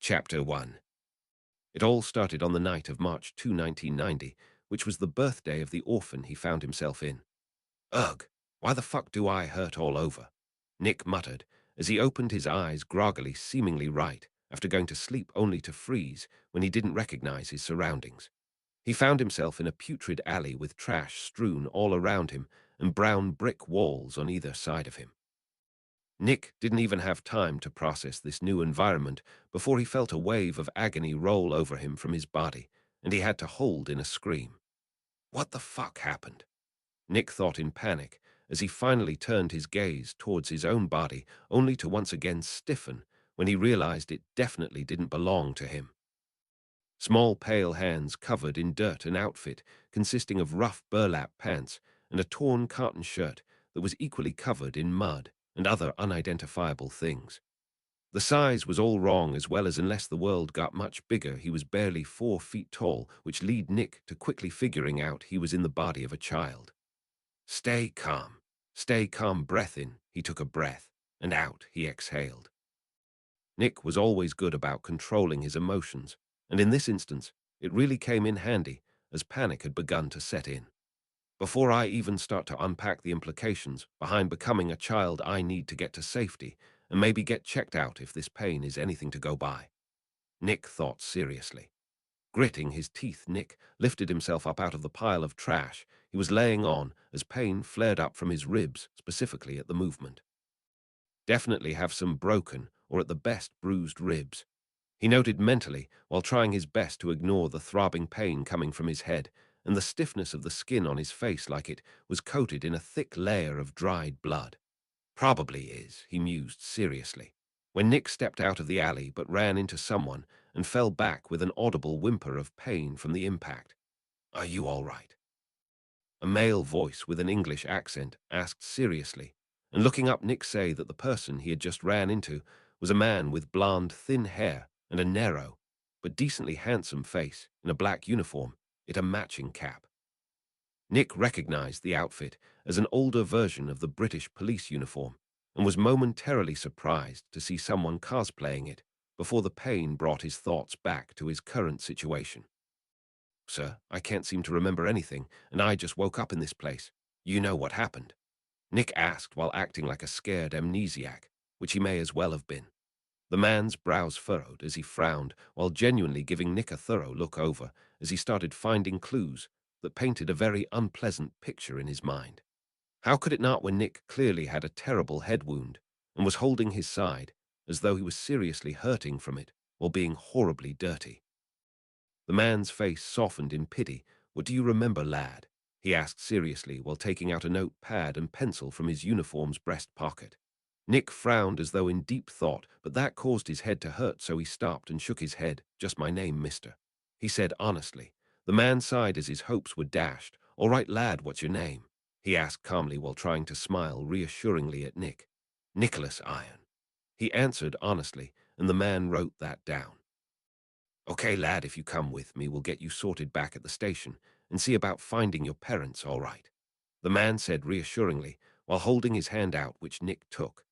Chapter 1. It all started on the night of March 2, 1990, which was the birthday of the orphan he found himself in. Ugh, why the fuck do I hurt all over? Nick muttered as he opened his eyes groggily, seemingly right, after going to sleep only to freeze when he didn't recognize his surroundings. He found himself in a putrid alley with trash strewn all around him and brown brick walls on either side of him. Nick didn't even have time to process this new environment before he felt a wave of agony roll over him from his body, and he had to hold in a scream. What the fuck happened? Nick thought in panic as he finally turned his gaze towards his own body, only to once again stiffen when he realized it definitely didn't belong to him. Small pale hands covered in dirt, an outfit consisting of rough burlap pants and a torn cotton shirt that was equally covered in mud and other unidentifiable things. The size was all wrong, as well as unless the world got much bigger, he was barely 4 feet tall, which led Nick to quickly figuring out he was in the body of a child. Stay calm, breath in, he took a breath, and out he exhaled. Nick was always good about controlling his emotions, and in this instance, it really came in handy as panic had begun to set in. Before I even start to unpack the implications behind becoming a child, I need to get to safety and maybe get checked out if this pain is anything to go by. Nick thought seriously. Gritting his teeth, Nick lifted himself up out of the pile of trash he was laying on as pain flared up from his ribs, specifically at the movement. Definitely have some broken, or at the best bruised ribs. He noted mentally while trying his best to ignore the throbbing pain coming from his head and the stiffness of the skin on his face, like it was coated in a thick layer of dried blood. Probably is, he mused seriously, when Nick stepped out of the alley but ran into someone and fell back with an audible whimper of pain from the impact. Are you all right? A male voice with an English accent asked seriously, and looking up, Nick saw that the person he had just ran into was a man with blonde, thin hair and a narrow, but decently handsome face in a black uniform, it a matching cap. Nick recognized the outfit as an older version of the British police uniform and was momentarily surprised to see someone cosplaying it before the pain brought his thoughts back to his current situation. Sir, I can't seem to remember anything, and I just woke up in this place. You know what happened? Nick asked while acting like a scared amnesiac, which he may as well have been. The man's brows furrowed as he frowned, while genuinely giving Nick a thorough look over as he started finding clues that painted a very unpleasant picture in his mind. How could it not, when Nick clearly had a terrible head wound and was holding his side as though he was seriously hurting from it while being horribly dirty? The man's face softened in pity. What do you remember, lad? He asked seriously while taking out a notepad and pencil from his uniform's breast pocket. Nick frowned as though in deep thought, but that caused his head to hurt, so he stopped and shook his head. Just my name, mister, he said honestly. The man sighed as his hopes were dashed. All right, lad, what's your name? He asked calmly while trying to smile reassuringly at Nick. Nicholas Iron. He answered honestly, and the man wrote that down. Okay, lad, if you come with me, we'll get you sorted back at the station and see about finding your parents, all right? The man said reassuringly while holding his hand out, which Nick took.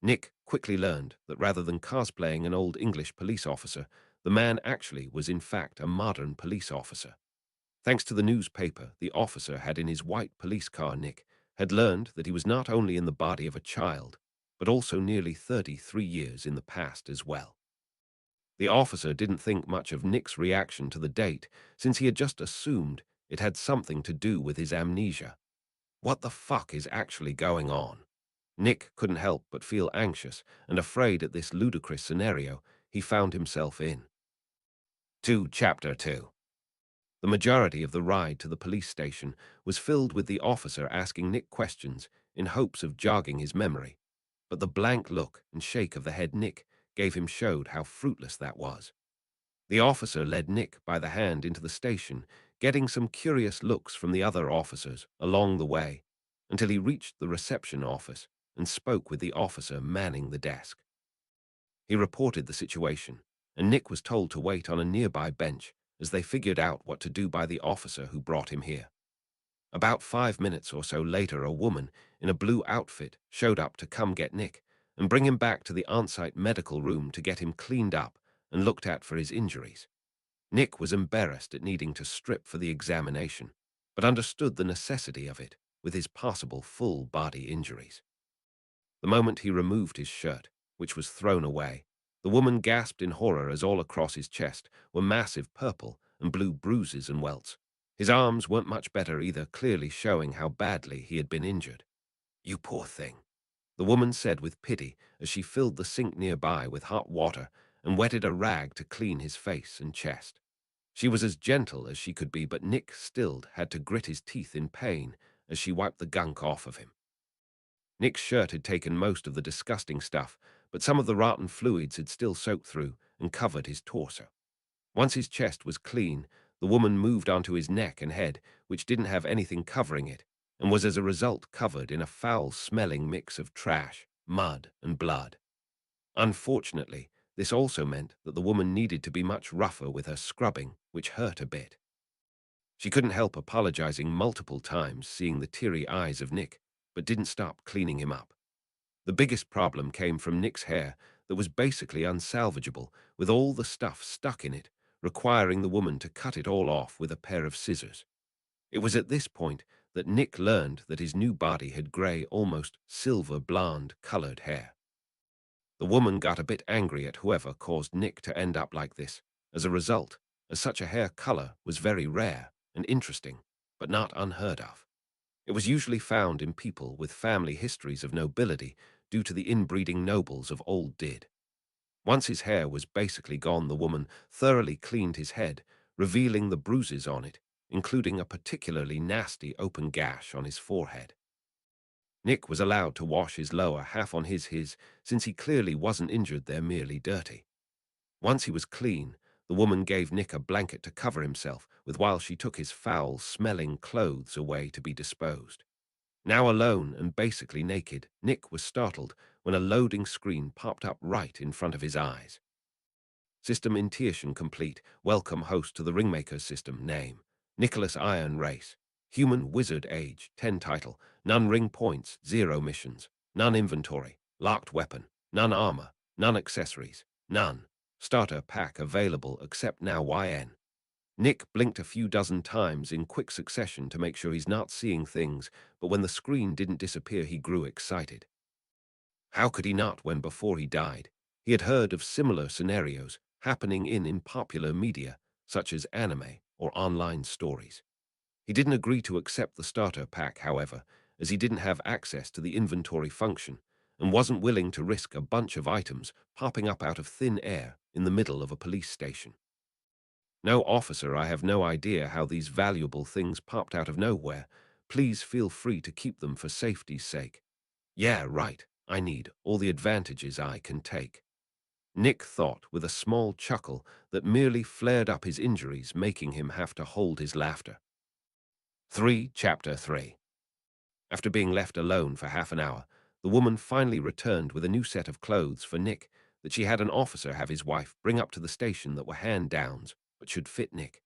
Nick quickly learned that rather than cosplaying an old English police officer, the man actually was in fact a modern police officer. Thanks to the newspaper the officer had in his white police car, Nick had learned that he was not only in the body of a child, but also nearly 33 years in the past as well. The officer didn't think much of Nick's reaction to the date, since he had just assumed it had something to do with his amnesia. What the fuck is actually going on? Nick couldn't help but feel anxious and afraid at this ludicrous scenario he found himself in. Chapter 2. The majority of the ride to the police station was filled with the officer asking Nick questions in hopes of jogging his memory, but the blank look and shake of the head Nick gave him showed how fruitless that was. The officer led Nick by the hand into the station, getting some curious looks from the other officers along the way, until he reached the reception office and spoke with the officer manning the desk. He reported the situation, and Nick was told to wait on a nearby bench as they figured out what to do by the officer who brought him here. About 5 minutes or so later, a woman in a blue outfit showed up to come get Nick, and bring him back to the on-site medical room to get him cleaned up and looked at for his injuries. Nick was embarrassed at needing to strip for the examination, but understood the necessity of it with his possible full-body injuries. The moment he removed his shirt, which was thrown away, the woman gasped in horror as all across his chest were massive purple and blue bruises and welts. His arms weren't much better either, clearly showing how badly he had been injured. "You poor thing," the woman said with pity as she filled the sink nearby with hot water and wetted a rag to clean his face and chest. She was as gentle as she could be, but Nick still had to grit his teeth in pain as she wiped the gunk off of him. Nick's shirt had taken most of the disgusting stuff, but some of the rotten fluids had still soaked through and covered his torso. Once his chest was clean, the woman moved onto his neck and head, which didn't have anything covering it, and was as a result covered in a foul-smelling mix of trash, mud, and blood. Unfortunately, this also meant that the woman needed to be much rougher with her scrubbing, which hurt a bit. She couldn't help apologizing multiple times, seeing the teary eyes of Nick, but didn't stop cleaning him up. The biggest problem came from Nick's hair that was basically unsalvageable, with all the stuff stuck in it, requiring the woman to cut it all off with a pair of scissors. It was at this point that Nick learned that his new body had grey, almost silver blonde-colored hair. The woman got a bit angry at whoever caused Nick to end up like this, as a result, as such a hair color was very rare and interesting, but not unheard of. It was usually found in people with family histories of nobility due to the inbreeding nobles of old did. Once his hair was basically gone, the woman thoroughly cleaned his head, revealing the bruises on it, including a particularly nasty open gash on his forehead. Nick was allowed to wash his lower half on his, since he clearly wasn't injured there, merely dirty. Once he was clean, the woman gave Nick a blanket to cover himself with while she took his foul-smelling clothes away to be disposed. Now alone and basically naked, Nick was startled when a loading screen popped up right in front of his eyes. System initiation complete. Welcome host to the Ringmaker system. Name: Nicholas Iron Race. Human Wizard. Age: 10. Title: none ring points, 0 missions, none inventory, locked weapon, none armor, none accessories, none. Starter pack available except now. YN. Nick blinked a few dozen times in quick succession to make sure he's not seeing things, but when the screen didn't disappear, he grew excited. How could he not when before he died, he had heard of similar scenarios happening in popular media, such as anime or online stories. He didn't agree to accept the starter pack, however, as he didn't have access to the inventory function and wasn't willing to risk a bunch of items popping up out of thin air in the middle of a police station. "No, officer, I have no idea how these valuable things popped out of nowhere. Please feel free to keep them for safety's sake." "Yeah, right. I need all the advantages I can take," Nick thought with a small chuckle that merely flared up his injuries, making him have to hold his laughter. Chapter 3. After being left alone for half an hour, the woman finally returned with a new set of clothes for Nick that she had an officer have his wife bring up to the station that were hand-downs but should fit Nick.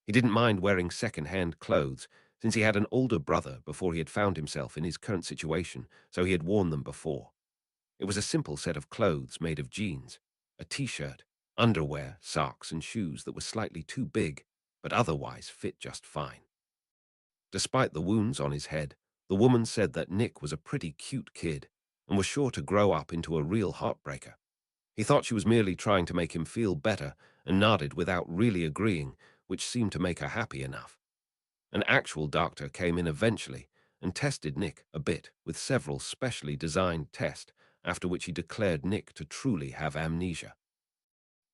He didn't mind wearing second-hand clothes since he had an older brother before he had found himself in his current situation, so he had worn them before. It was a simple set of clothes made of jeans, a t-shirt, underwear, socks, and shoes that were slightly too big, but otherwise fit just fine. Despite the wounds on his head, the woman said that Nick was a pretty cute kid and was sure to grow up into a real heartbreaker. He thought she was merely trying to make him feel better and nodded without really agreeing, which seemed to make her happy enough. An actual doctor came in eventually and tested Nick a bit with several specially designed tests, after which he declared Nick to truly have amnesia.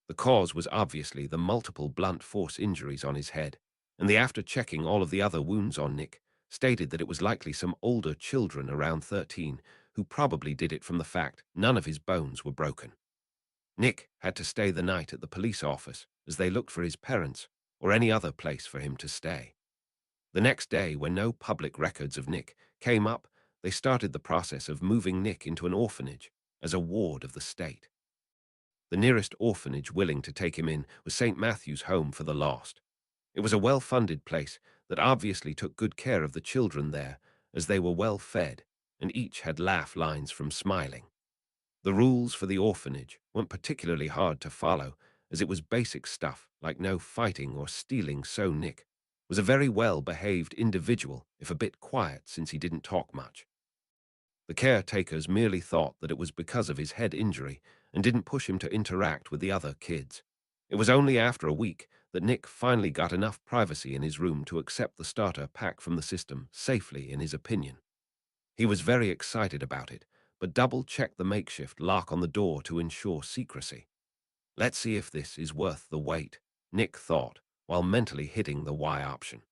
The cause was obviously the multiple blunt force injuries on his head, and after checking all of the other wounds on Nick, stated that it was likely some older children around 13 who probably did it from the fact none of his bones were broken. Nick had to stay the night at the police office as they looked for his parents or any other place for him to stay. The next day, when no public records of Nick came up, they started the process of moving Nick into an orphanage as a ward of the state. The nearest orphanage willing to take him in was St. Matthew's Home for the Lost. It was a well-funded place that obviously took good care of the children there, as they were well fed and each had laugh lines from smiling. The rules for the orphanage weren't particularly hard to follow, as it was basic stuff like no fighting or stealing, so Nick was a very well-behaved individual, if a bit quiet since he didn't talk much. The caretakers merely thought that it was because of his head injury and didn't push him to interact with the other kids. It was only after a week that Nick finally got enough privacy in his room to accept the starter pack from the system safely, in his opinion. He was very excited about it, but double-checked the makeshift lock on the door to ensure secrecy. Let's see if this is worth the wait, Nick thought, while mentally hitting the Y option.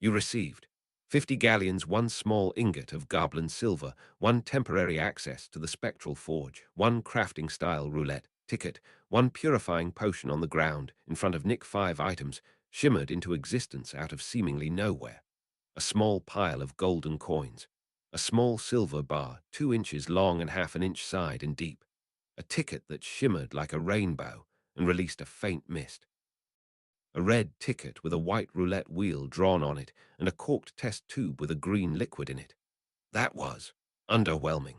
You received 50 galleons, 1 small ingot of goblin silver, 1 temporary access to the spectral forge, 1 crafting-style roulette ticket, 1 purifying potion. On the ground in front of Nick. 5 items shimmered into existence out of seemingly nowhere. A small pile of golden coins, a small silver bar 2 inches long and half an inch wide and deep, a ticket that shimmered like a rainbow and released a faint mist, a red ticket with a white roulette wheel drawn on it and a corked test tube with a green liquid in it. That was underwhelming,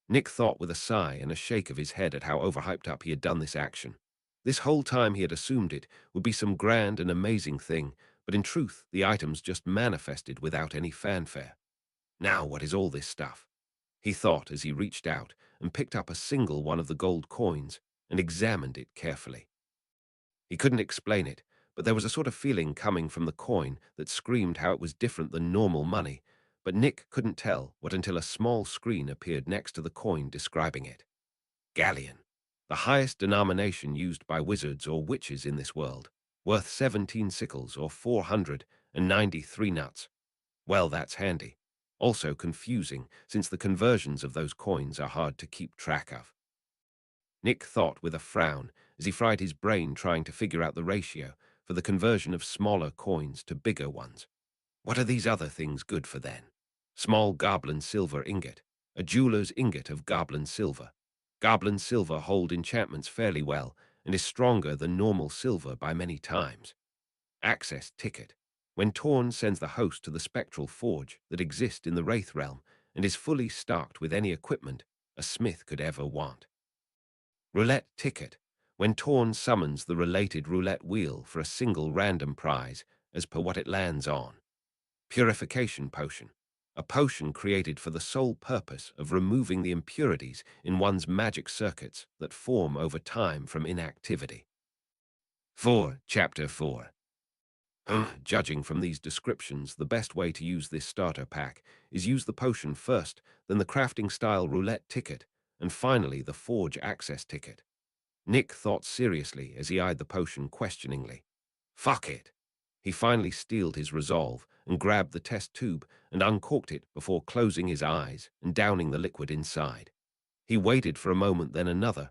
Nick thought with a sigh and a shake of his head at how overhyped up he had done this action. This whole time he had assumed it would be some grand and amazing thing, but in truth the items just manifested without any fanfare. Now what is all this stuff? He thought as he reached out and picked up a single one of the gold coins and examined it carefully. He couldn't explain it, but there was a sort of feeling coming from the coin that screamed how it was different than normal money, but Nick couldn't tell what until a small screen appeared next to the coin describing it. Galleon, the highest denomination used by wizards or witches in this world, worth 17 sickles or 493 nuts. Well, that's handy. Also confusing, since the conversions of those coins are hard to keep track of. Nick thought with a frown as he fried his brain trying to figure out the ratio for the conversion of smaller coins to bigger ones. What are these other things good for then? Small goblin silver ingot, a jeweler's ingot of goblin silver. Goblin silver hold enchantments fairly well and is stronger than normal silver by many times. Access ticket. When torn, sends the host to the spectral forge that exists in the Wraith realm and is fully stocked with any equipment a smith could ever want. Roulette ticket. When torn, summons the related roulette wheel for a single random prize as per what it lands on. Purification potion. A potion created for the sole purpose of removing the impurities in one's magic circuits that form over time from inactivity. 4. Chapter 4. Judging from these descriptions, the best way to use this starter pack is use the potion first, then the crafting-style roulette ticket, and finally the forge access ticket. Nick thought seriously as he eyed the potion questioningly. Fuck it. He finally steeled his resolve and grabbed the test tube and uncorked it before closing his eyes and downing the liquid inside. He waited for a moment, then another,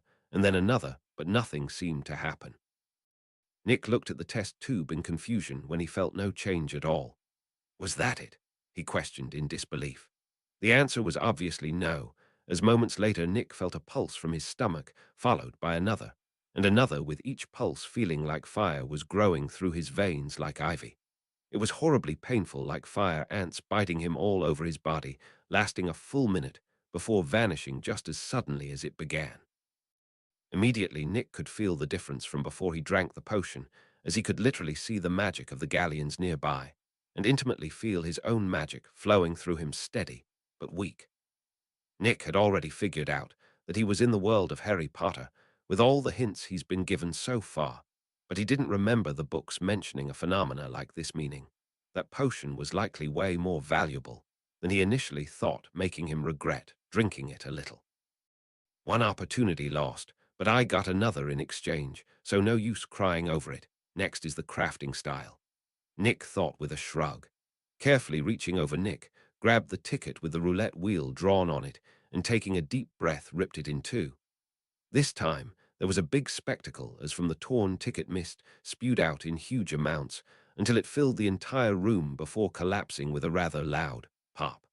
but nothing seemed to happen. Nick looked at the test tube in confusion when he felt no change at all. Was that it? He questioned in disbelief. The answer was obviously no, as moments later Nick felt a pulse from his stomach, followed by another, and another, with each pulse feeling like fire was growing through his veins like ivy. It was horribly painful, like fire ants biting him all over his body, lasting a full minute before vanishing just as suddenly as it began. Immediately, Nick could feel the difference from before he drank the potion, as he could literally see the magic of the galleons nearby, and intimately feel his own magic flowing through him, steady but weak. Nick had already figured out that he was in the world of Harry Potter, with all the hints he's been given so far, but he didn't remember the books mentioning a phenomena like this, meaning that potion was likely way more valuable than he initially thought, making him regret drinking it a little. One opportunity lost, but I got another in exchange, so no use crying over it. Next is the crafting style. Nick thought with a shrug. Carefully reaching over, Nick grabbed the ticket with the roulette wheel drawn on it and, taking a deep breath, ripped it in two. This time, there was a big spectacle as from the torn ticket mist spewed out in huge amounts until it filled the entire room before collapsing with a rather loud pop,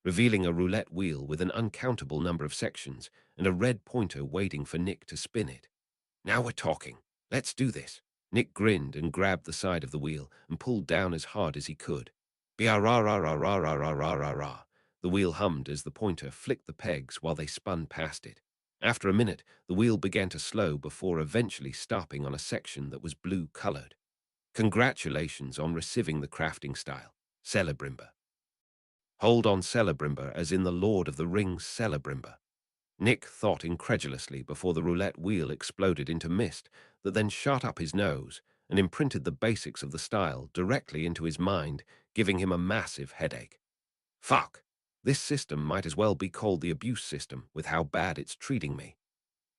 revealing a roulette wheel with an uncountable number of sections and a red pointer waiting for Nick to spin it. Now we're talking. Let's do this. Nick grinned and grabbed the side of the wheel and pulled down as hard as he could. Bia-ra-ra-ra-ra-ra-ra-ra-ra-ra. The wheel hummed as the pointer flicked the pegs while they spun past it. After a minute, the wheel began to slow before eventually stopping on a section that was blue-colored. Congratulations on receiving the crafting style, Celebrimber. Hold on Celebrimber as in the Lord of the Rings Celebrimber. Nick thought incredulously before the roulette wheel exploded into mist that then shot up his nose and imprinted the basics of the style directly into his mind, giving him a massive headache. Fuck! This system might as well be called the abuse system with how bad it's treating me.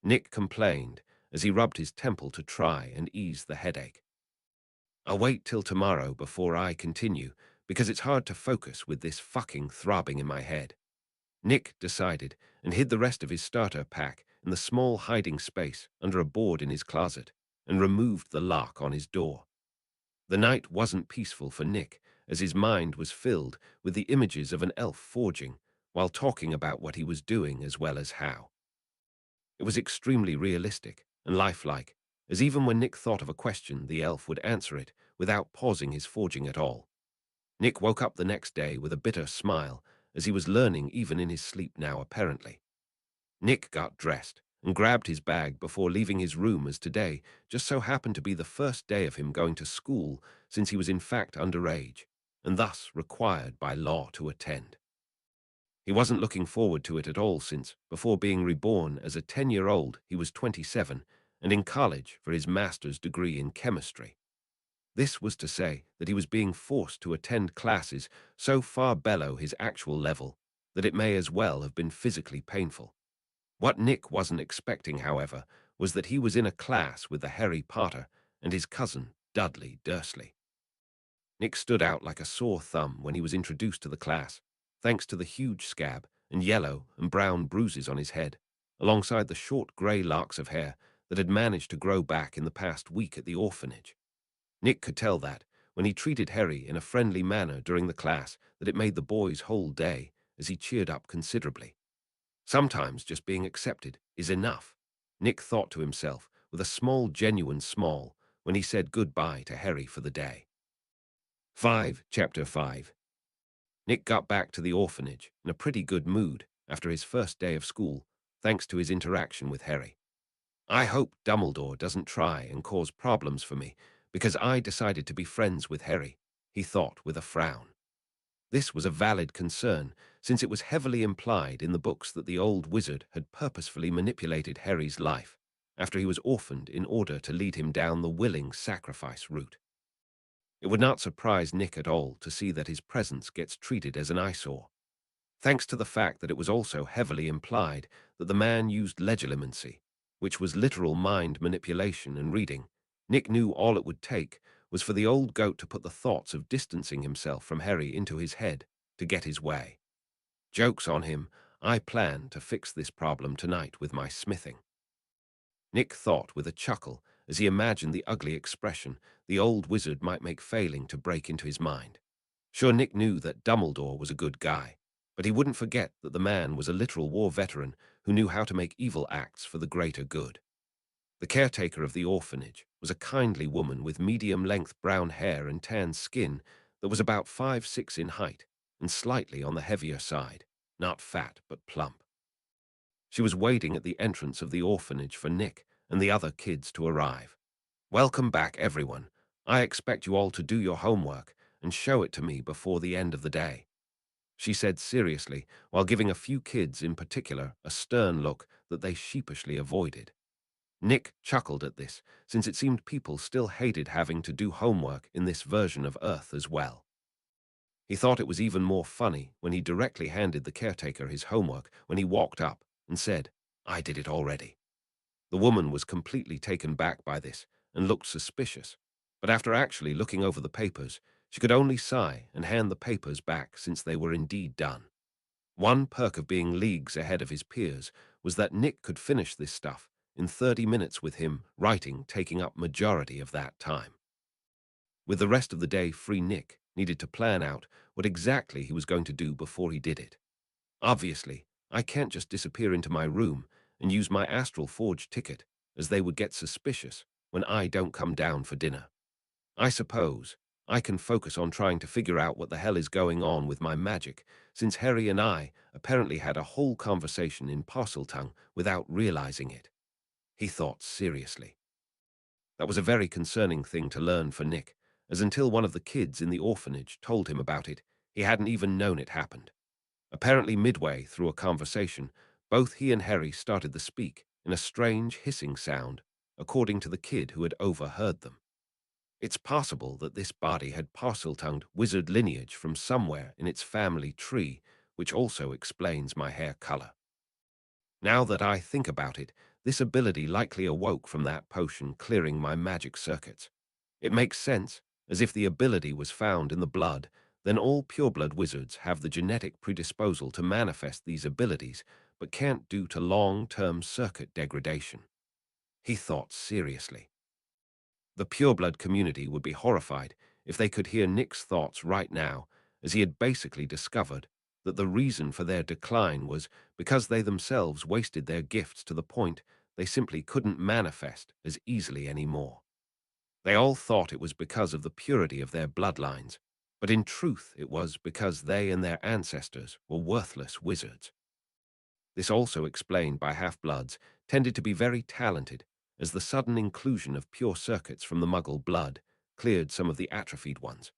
Nick complained as he rubbed his temple to try and ease the headache. I'll wait till tomorrow before I continue, because it's hard to focus with this fucking throbbing in my head. Nick decided and hid the rest of his starter pack in the small hiding space under a board in his closet and removed the lock on his door. The night wasn't peaceful for Nick, as his mind was filled with the images of an elf forging while talking about what he was doing as well as how. It was extremely realistic and lifelike, as even when Nick thought of a question, the elf would answer it without pausing his forging at all. Nick woke up the next day with a bitter smile, as he was learning even in his sleep now apparently. Nick got dressed and grabbed his bag before leaving his room, as today just so happened to be the first day of him going to school, since he was in fact underage, and thus required by law to attend. He wasn't looking forward to it at all since, before being reborn as a 10-year-old, he was 27 and in college for his master's degree in chemistry. This was to say that he was being forced to attend classes so far below his actual level that it may as well have been physically painful. What Nick wasn't expecting, however, was that he was in a class with the Harry Potter and his cousin, Dudley Dursley. Nick stood out like a sore thumb when he was introduced to the class, thanks to the huge scab and yellow and brown bruises on his head, alongside the short grey locks of hair that had managed to grow back in the past week at the orphanage. Nick could tell that, when he treated Harry in a friendly manner during the class, that it made the boy's whole day, as he cheered up considerably. Sometimes just being accepted is enough, Nick thought to himself with a small genuine smile when he said goodbye to Harry for the day. Chapter 5. Nick got back to the orphanage in a pretty good mood after his first day of school, thanks to his interaction with Harry. I hope Dumbledore doesn't try and cause problems for me, because I decided to be friends with Harry, he thought with a frown. This was a valid concern, since it was heavily implied in the books that the old wizard had purposefully manipulated Harry's life after he was orphaned in order to lead him down the willing sacrifice route. It would not surprise Nick at all to see that his presence gets treated as an eyesore, thanks to the fact that it was also heavily implied that the man used legilimency, which was literal mind manipulation and reading. Nick knew all it would take was for the old goat to put the thoughts of distancing himself from Harry into his head to get his way. Joke's on him, I plan to fix this problem tonight with my smithing. Nick thought with a chuckle as he imagined the ugly expression the old wizard might make failing to break into his mind. Sure, Nick knew that Dumbledore was a good guy, but he wouldn't forget that the man was a literal war veteran who knew how to make evil acts for the greater good. The caretaker of the orphanage was a kindly woman with medium-length brown hair and tan skin that was about 5'6" in height and slightly on the heavier side, not fat but plump. She was waiting at the entrance of the orphanage for Nick and the other kids to arrive. "Welcome back, everyone. I expect you all to do your homework and show it to me before the end of the day," she said seriously, while giving a few kids in particular a stern look that they sheepishly avoided. Nick chuckled at this, since it seemed people still hated having to do homework in this version of Earth as well. He thought it was even more funny when he directly handed the caretaker his homework when he walked up and said, "I did it already." The woman was completely taken back by this and looked suspicious, but after actually looking over the papers, she could only sigh and hand the papers back since they were indeed done. One perk of being leagues ahead of his peers was that Nick could finish this stuff in 30 minutes, with him writing taking up majority of that time. With the rest of the day free, Nick needed to plan out what exactly he was going to do before he did it. Obviously, I can't just disappear into my room and use my astral forge ticket, as they would get suspicious when I don't come down for dinner. I suppose I can focus on trying to figure out what the hell is going on with my magic, since Harry and I apparently had a whole conversation in parseltongue without realizing it. He thought seriously. That was a very concerning thing to learn for Nick, as until one of the kids in the orphanage told him about it, he hadn't even known it happened. Apparently midway through a conversation, both he and Harry started to speak in a strange hissing sound, according to the kid who had overheard them. It's possible that this body had parseltongued wizard lineage from somewhere in its family tree, which also explains my hair color. Now that I think about it, this ability likely awoke from that potion clearing my magic circuits. It makes sense, as if the ability was found in the blood, then all pureblood wizards have the genetic predisposal to manifest these abilities, but can't due to long-term circuit degradation. He thought seriously. The pureblood community would be horrified if they could hear Nick's thoughts right now, as he had basically discovered that the reason for their decline was because they themselves wasted their gifts to the point they simply couldn't manifest as easily anymore. They all thought it was because of the purity of their bloodlines, but in truth it was because they and their ancestors were worthless wizards. This also explained by half-bloods tended to be very talented, as the sudden inclusion of pure circuits from the Muggle blood cleared some of the atrophied ones.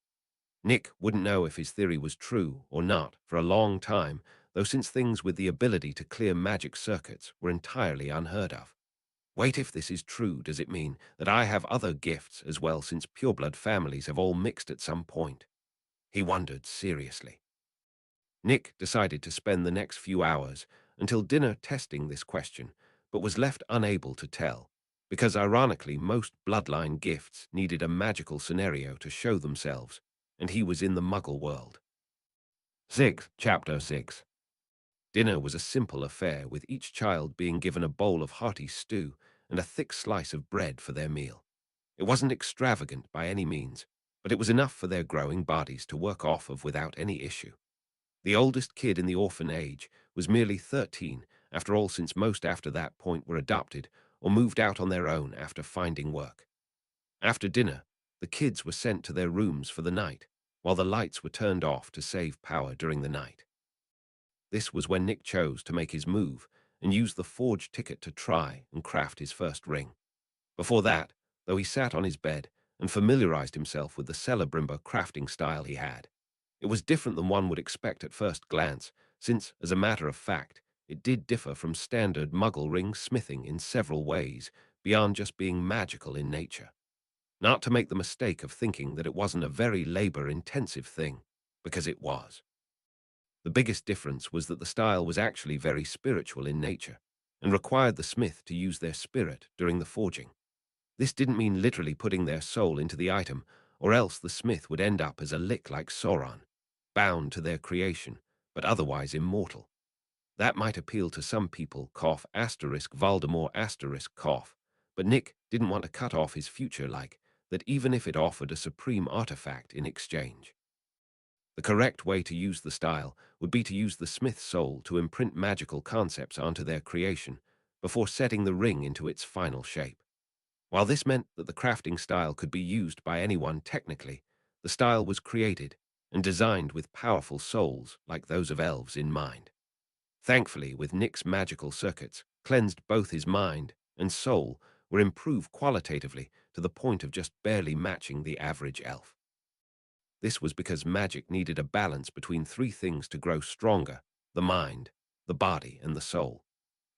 Nick wouldn't know if his theory was true or not for a long time, though since things with the ability to clear magic circuits were entirely unheard of. Wait, if this is true, does it mean that I have other gifts as well, since pureblood families have all mixed at some point? He wondered seriously. Nick decided to spend the next few hours until dinner testing this question, but was left unable to tell, because ironically most bloodline gifts needed a magical scenario to show themselves, and he was in the Muggle world. 6. Chapter 6. Dinner was a simple affair, with each child being given a bowl of hearty stew and a thick slice of bread for their meal. It wasn't extravagant by any means, but it was enough for their growing bodies to work off of without any issue. The oldest kid in the orphan age was merely 13, after all, since most after that point were adopted or moved out on their own after finding work. After dinner, the kids were sent to their rooms for the night, while the lights were turned off to save power during the night. This was when Nick chose to make his move and use the forged ticket to try and craft his first ring. Before that, though, he sat on his bed and familiarized himself with the Celebrimber crafting style he had. It was different than one would expect at first glance, since, as a matter of fact, it did differ from standard Muggle ring smithing in several ways, beyond just being magical in nature. Not to make the mistake of thinking that it wasn't a very labor-intensive thing, because it was. The biggest difference was that the style was actually very spiritual in nature, and required the smith to use their spirit during the forging. This didn't mean literally putting their soul into the item, or else the smith would end up as a lick like Sauron, bound to their creation, but otherwise immortal. That might appeal to some people, Voldemort, but Nick didn't want to cut off his future like that, even if it offered a supreme artifact in exchange. The correct way to use the style would be to use the smith's soul to imprint magical concepts onto their creation before setting the ring into its final shape. While this meant that the crafting style could be used by anyone technically, the style was created and designed with powerful souls like those of elves in mind. Thankfully, with Nick's magical circuits, cleansed both his mind and soul were improved qualitatively to the point of just barely matching the average elf. This was because magic needed a balance between three things to grow stronger: the mind, the body, and the soul.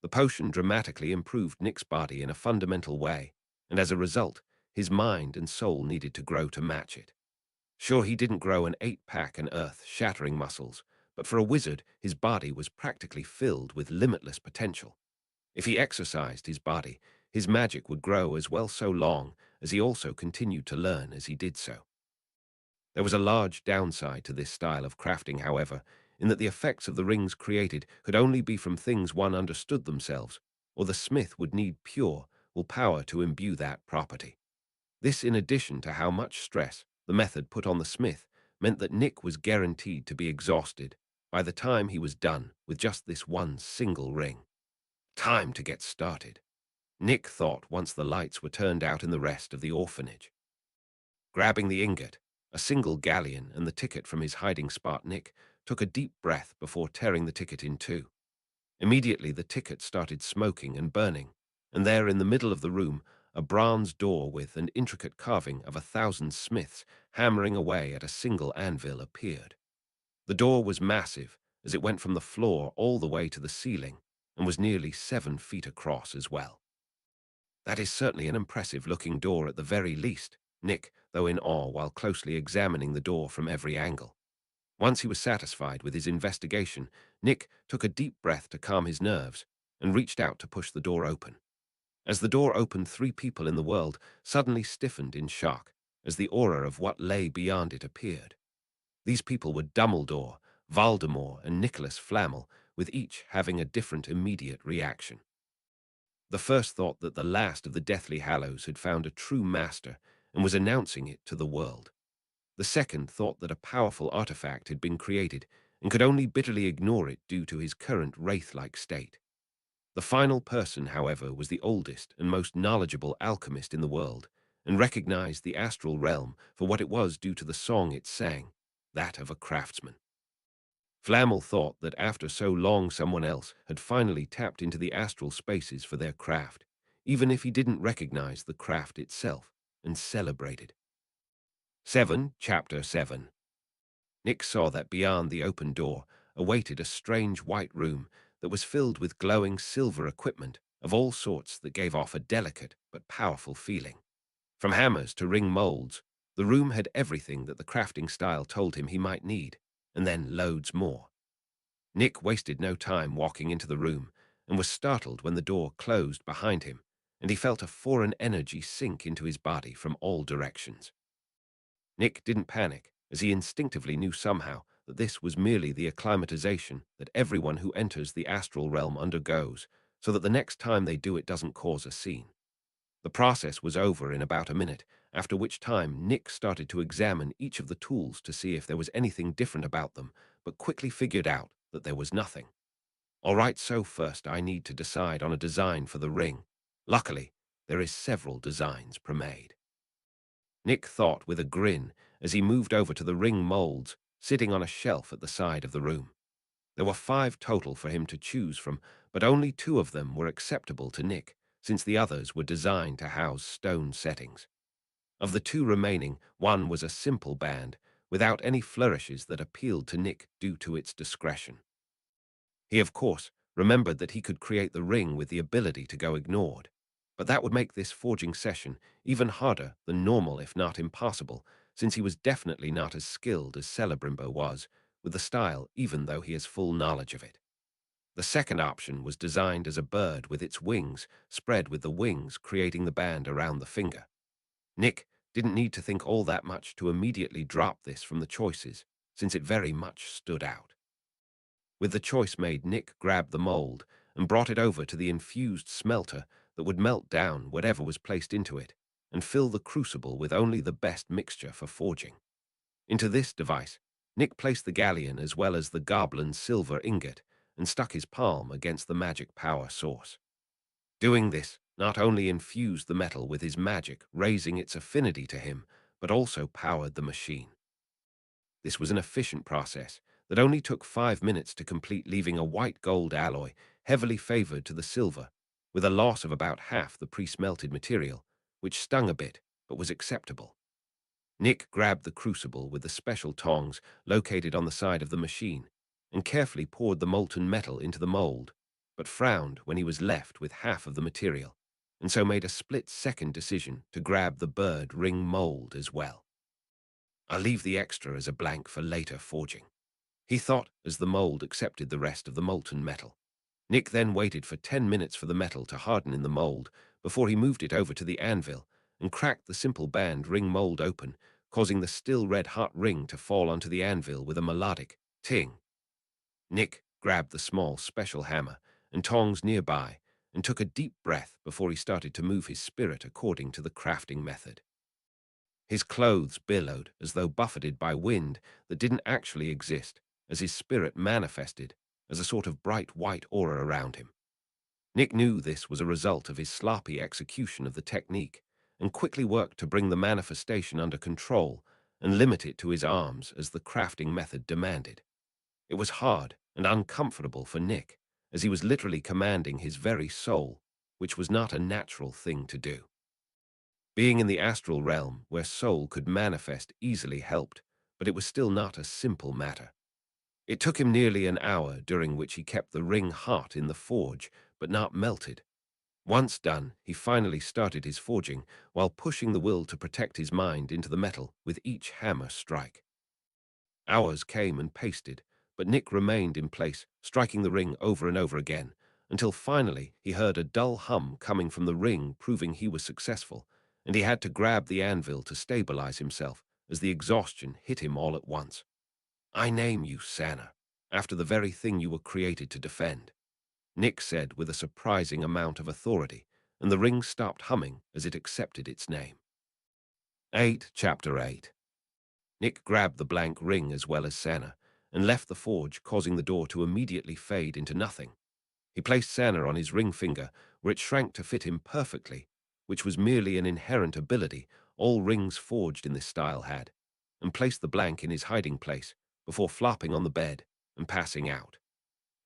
The potion dramatically improved Nick's body in a fundamental way, and as a result, his mind and soul needed to grow to match it. Sure, he didn't grow an 8-pack and earth-shattering muscles, but for a wizard, his body was practically filled with limitless potential. If he exercised his body, his magic would grow as well, so long as he also continued to learn as he did so. There was a large downside to this style of crafting, however, in that the effects of the rings created could only be from things one understood themselves, or the smith would need pure willpower to imbue that property. This, in addition to how much stress the method put on the smith, meant that Nick was guaranteed to be exhausted by the time he was done with just this one single ring. Time to get started, Nick thought once the lights were turned out in the rest of the orphanage. Grabbing the ingot, a single galleon and the ticket from his hiding spot. Nick took a deep breath before tearing the ticket in two. Immediately, the ticket started smoking and burning, and there in the middle of the room, a bronze door with an intricate carving of 1,000 smiths hammering away at a single anvil appeared. The door was massive, as it went from the floor all the way to the ceiling, and was nearly 7 feet across as well. That is certainly an impressive-looking door at the very least, Nick, though in awe while closely examining the door from every angle. Once he was satisfied with his investigation, Nick took a deep breath to calm his nerves and reached out to push the door open. As the door opened, 3 people in the world suddenly stiffened in shock as the aura of what lay beyond it appeared. These people were Dumbledore, Voldemort, and Nicholas Flamel, with each having a different immediate reaction. The first thought that the last of the Deathly Hallows had found a true master and was announcing it to the world. The second thought that a powerful artifact had been created and could only bitterly ignore it due to his current wraith-like state. The final person, however, was the oldest and most knowledgeable alchemist in the world, and recognized the astral realm for what it was due to the song it sang, that of a craftsman. Flamel thought that after so long someone else had finally tapped into the astral spaces for their craft, even if he didn't recognize the craft itself, and celebrated. Chapter 7. Nick saw that beyond the open door awaited a strange white room that was filled with glowing silver equipment of all sorts that gave off a delicate but powerful feeling. From hammers to ring molds, the room had everything that the crafting style told him he might need, and then loads more. Nick wasted no time walking into the room and was startled when the door closed behind him, and he felt a foreign energy sink into his body from all directions. Nick didn't panic, as he instinctively knew somehow that this was merely the acclimatization that everyone who enters the astral realm undergoes, so that the next time they do it doesn't cause a scene. The process was over in about a minute, after which time Nick started to examine each of the tools to see if there was anything different about them, but quickly figured out that there was nothing. All right, so first I need to decide on a design for the ring. Luckily, there is several designs pre-made. Nick thought with a grin as he moved over to the ring molds sitting on a shelf at the side of the room. There were 5 total for him to choose from, but only 2 of them were acceptable to Nick, since the others were designed to house stone settings. Of the 2 remaining, one was a simple band, without any flourishes that appealed to Nick due to its discretion. He, of course, remembered that he could create the ring with the ability to go ignored, but that would make this forging session even harder than normal, if not impossible, since he was definitely not as skilled as Celebrimbo was with the style, even though he has full knowledge of it. The second option was designed as a bird with its wings spread, with the wings creating the band around the finger. Nick didn't need to think all that much to immediately drop this from the choices, since it very much stood out. With the choice made, Nick grabbed the mold and brought it over to the infused smelter that would melt down whatever was placed into it and fill the crucible with only the best mixture for forging. Into this device, Nick placed the galleon as well as the goblin silver ingot and stuck his palm against the magic power source. Doing this not only infused the metal with his magic, raising its affinity to him, but also powered the machine. This was an efficient process that only took 5 minutes to complete, leaving a white gold alloy heavily favored to the silver, with a loss of about half the pre-smelted material, which stung a bit but was acceptable. Nick grabbed the crucible with the special tongs located on the side of the machine and carefully poured the molten metal into the mold, but frowned when he was left with half of the material, and so made a split-second decision to grab the bird ring mold as well. I'll leave the extra as a blank for later forging, he thought as the mold accepted the rest of the molten metal. Nick then waited for 10 minutes for the metal to harden in the mold before he moved it over to the anvil and cracked the simple band ring mold open, causing the still red-hot ring to fall onto the anvil with a melodic ting. Nick grabbed the small special hammer and tongs nearby and took a deep breath before he started to move his spirit according to the crafting method. His clothes billowed as though buffeted by wind that didn't actually exist, as his spirit manifested as a sort of bright white aura around him. Nick knew this was a result of his sloppy execution of the technique and quickly worked to bring the manifestation under control and limit it to his arms as the crafting method demanded. It was hard and uncomfortable for Nick, as he was literally commanding his very soul, which was not a natural thing to do. Being in the astral realm, where soul could manifest, easily helped, but it was still not a simple matter. It took him nearly an hour, during which he kept the ring hot in the forge, but not melted. Once done, he finally started his forging, while pushing the will to protect his mind into the metal with each hammer strike. Hours came and pasted, but Nick remained in place, striking the ring over and over again, until finally he heard a dull hum coming from the ring, proving he was successful, and he had to grab the anvil to stabilize himself as the exhaustion hit him all at once. "I name you Sana, after the very thing you were created to defend," Nick said with a surprising amount of authority, and the ring stopped humming as it accepted its name. 8. Chapter 8. Nick grabbed the blank ring as well as Sana, and left the forge, causing the door to immediately fade into nothing. He placed Sana on his ring finger, where it shrank to fit him perfectly, which was merely an inherent ability all rings forged in this style had, and placed the blank in his hiding place, before flopping on the bed and passing out.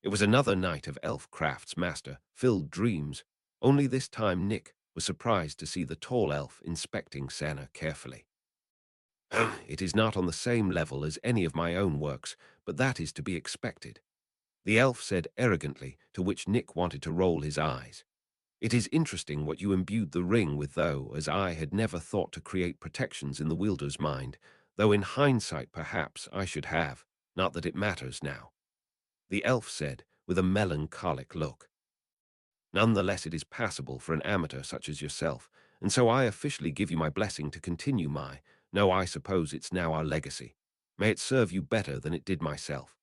It was another night of elf crafts master, filled dreams, only this time Nick was surprised to see the tall elf inspecting Sana carefully. "It is not on the same level as any of my own works, but that is to be expected," the elf said arrogantly, to which Nick wanted to roll his eyes. "It is interesting what you imbued the ring with, though, as I had never thought to create protections in the wielder's mind, though in hindsight perhaps I should have, not that it matters now," the elf said with a melancholic look. "Nonetheless, it is passable for an amateur such as yourself, and so I officially give you my blessing to continue I suppose it's now our legacy. May it serve you better than it did myself,"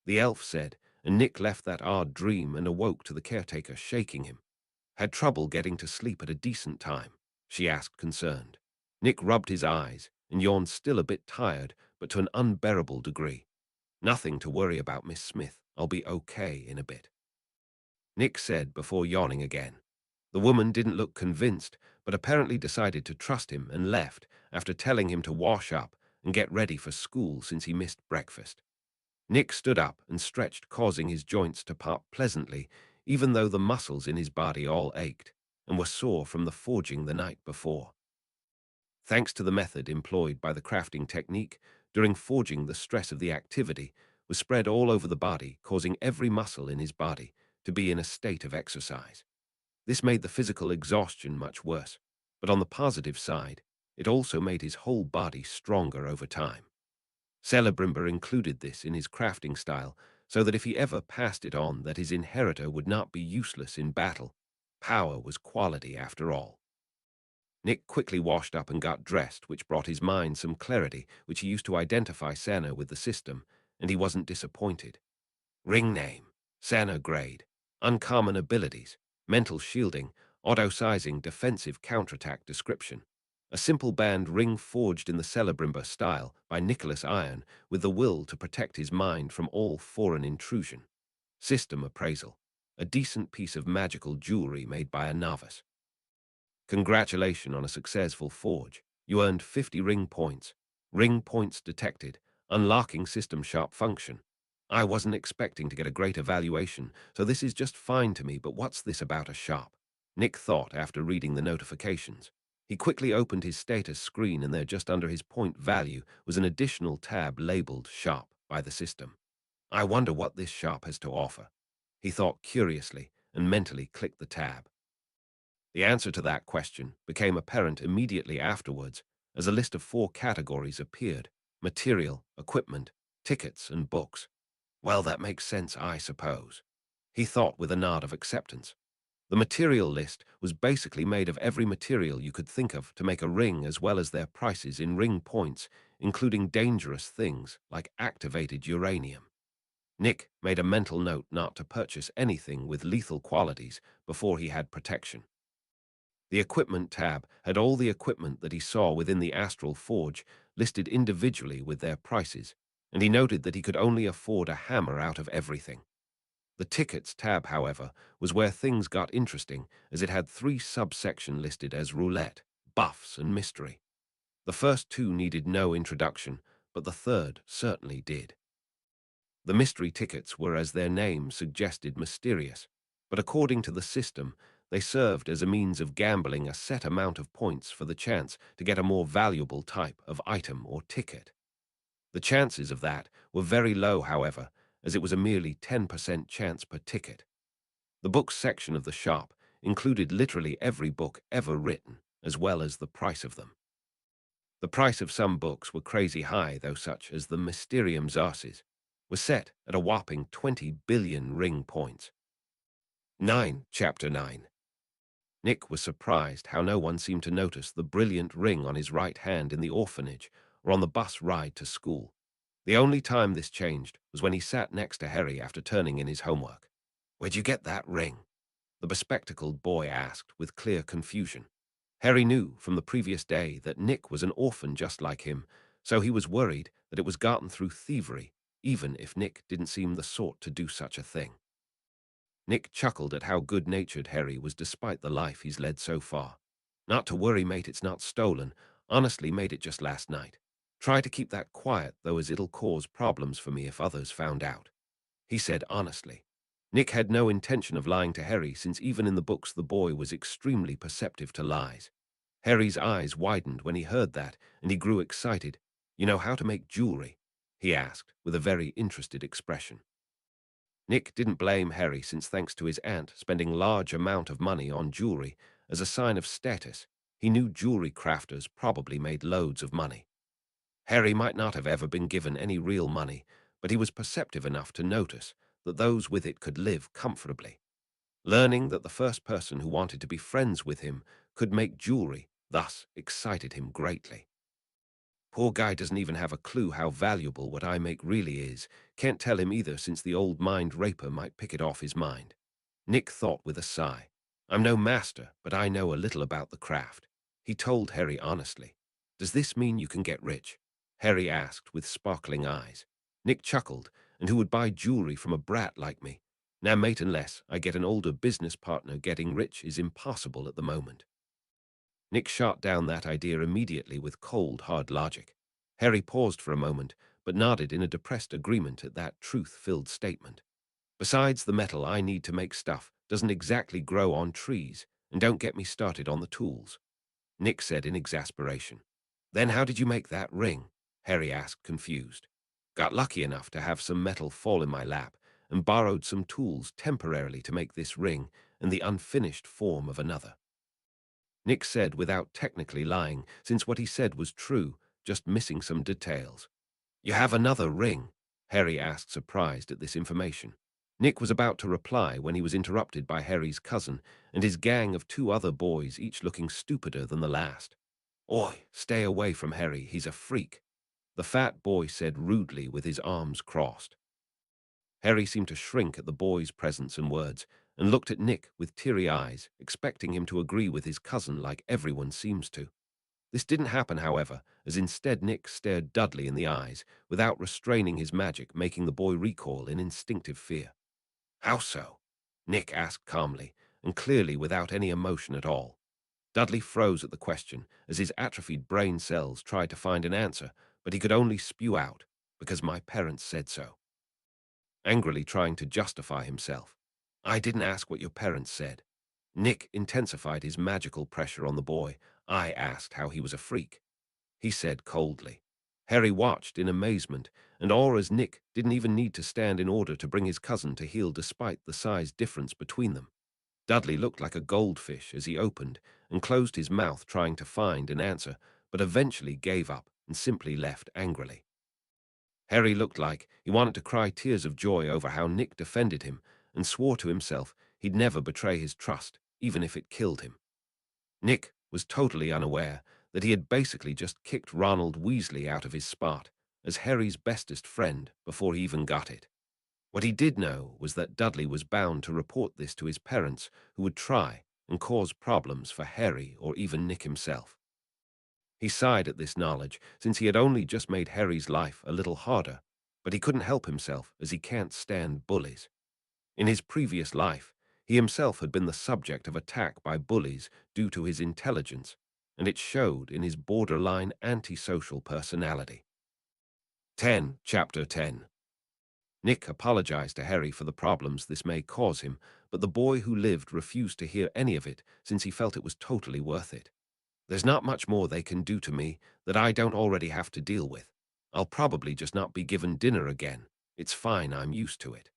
the elf said, and Nick left that odd dream and awoke to the caretaker shaking him. "Had trouble getting to sleep at a decent time?" she asked, concerned. Nick rubbed his eyes and yawned, still a bit tired, but to an unbearable degree. "Nothing to worry about, Miss Smith. I'll be okay in a bit," Nick said before yawning again. The woman didn't look convinced, but apparently decided to trust him and left after telling him to wash up and get ready for school since he missed breakfast. Nick stood up and stretched, causing his joints to pop pleasantly, even though the muscles in his body all ached and were sore from the forging the night before. Thanks to the method employed by the crafting technique, during forging the stress of the activity was spread all over the body, causing every muscle in his body to be in a state of exercise. This made the physical exhaustion much worse, but on the positive side, it also made his whole body stronger over time. Celebrimbor included this in his crafting style, so that if he ever passed it on, that his inheritor would not be useless in battle. Power was quality after all. Nick quickly washed up and got dressed, which brought his mind some clarity, which he used to identify Sana with the system, and he wasn't disappointed. Ring name, Sana grade, uncommon abilities, mental shielding, auto-sizing, defensive counterattack description. A simple band ring forged in the Celebrimbor style by Nicholas Iron, with the will to protect his mind from all foreign intrusion. System appraisal, a decent piece of magical jewelry made by a novice. Congratulations on a successful forge. You earned 50 ring points. Ring points detected. Unlocking system sharp function. I wasn't expecting to get a great evaluation, so this is just fine to me, but what's this about a shop? Nick thought after reading the notifications. He quickly opened his status screen, and there just under his point value was an additional tab labeled Shop by the system. I wonder what this shop has to offer. He thought curiously and mentally clicked the tab. The answer to that question became apparent immediately afterwards, as a list of 4 categories appeared: material, equipment, tickets, and books. Well, that makes sense, I suppose, he thought with a nod of acceptance. The material list was basically made of every material you could think of to make a ring, as well as their prices in ring points, including dangerous things like activated uranium. Nick made a mental note not to purchase anything with lethal qualities before he had protection. The equipment tab had all the equipment that he saw within the Astral Forge listed individually with their prices, and he noted that he could only afford a hammer out of everything. The tickets tab, however, was where things got interesting, as it had 3 subsections listed as roulette, buffs, and mystery. The first two needed no introduction, but the third certainly did. The mystery tickets were, as their name suggested, mysterious, but according to the system, they served as a means of gambling a set amount of points for the chance to get a more valuable type of item or ticket. The chances of that were very low, however, as it was a merely 10% chance per ticket. The books section of the shop included literally every book ever written, as well as the price of them. The price of some books were crazy high, though, such as the Mysterium Zarses, was set at a whopping 20 billion ring points. 9. Chapter 9. Nick was surprised how no one seemed to notice the brilliant ring on his right hand in the orphanage or on the bus ride to school. The only time this changed was when he sat next to Harry after turning in his homework. "Where'd you get that ring?" the bespectacled boy asked with clear confusion. Harry knew from the previous day that Nick was an orphan just like him, so he was worried that it was gotten through thievery, even if Nick didn't seem the sort to do such a thing. Nick chuckled at how good-natured Harry was despite the life he's led so far. "Not to worry, mate, it's not stolen. Honestly, made it just last night. Try to keep that quiet, though, as it'll cause problems for me if others found out," he said honestly. Nick had no intention of lying to Harry, since even in the books the boy was extremely perceptive to lies. Harry's eyes widened when he heard that, and he grew excited. "You know how to make jewelry?" he asked, with a very interested expression. Nick didn't blame Harry, since thanks to his aunt spending large amount of money on jewelry as a sign of status, he knew jewelry crafters probably made loads of money. Harry might not have ever been given any real money, but he was perceptive enough to notice that those with it could live comfortably. Learning that the first person who wanted to be friends with him could make jewelry thus excited him greatly. "Poor guy doesn't even have a clue how valuable what I make really is. Can't tell him either, since the old mind raper might pick it off his mind." Nick thought with a sigh. "I'm no master, but I know a little about the craft," he told Harry honestly. "Does this mean you can get rich?" Harry asked with sparkling eyes. Nick chuckled. "And who would buy jewelry from a brat like me? Now, mate, unless I get an older business partner, getting rich is impossible at the moment." Nick shot down that idea immediately with cold, hard logic. Harry paused for a moment, but nodded in a depressed agreement at that truth-filled statement. "Besides, the metal I need to make stuff doesn't exactly grow on trees, and don't get me started on the tools," Nick said in exasperation. "Then how did you make that ring?" Harry asked, confused. "Got lucky enough to have some metal fall in my lap, and borrowed some tools temporarily to make this ring and the unfinished form of another," Nick said without technically lying, since what he said was true, just missing some details. "You have another ring?" Harry asked, surprised at this information. Nick was about to reply when he was interrupted by Harry's cousin and his gang of two other boys, each looking stupider than the last. "Oi, stay away from Harry, he's a freak," the fat boy said rudely with his arms crossed. Harry seemed to shrink at the boy's presence and words, and looked at Nick with teary eyes, expecting him to agree with his cousin like everyone seems to. This didn't happen, however, as instead Nick stared Dudley in the eyes, without restraining his magic, making the boy recoil in instinctive fear. "How so?" Nick asked calmly, and clearly without any emotion at all. Dudley froze at the question, as his atrophied brain cells tried to find an answer, but he could only spew out, "Because my parents said so," angrily trying to justify himself. "I didn't ask what your parents said." Nick intensified his magical pressure on the boy. "I asked how he was a freak," he said coldly. Harry watched in amazement, and awe, as Nick didn't even need to stand in order to bring his cousin to heel despite the size difference between them. Dudley looked like a goldfish as he opened and closed his mouth trying to find an answer, but eventually gave up and simply left angrily. Harry looked like he wanted to cry tears of joy over how Nick defended him, and swore to himself he'd never betray his trust, even if it killed him. Nick was totally unaware that he had basically just kicked Ronald Weasley out of his spot as Harry's bestest friend before he even got it. What he did know was that Dudley was bound to report this to his parents, who would try and cause problems for Harry or even Nick himself. He sighed at this knowledge, since he had only just made Harry's life a little harder, but he couldn't help himself, as he can't stand bullies. In his previous life, he himself had been the subject of attack by bullies due to his intelligence, and it showed in his borderline antisocial personality. 10. Chapter 10. Nick apologized to Harry for the problems this may cause him, but the boy who lived refused to hear any of it since he felt it was totally worth it. There's not much more they can do to me that I don't already have to deal with. I'll probably just not be given dinner again. It's fine, I'm used to it.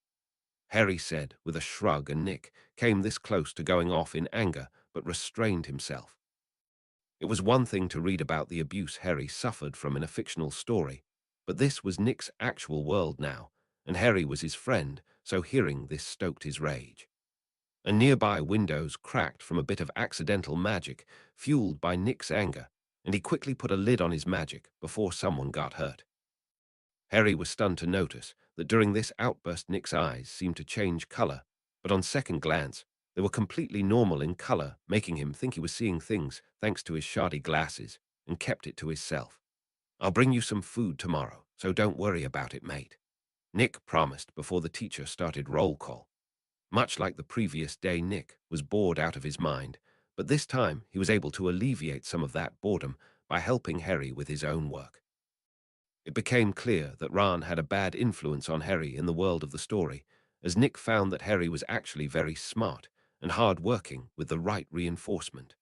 Harry said with a shrug, and Nick came this close to going off in anger but restrained himself. It was one thing to read about the abuse Harry suffered from in a fictional story, but this was Nick's actual world now, and Harry was his friend, so hearing this stoked his rage. A nearby windows cracked from a bit of accidental magic, fueled by Nick's anger, and he quickly put a lid on his magic before someone got hurt. Harry was stunned to notice that during this outburst Nick's eyes seemed to change color, but on second glance, they were completely normal in color, making him think he was seeing things thanks to his shardy glasses, and kept it to himself. "I'll bring you some food tomorrow, so don't worry about it, mate," Nick promised before the teacher started roll call. Much like the previous day, Nick was bored out of his mind, but this time he was able to alleviate some of that boredom by helping Harry with his own work. It became clear that Ron had a bad influence on Harry in the world of the story, as Nick found that Harry was actually very smart and hard-working with the right reinforcement.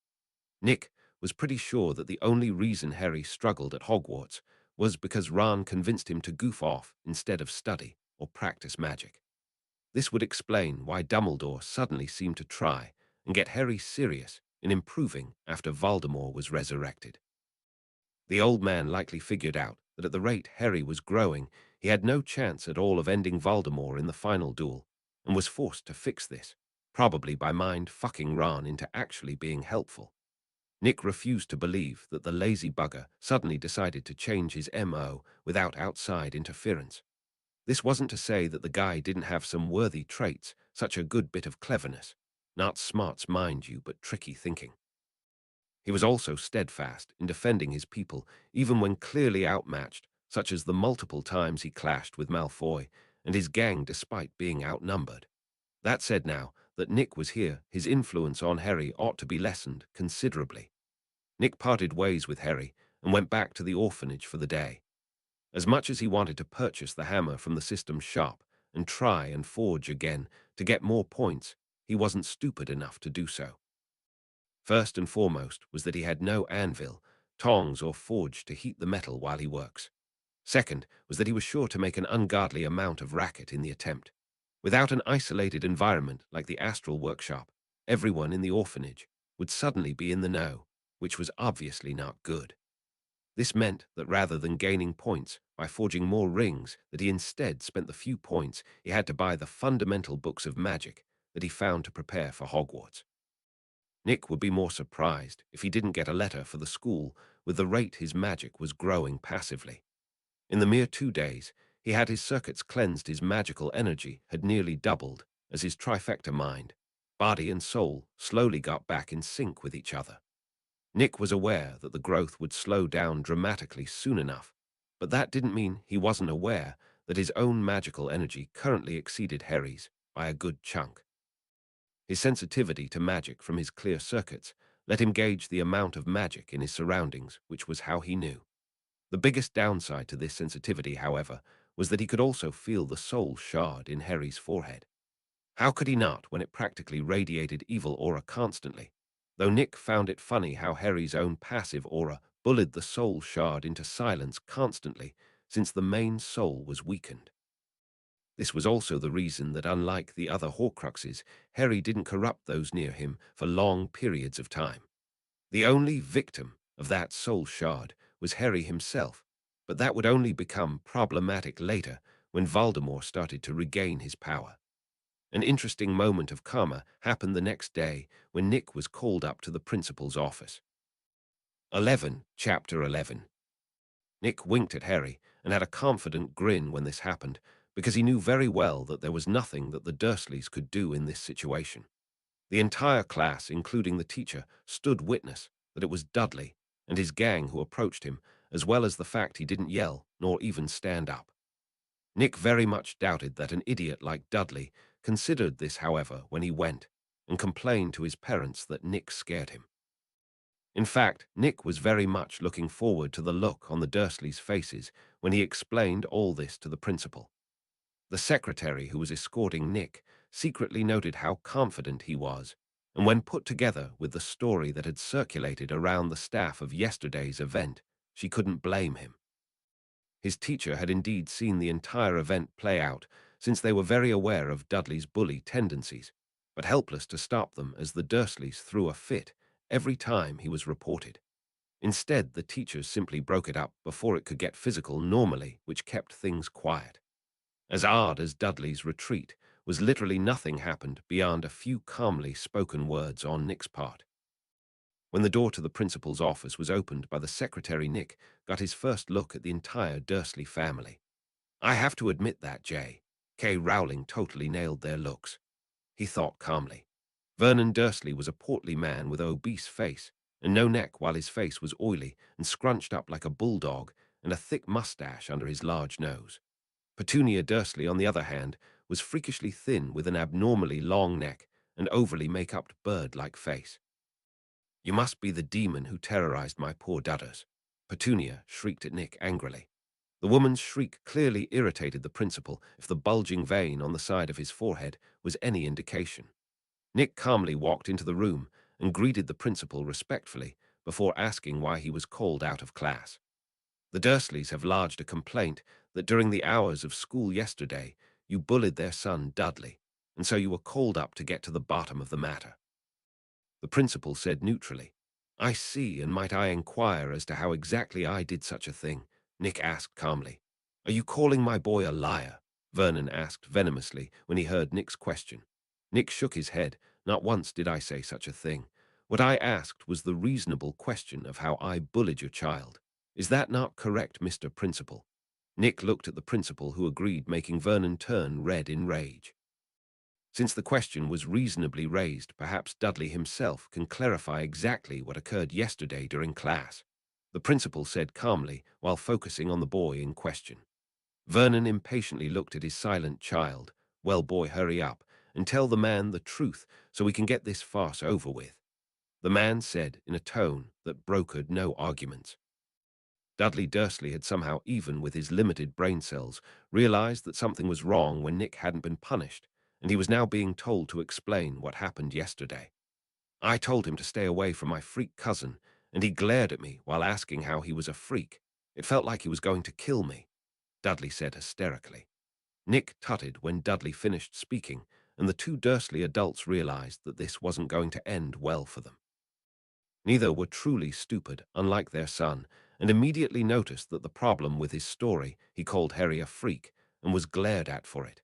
Nick was pretty sure that the only reason Harry struggled at Hogwarts was because Ron convinced him to goof off instead of study or practice magic. This would explain why Dumbledore suddenly seemed to try and get Harry serious in improving after Voldemort was resurrected. The old man likely figured out that at the rate Harry was growing, he had no chance at all of ending Voldemort in the final duel, and was forced to fix this, probably by mind-fucking Ron into actually being helpful. Nick refused to believe that the lazy bugger suddenly decided to change his MO without outside interference. This wasn't to say that the guy didn't have some worthy traits, such a good bit of cleverness. Not smarts, mind you, but tricky thinking. He was also steadfast in defending his people, even when clearly outmatched, such as the multiple times he clashed with Malfoy and his gang despite being outnumbered. That said, now that Nick was here, his influence on Harry ought to be lessened considerably. Nick parted ways with Harry and went back to the orphanage for the day. As much as he wanted to purchase the hammer from the system's shop and try and forge again to get more points, he wasn't stupid enough to do so. First and foremost was that he had no anvil, tongs, or forge to heat the metal while he works. Second was that he was sure to make an ungodly amount of racket in the attempt. Without an isolated environment like the astral workshop, everyone in the orphanage would suddenly be in the know, which was obviously not good. This meant that rather than gaining points by forging more rings, that he instead spent the few points he had to buy the fundamental books of magic that he found to prepare for Hogwarts. Nick would be more surprised if he didn't get a letter for the school with the rate his magic was growing passively. In the mere 2 days, he had his circuits cleansed, his magical energy had nearly doubled as his trifecta mind, body and soul slowly got back in sync with each other. Nick was aware that the growth would slow down dramatically soon enough, but that didn't mean he wasn't aware that his own magical energy currently exceeded Harry's by a good chunk. His sensitivity to magic from his clear circuits let him gauge the amount of magic in his surroundings, which was how he knew. The biggest downside to this sensitivity, however, was that he could also feel the soul shard in Harry's forehead. How could he not when it practically radiated evil aura constantly? Though Nick found it funny how Harry's own passive aura bullied the soul shard into silence constantly, since the main soul was weakened. This was also the reason that, unlike the other Horcruxes, Harry didn't corrupt those near him for long periods of time. The only victim of that soul shard was Harry himself, but that would only become problematic later when Voldemort started to regain his power. An interesting moment of karma happened the next day when Nick was called up to the principal's office. 11. Chapter 11. Nick winked at Harry and had a confident grin when this happened, because he knew very well that there was nothing that the Dursleys could do in this situation. The entire class, including the teacher, stood witness that it was Dudley and his gang who approached him, as well as the fact he didn't yell nor even stand up. Nick very much doubted that an idiot like Dudley considered this, however, when he went and complained to his parents that Nick scared him. In fact, Nick was very much looking forward to the look on the Dursleys' faces when he explained all this to the principal. The secretary who was escorting Nick secretly noted how confident he was, and when put together with the story that had circulated around the staff of yesterday's event, she couldn't blame him. His teacher had indeed seen the entire event play out, since they were very aware of Dudley's bully tendencies, but helpless to stop them as the Dursleys threw a fit every time he was reported. Instead, the teachers simply broke it up before it could get physical normally, which kept things quiet. As odd as Dudley's retreat was, literally nothing happened beyond a few calmly spoken words on Nick's part. When the door to the principal's office was opened by the secretary, Nick got his first look at the entire Dursley family. I have to admit that J.K. Rowling totally nailed their looks, he thought calmly. Vernon Dursley was a portly man with an obese face and no neck, while his face was oily and scrunched up like a bulldog and a thick mustache under his large nose. Petunia Dursley, on the other hand, was freakishly thin with an abnormally long neck and overly make-upped bird-like face. You must be the demon who terrorized my poor dudders, Petunia shrieked at Nick angrily. The woman's shriek clearly irritated the principal, if the bulging vein on the side of his forehead was any indication. Nick calmly walked into the room and greeted the principal respectfully before asking why he was called out of class. The Dursleys have lodged a complaint that during the hours of school yesterday you bullied their son Dudley, and so you were called up to get to the bottom of the matter. The principal said neutrally. I see, and might I inquire as to how exactly I did such a thing? Nick asked calmly. Are you calling my boy a liar? Vernon asked venomously when he heard Nick's question. Nick shook his head. Not once did I say such a thing. What I asked was the reasonable question of how I bullied your child. Is that not correct, Mr. Principal? Nick looked at the principal, who agreed, making Vernon turn red in rage. Since the question was reasonably raised, perhaps Dudley himself can clarify exactly what occurred yesterday during class, the principal said calmly while focusing on the boy in question. Vernon impatiently looked at his silent child. Well, boy, hurry up and tell the man the truth so we can get this farce over with, the man said in a tone that brokered no arguments. Dudley Dursley had somehow, even with his limited brain cells, realized that something was wrong when Nick hadn't been punished, and he was now being told to explain what happened yesterday. I told him to stay away from my freak cousin, and he glared at me while asking how he was a freak. It felt like he was going to kill me, Dudley said hysterically. Nick tutted when Dudley finished speaking, and the two Dursley adults realized that this wasn't going to end well for them. Neither were truly stupid, unlike their son, and immediately noticed that the problem with his story, he called Harry a freak, and was glared at for it.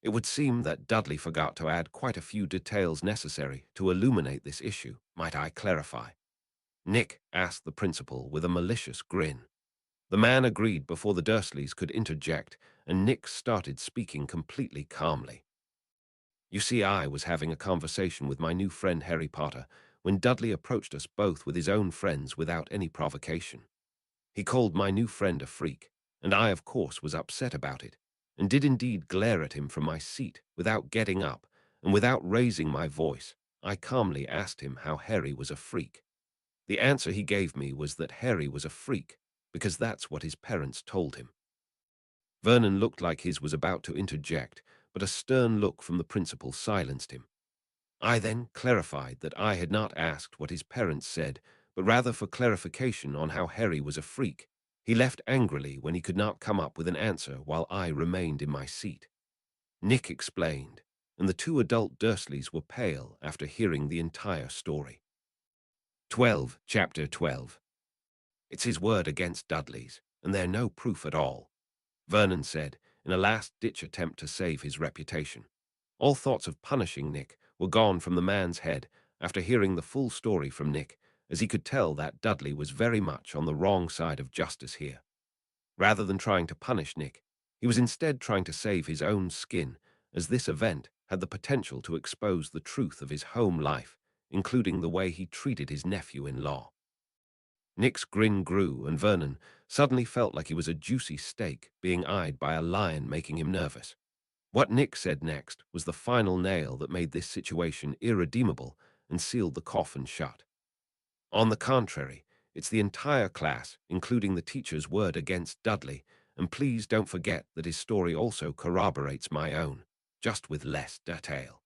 It would seem that Dudley forgot to add quite a few details necessary to illuminate this issue. Might I clarify? Nick asked the principal with a malicious grin. The man agreed before the Dursleys could interject, and Nick started speaking completely calmly. You see, I was having a conversation with my new friend Harry Potter when Dudley approached us both with his own friends without any provocation. He called my new friend a freak, and I, of course, was upset about it, and did indeed glare at him from my seat without getting up, and without raising my voice. I calmly asked him how Harry was a freak. The answer he gave me was that Harry was a freak, because that's what his parents told him. Vernon looked like his was about to interject, but a stern look from the principal silenced him. I then clarified that I had not asked what his parents said, but rather for clarification on how Harry was a freak. He left angrily when he could not come up with an answer while I remained in my seat. Nick explained, and the two adult Dursleys were pale after hearing the entire story. 12. Chapter 12. It's his word against Dudley's, and they're no proof at all, Vernon said, in a last-ditch attempt to save his reputation. All thoughts of punishing Nick were gone from the man's head after hearing the full story from Nick, as he could tell that Dudley was very much on the wrong side of justice here. Rather than trying to punish Nick, he was instead trying to save his own skin, as this event had the potential to expose the truth of his home life, including the way he treated his nephew-in-law. Nick's grin grew, and Vernon suddenly felt like he was a juicy steak being eyed by a lion, making him nervous. What Nick said next was the final nail that made this situation irredeemable and sealed the coffin shut. On the contrary, it's the entire class, including the teacher's word against Dudley, and please don't forget that his story also corroborates my own, just with less detail.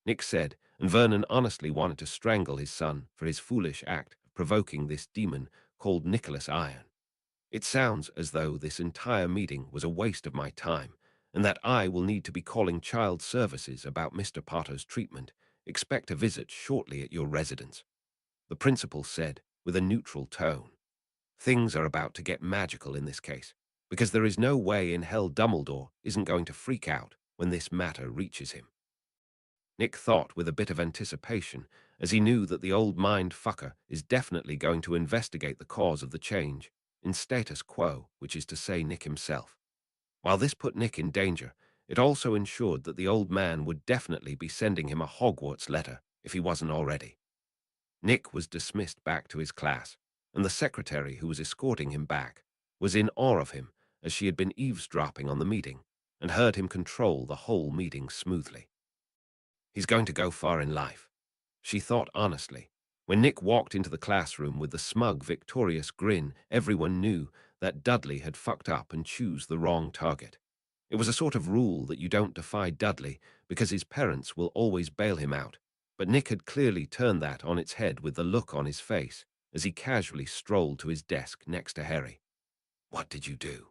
Nick said, and Vernon honestly wanted to strangle his son for his foolish act of provoking this demon called Nicholas Iron. It sounds as though this entire meeting was a waste of my time, and that I will need to be calling child services about Mr. Potter's treatment. Expect a visit shortly at your residence, the principal said, with a neutral tone. Things are about to get magical in this case, because there is no way in hell Dumbledore isn't going to freak out when this matter reaches him. Nick thought with a bit of anticipation, as he knew that the old mind-fucker is definitely going to investigate the cause of the change in status quo, which is to say Nick himself. While this put Nick in danger, it also ensured that the old man would definitely be sending him a Hogwarts letter if he wasn't already. Nick was dismissed back to his class, and the secretary who was escorting him back was in awe of him as she had been eavesdropping on the meeting and heard him control the whole meeting smoothly. He's going to go far in life, she thought honestly. When Nick walked into the classroom with the smug, victorious grin, everyone knew that Dudley had fucked up and chose the wrong target. It was a sort of rule that you don't defy Dudley because his parents will always bail him out, but Nick had clearly turned that on its head with the look on his face as he casually strolled to his desk next to Harry. "What did you do?"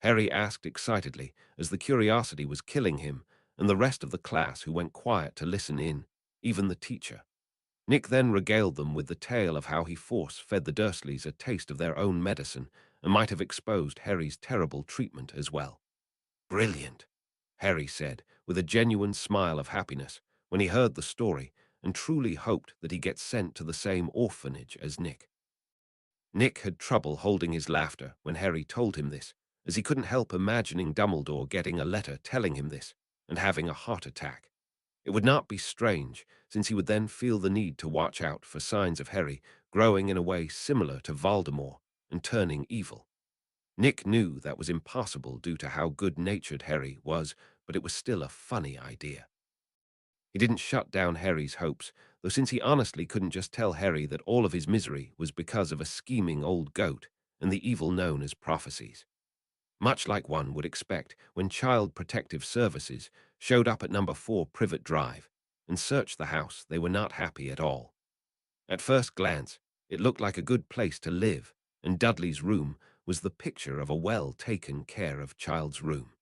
Harry asked excitedly as the curiosity was killing him and the rest of the class who went quiet to listen in, even the teacher. Nick then regaled them with the tale of how he force-fed the Dursleys a taste of their own medicine and might have exposed Harry's terrible treatment as well. "Brilliant," Harry said, with a genuine smile of happiness when he heard the story and truly hoped that he gets sent to the same orphanage as Nick. Nick had trouble holding his laughter when Harry told him this, as he couldn't help imagining Dumbledore getting a letter telling him this and having a heart attack. It would not be strange, since he would then feel the need to watch out for signs of Harry growing in a way similar to Voldemort and turning evil. Nick knew that was impossible due to how good-natured Harry was, but it was still a funny idea. He didn't shut down Harry's hopes, though since he honestly couldn't just tell Harry that all of his misery was because of a scheming old goat and the evil known as prophecies. Much like one would expect when Child Protective Services showed up at number 4 Privet Drive and searched the house, they were not happy at all. At first glance, it looked like a good place to live, and Dudley's room was the picture of a well-taken care of child's room.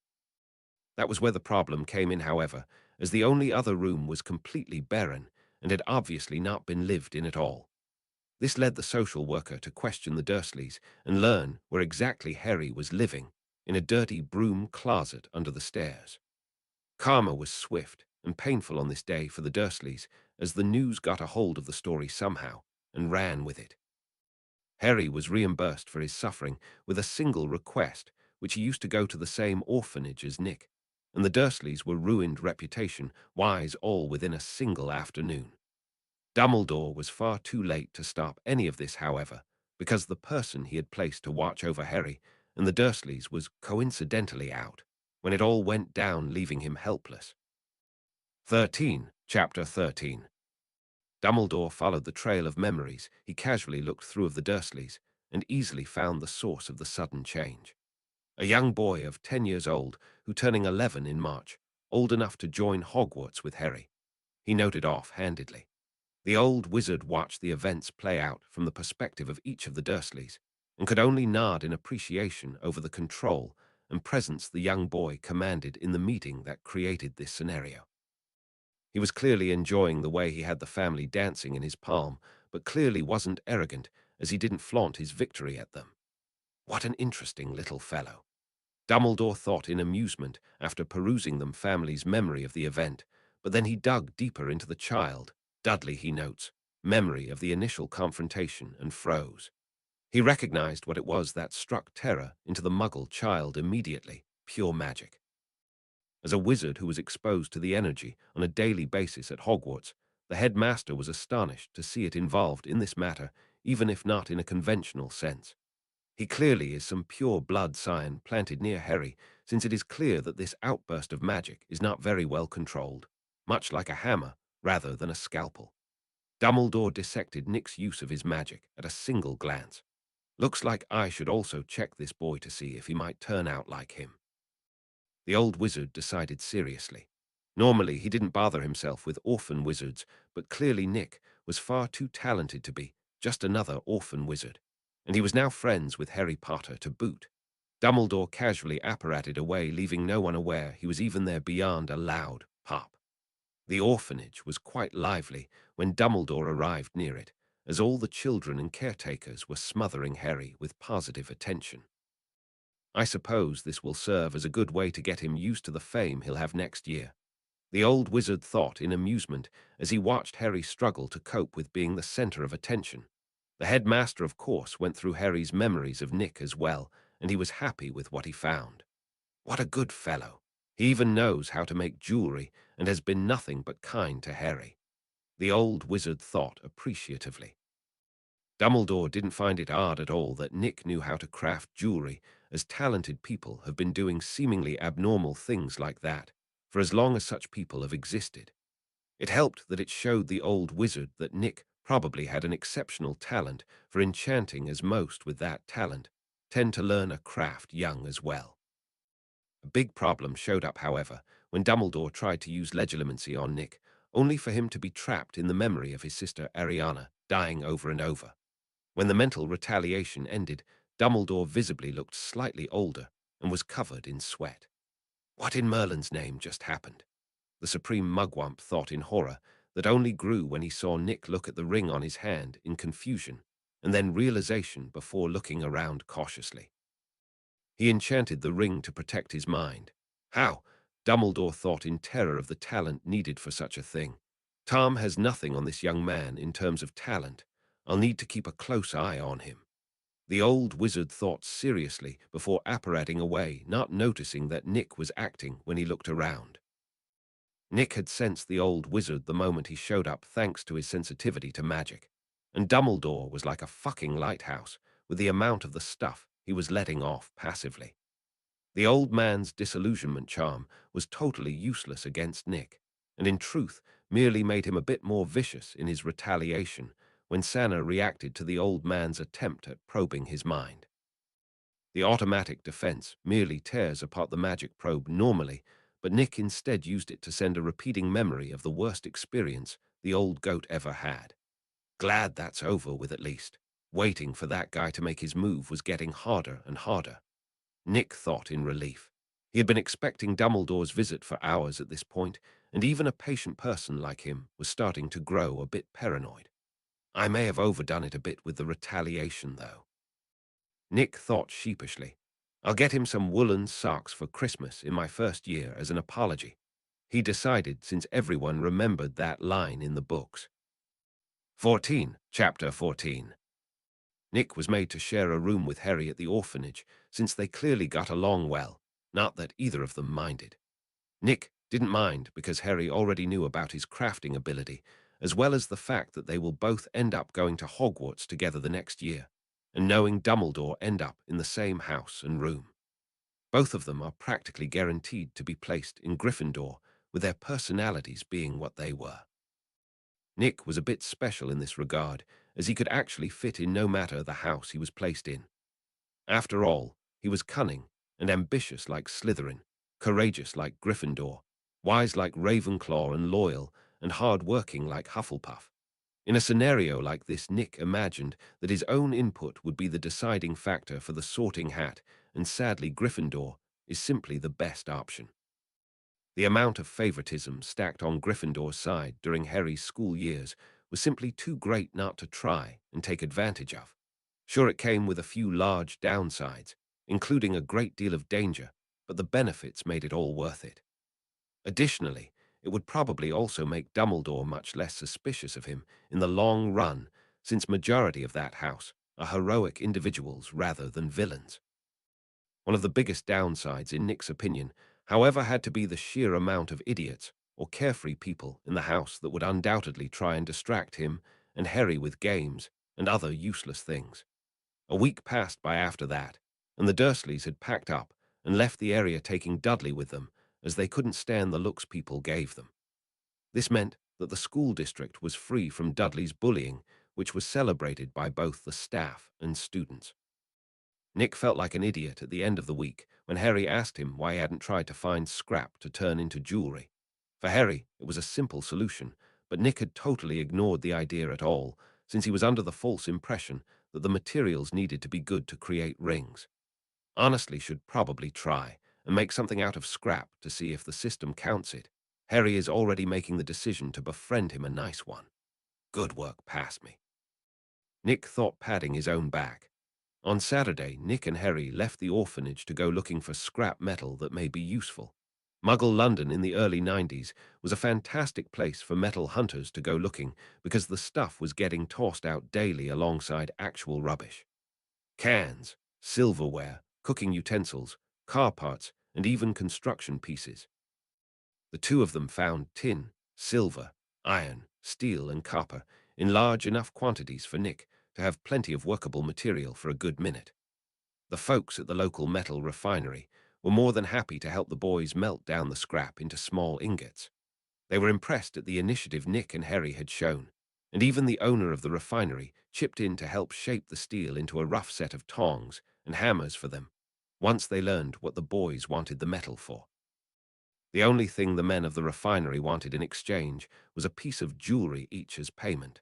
That was where the problem came in, however, as the only other room was completely barren and had obviously not been lived in at all. This led the social worker to question the Dursleys and learn where exactly Harry was living, in a dirty broom closet under the stairs. Karma was swift and painful on this day for the Dursleys, as the news got a hold of the story somehow and ran with it. Harry was reimbursed for his suffering with a single request, which he used to go to the same orphanage as Nick, and the Dursleys were ruined reputation-wise all within a single afternoon. Dumbledore was far too late to stop any of this, however, because the person he had placed to watch over Harry and the Dursleys was coincidentally out when it all went down, leaving him helpless. 13. Chapter 13. Dumbledore followed the trail of memories he casually looked through of the Dursleys and easily found the source of the sudden change. A young boy of 10 years old who turning 11 in March, old enough to join Hogwarts with Harry. He noted off-handedly. The old wizard watched the events play out from the perspective of each of the Dursleys and could only nod in appreciation over the control and presence the young boy commanded in the meeting that created this scenario. He was clearly enjoying the way he had the family dancing in his palm, but clearly wasn't arrogant as he didn't flaunt his victory at them. What an interesting little fellow. Dumbledore thought in amusement after perusing the family's memory of the event, but then he dug deeper into the child, Dudley, he notes, memory of the initial confrontation and froze. He recognized what it was that struck terror into the Muggle child immediately, pure magic. As a wizard who was exposed to the energy on a daily basis at Hogwarts, the headmaster was astonished to see it involved in this matter, even if not in a conventional sense. He clearly is some pure blood scion planted near Harry, since it is clear that this outburst of magic is not very well controlled, much like a hammer rather than a scalpel. Dumbledore dissected Nick's use of his magic at a single glance. Looks like I should also check this boy to see if he might turn out like him. The old wizard decided seriously. Normally, he didn't bother himself with orphan wizards, but clearly Nick was far too talented to be just another orphan wizard, and he was now friends with Harry Potter to boot. Dumbledore casually apparated away, leaving no one aware he was even there beyond a loud pop. The orphanage was quite lively when Dumbledore arrived near it, as all the children and caretakers were smothering Harry with positive attention. I suppose this will serve as a good way to get him used to the fame he'll have next year, the old wizard thought in amusement as he watched Harry struggle to cope with being the center of attention. The headmaster, of course, went through Harry's memories of Nick as well, and he was happy with what he found. What a good fellow. He even knows how to make jewelry and has been nothing but kind to Harry, the old wizard thought appreciatively. Dumbledore didn't find it odd at all that Nick knew how to craft jewelry, as talented people have been doing seemingly abnormal things like that for as long as such people have existed. It helped that it showed the old wizard that Nick probably had an exceptional talent for enchanting, as most with that talent tend to learn a craft young as well. A big problem showed up, however, when Dumbledore tried to use legilimency on Nick, only for him to be trapped in the memory of his sister Ariana, dying over and over. When the mental retaliation ended, Dumbledore visibly looked slightly older and was covered in sweat. What in Merlin's name just happened? The supreme mugwump thought in horror that only grew when he saw Nick look at the ring on his hand in confusion, and then realization before looking around cautiously. He enchanted the ring to protect his mind. How? Dumbledore thought in terror of the talent needed for such a thing. Tom has nothing on this young man in terms of talent. I'll need to keep a close eye on him. The old wizard thought seriously before apparating away, not noticing that Nick was acting when he looked around. Nick had sensed the old wizard the moment he showed up thanks to his sensitivity to magic, and Dumbledore was like a fucking lighthouse with the amount of the stuff he was letting off passively. The old man's disillusionment charm was totally useless against Nick, and in truth merely made him a bit more vicious in his retaliation when Sana reacted to the old man's attempt at probing his mind. The automatic defense merely tears apart the magic probe normally, but Nick instead used it to send a repeating memory of the worst experience the old goat ever had. Glad that's over with at least. Waiting for that guy to make his move was getting harder and harder. Nick thought in relief. He had been expecting Dumbledore's visit for hours at this point, and even a patient person like him was starting to grow a bit paranoid. I may have overdone it a bit with the retaliation, though. Nick thought sheepishly. I'll get him some woolen socks for Christmas in my first year as an apology. He decided, since everyone remembered that line in the books. 14. Chapter 14. Nick was made to share a room with Harry at the orphanage, since they clearly got along well, not that either of them minded. Nick didn't mind because Harry already knew about his crafting ability, as well as the fact that they will both end up going to Hogwarts together the next year, and knowing Dumbledore end up in the same house and room. Both of them are practically guaranteed to be placed in Gryffindor, with their personalities being what they were. Nick was a bit special in this regard, as he could actually fit in no matter the house he was placed in. After all, he was cunning and ambitious like Slytherin, courageous like Gryffindor, wise like Ravenclaw, and loyal and hard-working like Hufflepuff. In a scenario like this, Nick imagined that his own input would be the deciding factor for the sorting hat, and sadly Gryffindor is simply the best option. The amount of favoritism stacked on Gryffindor's side during Harry's school years was simply too great not to try and take advantage of. Sure, it came with a few large downsides, including a great deal of danger, but the benefits made it all worth it. Additionally, it would probably also make Dumbledore much less suspicious of him in the long run, since majority of that house are heroic individuals rather than villains. One of the biggest downsides, in Nick's opinion, however, had to be the sheer amount of idiots or carefree people in the house that would undoubtedly try and distract him and Harry with games and other useless things. A week passed by after that, and the Dursleys had packed up and left the area, taking Dudley with them, as they couldn't stand the looks people gave them. This meant that the school district was free from Dudley's bullying, which was celebrated by both the staff and students. Nick felt like an idiot at the end of the week when Harry asked him why he hadn't tried to find scrap to turn into jewelry. For Harry, it was a simple solution, but Nick had totally ignored the idea at all, since he was under the false impression that the materials needed to be good to create rings. Honestly, should probably try and make something out of scrap to see if the system counts it. Harry is already making the decision to befriend him a nice one. Good work, pass me. Nick thought, patting his own back. On Saturday, Nick and Harry left the orphanage to go looking for scrap metal that may be useful. Muggle London in the early 90s was a fantastic place for metal hunters to go looking because the stuff was getting tossed out daily alongside actual rubbish. Cans, silverware, cooking utensils, car parts, and even construction pieces. The two of them found tin, silver, iron, steel, and copper in large enough quantities for Nick to have plenty of workable material for a good minute. The folks at the local metal refinery were more than happy to help the boys melt down the scrap into small ingots. They were impressed at the initiative Nick and Harry had shown, and even the owner of the refinery chipped in to help shape the steel into a rough set of tongs and hammers for them, once they learned what the boys wanted the metal for. The only thing the men of the refinery wanted in exchange was a piece of jewelry each as payment.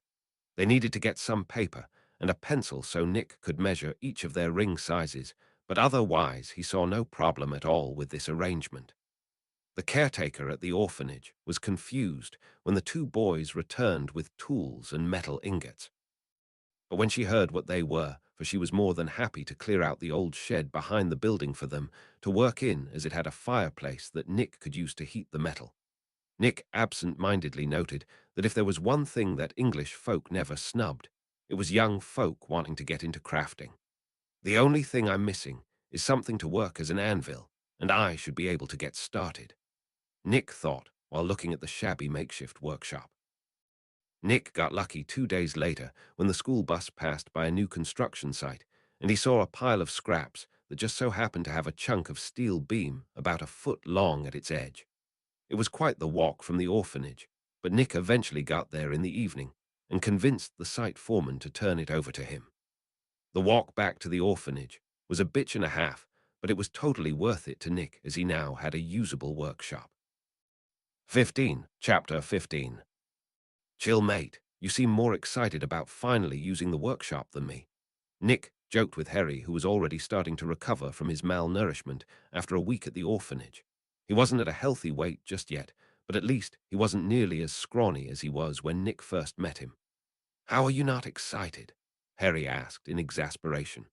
They needed to get some paper and a pencil so Nick could measure each of their ring sizes, but otherwise he saw no problem at all with this arrangement. The caretaker at the orphanage was confused when the two boys returned with tools and metal ingots. But when she heard what they were, for she was more than happy to clear out the old shed behind the building for them to work in, as it had a fireplace that Nick could use to heat the metal. Nick absent-mindedly noted that if there was one thing that English folk never snubbed, it was young folk wanting to get into crafting. The only thing I'm missing is something to work as an anvil, and I should be able to get started, Nick thought while looking at the shabby makeshift workshop. Nick got lucky 2 days later when the school bus passed by a new construction site, and he saw a pile of scraps that just so happened to have a chunk of steel beam about a foot long at its edge. It was quite the walk from the orphanage, but Nick eventually got there in the evening and convinced the site foreman to turn it over to him. The walk back to the orphanage was a bitch and a half, but it was totally worth it to Nick as he now had a usable workshop. 15. Chapter 15. Chill, mate. You seem more excited about finally using the workshop than me. Nick joked with Harry, who was already starting to recover from his malnourishment after a week at the orphanage. He wasn't at a healthy weight just yet, but at least he wasn't nearly as scrawny as he was when Nick first met him. How are you not excited? Harry asked in exasperation.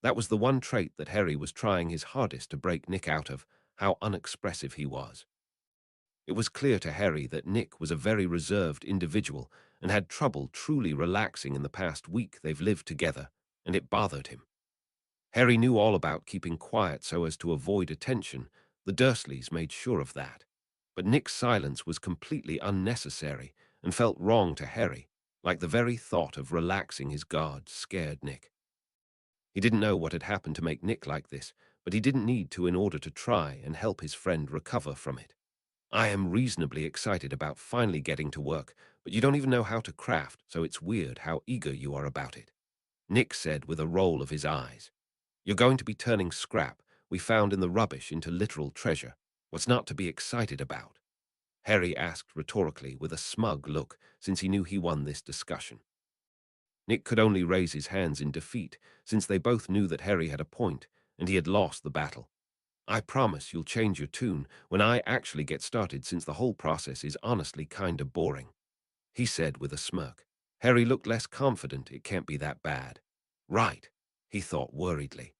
That was the one trait that Harry was trying his hardest to break Nick out of, how unexpressive he was. It was clear to Harry that Nick was a very reserved individual and had trouble truly relaxing in the past week they've lived together, and it bothered him. Harry knew all about keeping quiet so as to avoid attention. The Dursleys made sure of that. But Nick's silence was completely unnecessary and felt wrong to Harry, like the very thought of relaxing his guard scared Nick. He didn't know what had happened to make Nick like this, but he didn't need to in order to try and help his friend recover from it. I am reasonably excited about finally getting to work, but you don't even know how to craft, so it's weird how eager you are about it, Nick said with a roll of his eyes. You're going to be turning scrap we found in the rubbish into literal treasure. What's not to be excited about? Harry asked rhetorically with a smug look, since he knew he won this discussion. Nick could only raise his hands in defeat, since they both knew that Harry had a point, and he had lost the battle. I promise you'll change your tune when I actually get started, since the whole process is honestly kinda boring, he said with a smirk. Harry looked less confident. It can't be that bad. Right, he thought worriedly.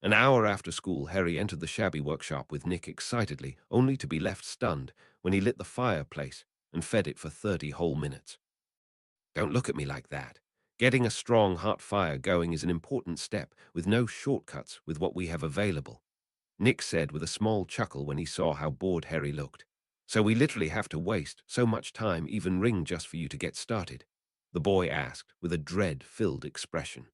An hour after school, Harry entered the shabby workshop with Nick excitedly, only to be left stunned when he lit the fireplace and fed it for 30 whole minutes. Don't look at me like that. Getting a strong, hot fire going is an important step, with no shortcuts with what we have available, Nick said with a small chuckle when he saw how bored Harry looked. So we literally have to waste so much time, even ring just for you to get started? The boy asked with a dread-filled expression.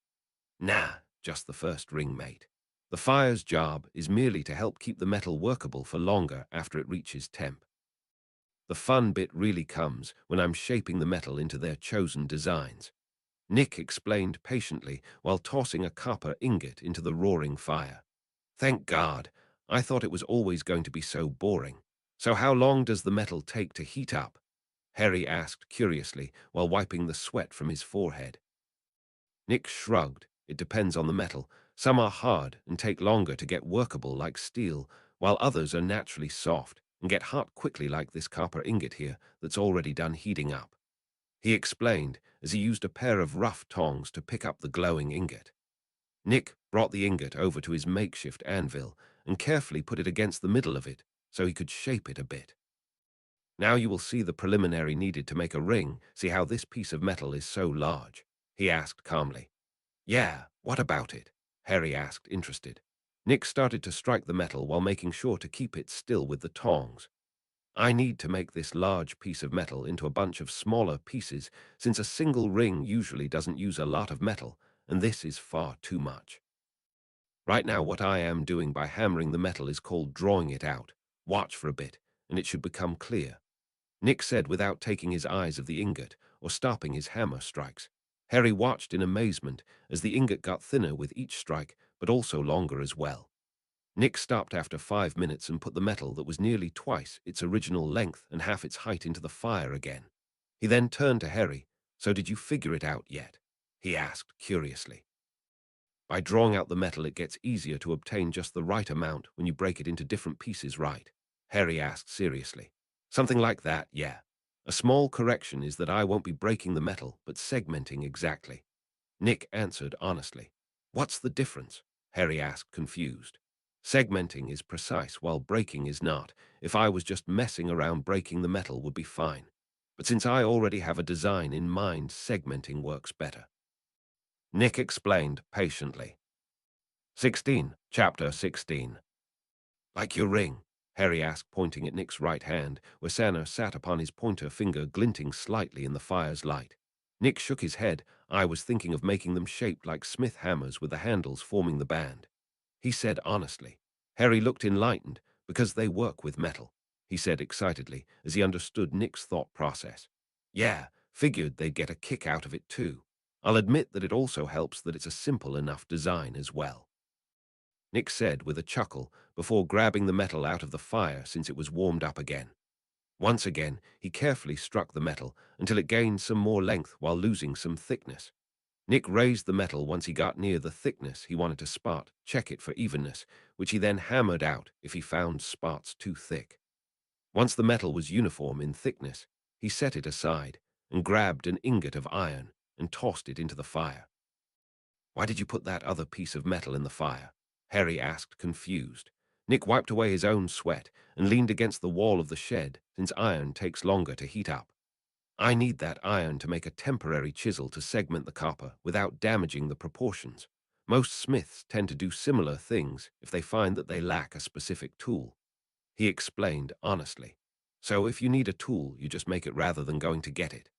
Nah, just the first ring, mate. The fire's job is merely to help keep the metal workable for longer after it reaches temp. The fun bit really comes when I'm shaping the metal into their chosen designs. Nick explained patiently while tossing a copper ingot into the roaring fire. Thank God. I thought it was always going to be so boring. So how long does the metal take to heat up? Harry asked curiously while wiping the sweat from his forehead. Nick shrugged. It depends on the metal. Some are hard and take longer to get workable like steel, while others are naturally soft and get hot quickly like this copper ingot here that's already done heating up. He explained as he used a pair of rough tongs to pick up the glowing ingot. Nick brought the ingot over to his makeshift anvil and carefully put it against the middle of it so he could shape it a bit. Now you will see the preliminary needed to make a ring. See how this piece of metal is so large? He asked calmly. Yeah, what about it? Harry asked, interested. Nick started to strike the metal while making sure to keep it still with the tongs. I need to make this large piece of metal into a bunch of smaller pieces since a single ring usually doesn't use a lot of metal, and this is far too much. Right now, what I am doing by hammering the metal is called drawing it out. Watch for a bit, and it should become clear. Nick said without taking his eyes off the ingot or stopping his hammer strikes. Harry watched in amazement as the ingot got thinner with each strike, but also longer as well. Nick stopped after 5 minutes and put the metal that was nearly twice its original length and half its height into the fire again. He then turned to Harry. So did you figure it out yet? He asked curiously. By drawing out the metal, it gets easier to obtain just the right amount when you break it into different pieces, right? Harry asked seriously. Something like that, yeah. A small correction is that I won't be breaking the metal, but segmenting exactly. Nick answered honestly. What's the difference? Harry asked, confused. Segmenting is precise, while breaking is not. If I was just messing around, breaking the metal would be fine. But since I already have a design in mind, segmenting works better. Nick explained patiently. 16. Chapter 16. Like your ring? Harry asked, pointing at Nick's right hand, where Sana sat upon his pointer finger glinting slightly in the fire's light. Nick shook his head. I was thinking of making them shaped like smith hammers with the handles forming the band. He said honestly. Harry looked enlightened, because they work with metal, he said excitedly, as he understood Nick's thought process. Yeah, figured they'd get a kick out of it too. I'll admit that it also helps that it's a simple enough design as well. Nick said with a chuckle before grabbing the metal out of the fire since it was warmed up again. Once again, he carefully struck the metal until it gained some more length while losing some thickness. Nick raised the metal once he got near the thickness he wanted to spot, check it for evenness, which he then hammered out if he found spots too thick. Once the metal was uniform in thickness, he set it aside and grabbed an ingot of iron and tossed it into the fire. Why did you put that other piece of metal in the fire? Harry asked, confused. Nick wiped away his own sweat and leaned against the wall of the shed, since iron takes longer to heat up. I need that iron to make a temporary chisel to segment the copper without damaging the proportions. Most smiths tend to do similar things if they find that they lack a specific tool. He explained honestly. So if you need a tool, you just make it rather than going to get it.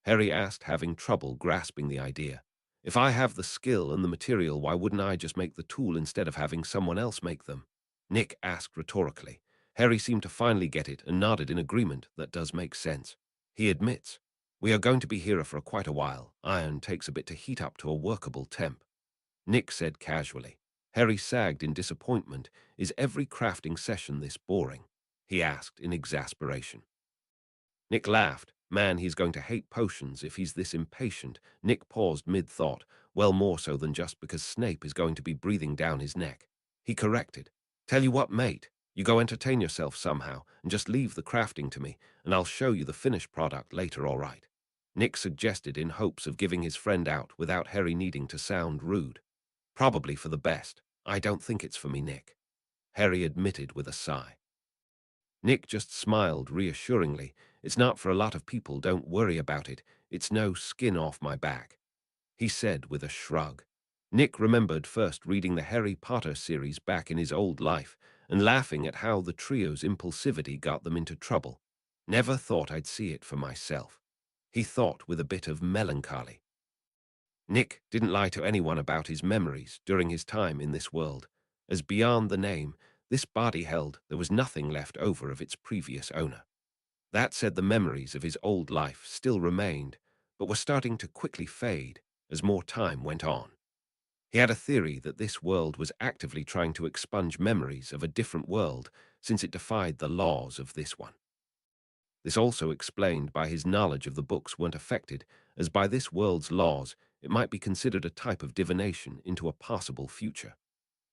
Harry asked, having trouble grasping the idea. If I have the skill and the material, why wouldn't I just make the tool instead of having someone else make them? Nick asked rhetorically. Harry seemed to finally get it and nodded in agreement. That does make sense. He admits, we are going to be here for quite a while. Iron takes a bit to heat up to a workable temp. Nick said casually. Harry sagged in disappointment. Is every crafting session this boring? He asked in exasperation. Nick laughed. Man, he's going to hate potions if he's this impatient. Nick paused mid-thought, well more so than just because Snape is going to be breathing down his neck. He corrected. Tell you what, mate, you go entertain yourself somehow and just leave the crafting to me, and I'll show you the finished product later, all right? Nick suggested in hopes of giving his friend out without Harry needing to sound rude. Probably for the best. I don't think it's for me, Nick. Harry admitted with a sigh. Nick just smiled reassuringly. It's not for a lot of people, don't worry about it. It's no skin off my back, he said with a shrug. Nick remembered first reading the Harry Potter series back in his old life and laughing at how the trio's impulsivity got them into trouble. Never thought I'd see it for myself, he thought with a bit of melancholy. Nick didn't lie to anyone about his memories during his time in this world, as beyond the name this body held there was nothing left over of its previous owner. That said, the memories of his old life still remained, but were starting to quickly fade as more time went on. He had a theory that this world was actively trying to expunge memories of a different world since it defied the laws of this one. This also explained by his knowledge of the books weren't affected, as by this world's laws it might be considered a type of divination into a possible future.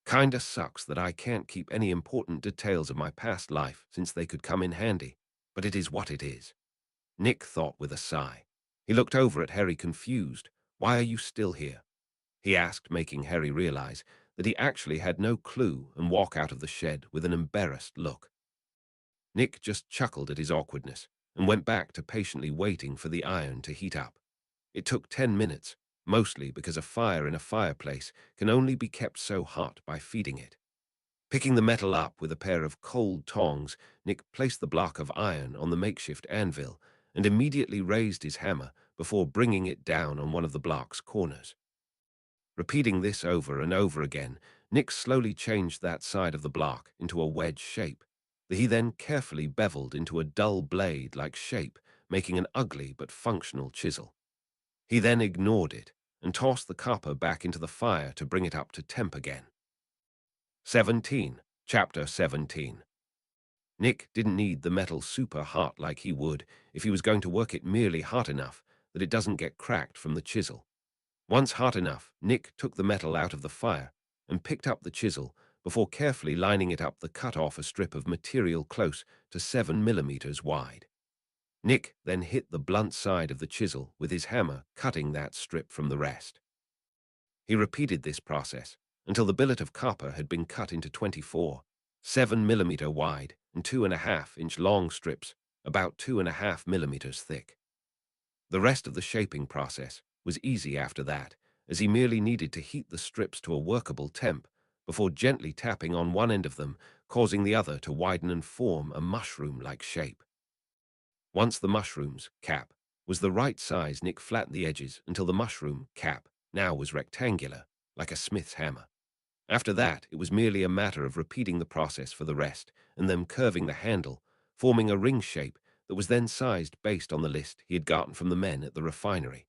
Kinda sucks that I can't keep any important details of my past life since they could come in handy, but it is what it is. Nick thought with a sigh. He looked over at Harry confused. Why are you still here? He asked, making Harry realize that he actually had no clue and walk out of the shed with an embarrassed look. Nick just chuckled at his awkwardness and went back to patiently waiting for the iron to heat up. It took 10 minutes, mostly because a fire in a fireplace can only be kept so hot by feeding it. Picking the metal up with a pair of cold tongs, Nick placed the block of iron on the makeshift anvil and immediately raised his hammer before bringing it down on one of the block's corners. Repeating this over and over again, Nick slowly changed that side of the block into a wedge shape, that he then carefully beveled into a dull blade-like shape, making an ugly but functional chisel. He then ignored it and tossed the copper back into the fire to bring it up to temp again. 17. Chapter 17. Nick didn't need the metal super hot like he would if he was going to work it merely hot enough that it doesn't get cracked from the chisel. Once hot enough, Nick took the metal out of the fire and picked up the chisel before carefully lining it up to cut off a strip of material close to 7 millimeters wide. Nick then hit the blunt side of the chisel with his hammer, cutting that strip from the rest. He repeated this process until the billet of copper had been cut into 24, 7 millimeter wide and 2.5-inch long strips, about 2.5 millimeters thick. The rest of the shaping process was easy after that, as he merely needed to heat the strips to a workable temp before gently tapping on one end of them, causing the other to widen and form a mushroom-like shape. Once the mushroom's cap was the right size, Nick flattened the edges until the mushroom cap now was rectangular, like a smith's hammer. After that, it was merely a matter of repeating the process for the rest and then curving the handle, forming a ring shape that was then sized based on the list he had gotten from the men at the refinery.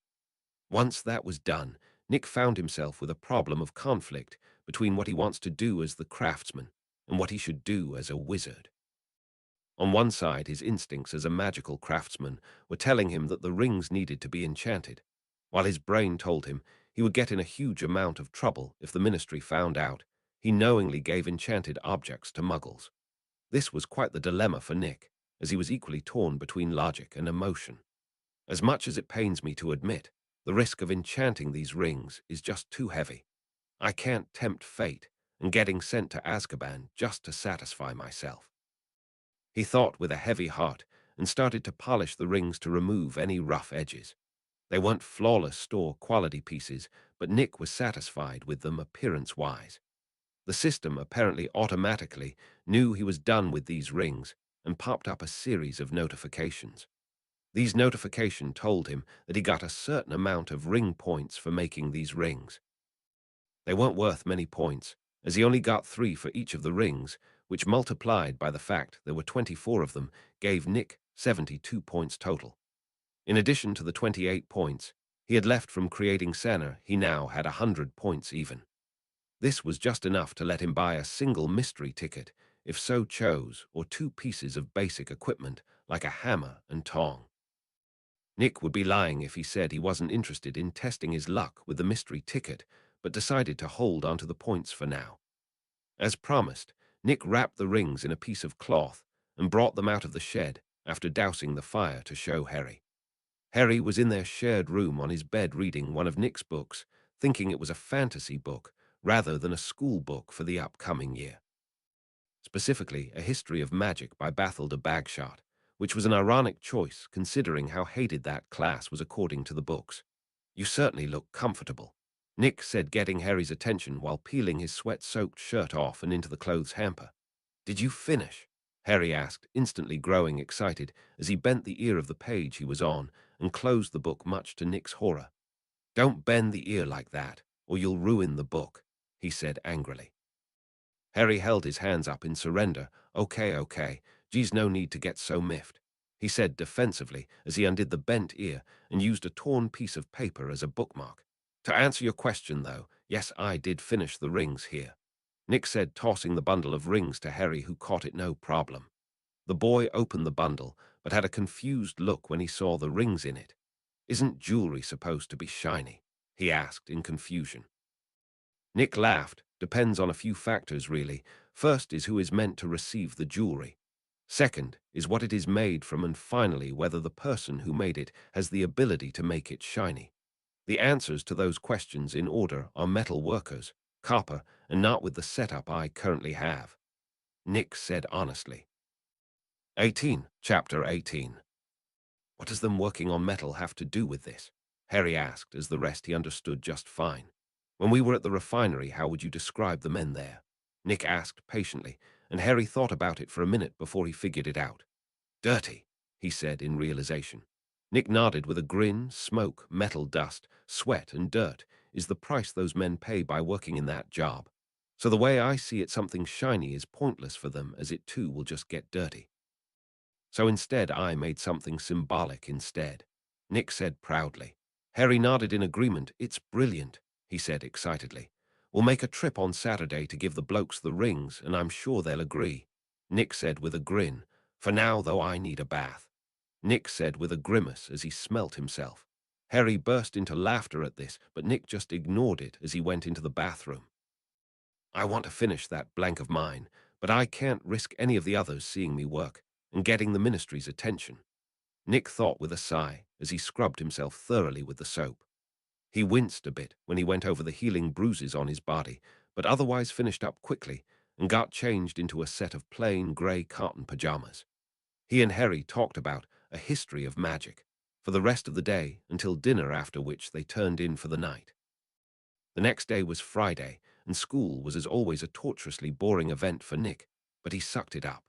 Once that was done, Nick found himself with a problem of conflict between what he wants to do as the craftsman and what he should do as a wizard. On one side, his instincts as a magical craftsman were telling him that the rings needed to be enchanted, while his brain told him he would get in a huge amount of trouble if the ministry found out he knowingly gave enchanted objects to muggles. This was quite the dilemma for Nick, as he was equally torn between logic and emotion. As much as it pains me to admit, the risk of enchanting these rings is just too heavy. I can't tempt fate and getting sent to Azkaban just to satisfy myself. He thought with a heavy heart and started to polish the rings to remove any rough edges. They weren't flawless store quality pieces, but Nick was satisfied with them appearance-wise. The system apparently automatically knew he was done with these rings and popped up a series of notifications. These notifications told him that he got a certain amount of ring points for making these rings. They weren't worth many points, as he only got 3 for each of the rings, which multiplied by the fact there were 24 of them gave Nick 72 points total. In addition to the 28 points he had left from creating Sana, he now had 100 points even. This was just enough to let him buy a single mystery ticket, if so chose, or 2 pieces of basic equipment like a hammer and tong. Nick would be lying if he said he wasn't interested in testing his luck with the mystery ticket, but decided to hold onto the points for now. As promised, Nick wrapped the rings in a piece of cloth and brought them out of the shed after dousing the fire to show Harry. Harry was in their shared room on his bed reading one of Nick's books, thinking it was a fantasy book rather than a school book for the upcoming year. Specifically, a history of magic by Bathilda Bagshot, which was an ironic choice considering how hated that class was according to the books. You certainly look comfortable, Nick said, getting Harry's attention while peeling his sweat-soaked shirt off and into the clothes hamper. Did you finish? Harry asked, instantly growing excited as he bent the ear of the page he was on and closed the book, much to Nick's horror. Don't bend the ear like that, or you'll ruin the book, he said angrily. Harry held his hands up in surrender. Okay, geez, no need to get so miffed. he said defensively as he undid the bent ear and used a torn piece of paper as a bookmark. To answer your question, though, yes, I did finish the rings here, Nick said, tossing the bundle of rings to Harry, who caught it no problem. The boy opened the bundle, but had a confused look when he saw the rings in it. Isn't jewelry supposed to be shiny? He asked in confusion. Nick laughed. Depends on a few factors, really. First is who is meant to receive the jewelry. Second is what it is made from, and finally whether the person who made it has the ability to make it shiny. The answers to those questions in order are metal workers, copper, and not with the setup I currently have, Nick said honestly. 18. Chapter 18. What does them working on metal have to do with this? Harry asked, as the rest he understood just fine. When we were at the refinery, how would you describe the men there? Nick asked patiently, and Harry thought about it for a minute before he figured it out. Dirty, he said in realization. Nick nodded with a grin. Smoke, metal dust, sweat, and dirt is the price those men pay by working in that job. So the way I see it, something shiny is pointless for them, as it too will just get dirty. So instead I made something symbolic instead, Nick said proudly. Harry nodded in agreement. It's brilliant, he said excitedly. We'll make a trip on Saturday to give the blokes the rings, and I'm sure they'll agree, Nick said with a grin. For now, though, I need a bath, Nick said with a grimace as he smelt himself. Harry burst into laughter at this, but Nick just ignored it as he went into the bathroom. I want to finish that blank of mine, but I can't risk any of the others seeing me work and getting the ministry's attention, Nick thought with a sigh as he scrubbed himself thoroughly with the soap. He winced a bit when he went over the healing bruises on his body, but otherwise finished up quickly and got changed into a set of plain grey cotton pajamas. He and Harry talked about a history of magic for the rest of the day until dinner, after which they turned in for the night. The next day was Friday, and school was as always a torturously boring event for Nick, but he sucked it up.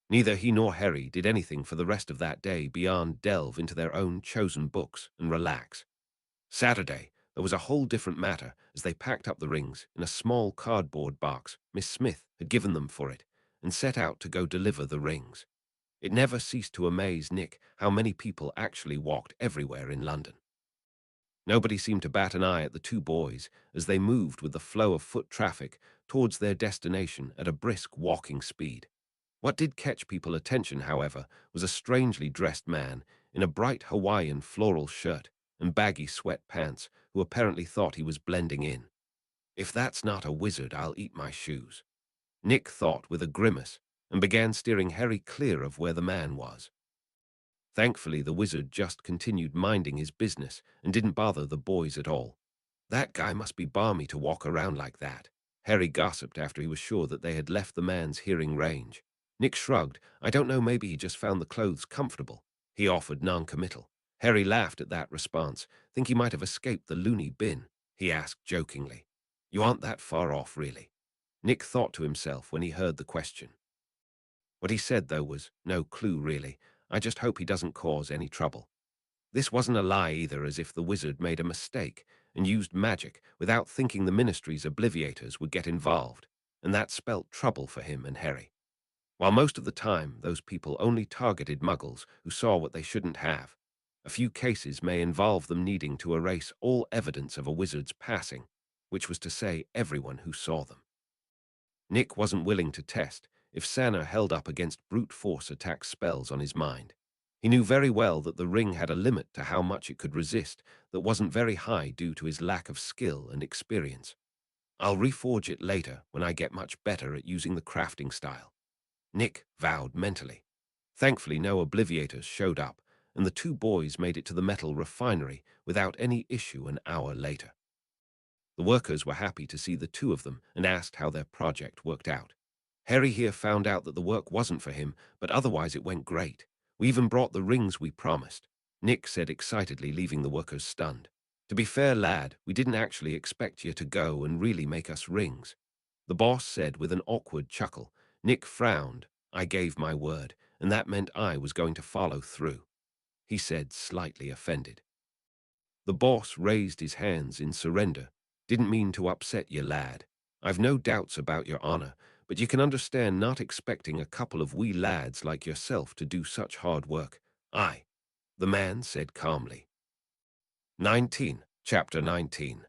Neither he nor Harry did anything for the rest of that day beyond delve into their own chosen books and relax. Saturday, there was a whole different matter as they packed up the rings in a small cardboard box Miss Smith had given them for it and set out to go deliver the rings. It never ceased to amaze Nick how many people actually walked everywhere in London. Nobody seemed to bat an eye at the two boys as they moved with the flow of foot traffic towards their destination at a brisk walking speed. What did catch people's attention, however, was a strangely dressed man in a bright Hawaiian floral shirt and baggy sweat pants who apparently thought he was blending in. If that's not a wizard, I'll eat my shoes, Nick thought with a grimace and began steering Harry clear of where the man was. Thankfully, the wizard just continued minding his business and didn't bother the boys at all. That guy must be balmy to walk around like that, Harry gossiped after he was sure that they had left the man's hearing range. Nick shrugged. I don't know, maybe he just found the clothes comfortable, he offered non-committal. Harry laughed at that response. Think he might have escaped the loony bin, he asked jokingly. You aren't that far off, really, Nick thought to himself when he heard the question. What he said, though, was no clue, really. I just hope he doesn't cause any trouble. This wasn't a lie either, as if the wizard made a mistake and used magic without thinking the ministry's obliviators would get involved, and that spelt trouble for him and Harry. While most of the time those people only targeted muggles who saw what they shouldn't have, a few cases may involve them needing to erase all evidence of a wizard's passing, which was to say everyone who saw them. Nick wasn't willing to test if Sana held up against brute force attack spells on his mind. He knew very well that the ring had a limit to how much it could resist that wasn't very high due to his lack of skill and experience. I'll reforge it later when I get much better at using the crafting style, Nick vowed mentally. Thankfully, no obliviators showed up, and the two boys made it to the metal refinery without any issue an hour later. The workers were happy to see the two of them and asked how their project worked out. Harry here found out that the work wasn't for him, but otherwise it went great. We even brought the rings we promised, Nick said excitedly, leaving the workers stunned. To be fair, lad, we didn't actually expect you to go and really make us rings, the boss said with an awkward chuckle. Nick frowned. I gave my word, and that meant I was going to follow through, he said, slightly offended. The boss raised his hands in surrender. Didn't mean to upset you, lad. I've no doubts about your honor, but you can understand not expecting a couple of wee lads like yourself to do such hard work. "Aye," the man said calmly. 19. Chapter 19.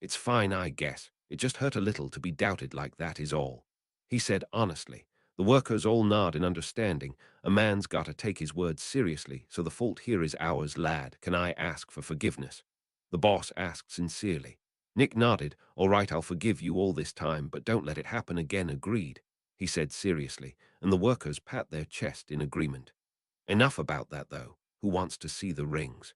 "It's fine, I guess. It just hurt a little to be doubted like that is all," he said honestly. The workers all nod in understanding. A man's gotta take his words seriously, so the fault here is ours, lad. Can I ask for forgiveness? The boss asked sincerely. Nick nodded. All right, I'll forgive you all this time, but don't let it happen again. Agreed, he said seriously, and the workers pat their chest in agreement. Enough about that, though. Who wants to see the rings?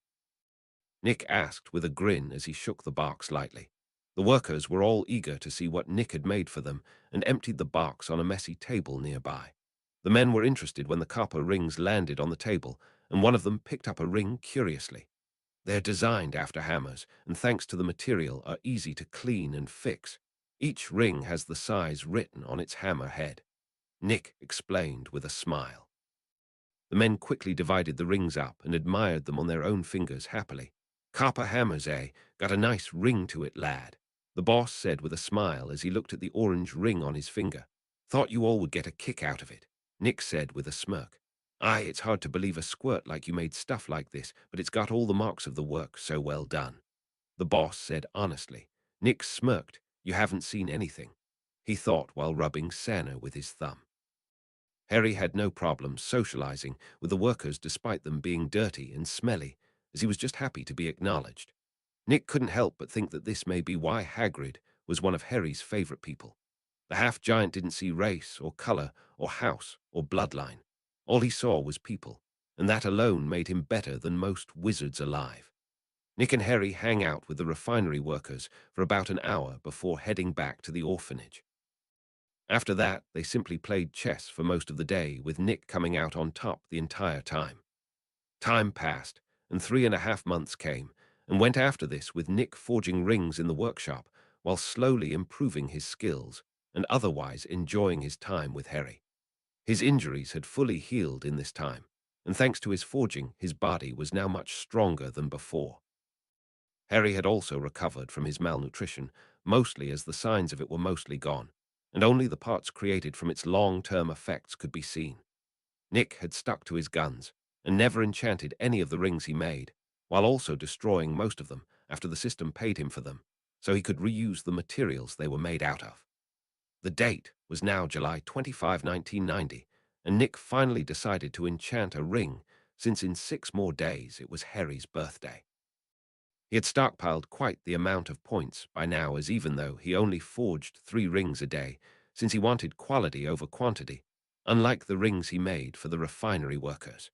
Nick asked with a grin as he shook the box lightly. The workers were all eager to see what Nick had made for them and emptied the box on a messy table nearby. The men were interested when the copper rings landed on the table, and one of them picked up a ring curiously. They're designed after hammers, and thanks to the material, are easy to clean and fix. Each ring has the size written on its hammer head, Nick explained with a smile. The men quickly divided the rings up and admired them on their own fingers happily. "Copper hammers, eh? Got a nice ring to it, lad," the boss said with a smile as he looked at the orange ring on his finger. "Thought you all would get a kick out of it," Nick said with a smirk. "Aye, it's hard to believe a squirt like you made stuff like this, but it's got all the marks of the work, so well done," the boss said honestly. Nick smirked. "You haven't seen anything," he thought while rubbing Santa with his thumb. Harry had no problem socializing with the workers despite them being dirty and smelly, as he was just happy to be acknowledged. Nick couldn't help but think that this may be why Hagrid was one of Harry's favorite people. The half-giant didn't see race or color or house or bloodline. All he saw was people, and that alone made him better than most wizards alive. Nick and Harry hang out with the refinery workers for about an hour before heading back to the orphanage. After that, they simply played chess for most of the day, with Nick coming out on top the entire time. Time passed, and 3.5 months came, and went after this, with Nick forging rings in the workshop while slowly improving his skills and otherwise enjoying his time with Harry. His injuries had fully healed in this time, and thanks to his forging, his body was now much stronger than before. Harry had also recovered from his malnutrition, mostly as the signs of it were mostly gone, and only the parts created from its long-term effects could be seen. Nick had stuck to his guns and never enchanted any of the rings he made, while also destroying most of them after the system paid him for them, so he could reuse the materials they were made out of. The date was now July 25, 1990, and Nick finally decided to enchant a ring, since in 6 more days it was Harry's birthday. He had stockpiled quite the amount of points by now, as even though he only forged 3 rings a day, since he wanted quality over quantity, unlike the rings he made for the refinery workers.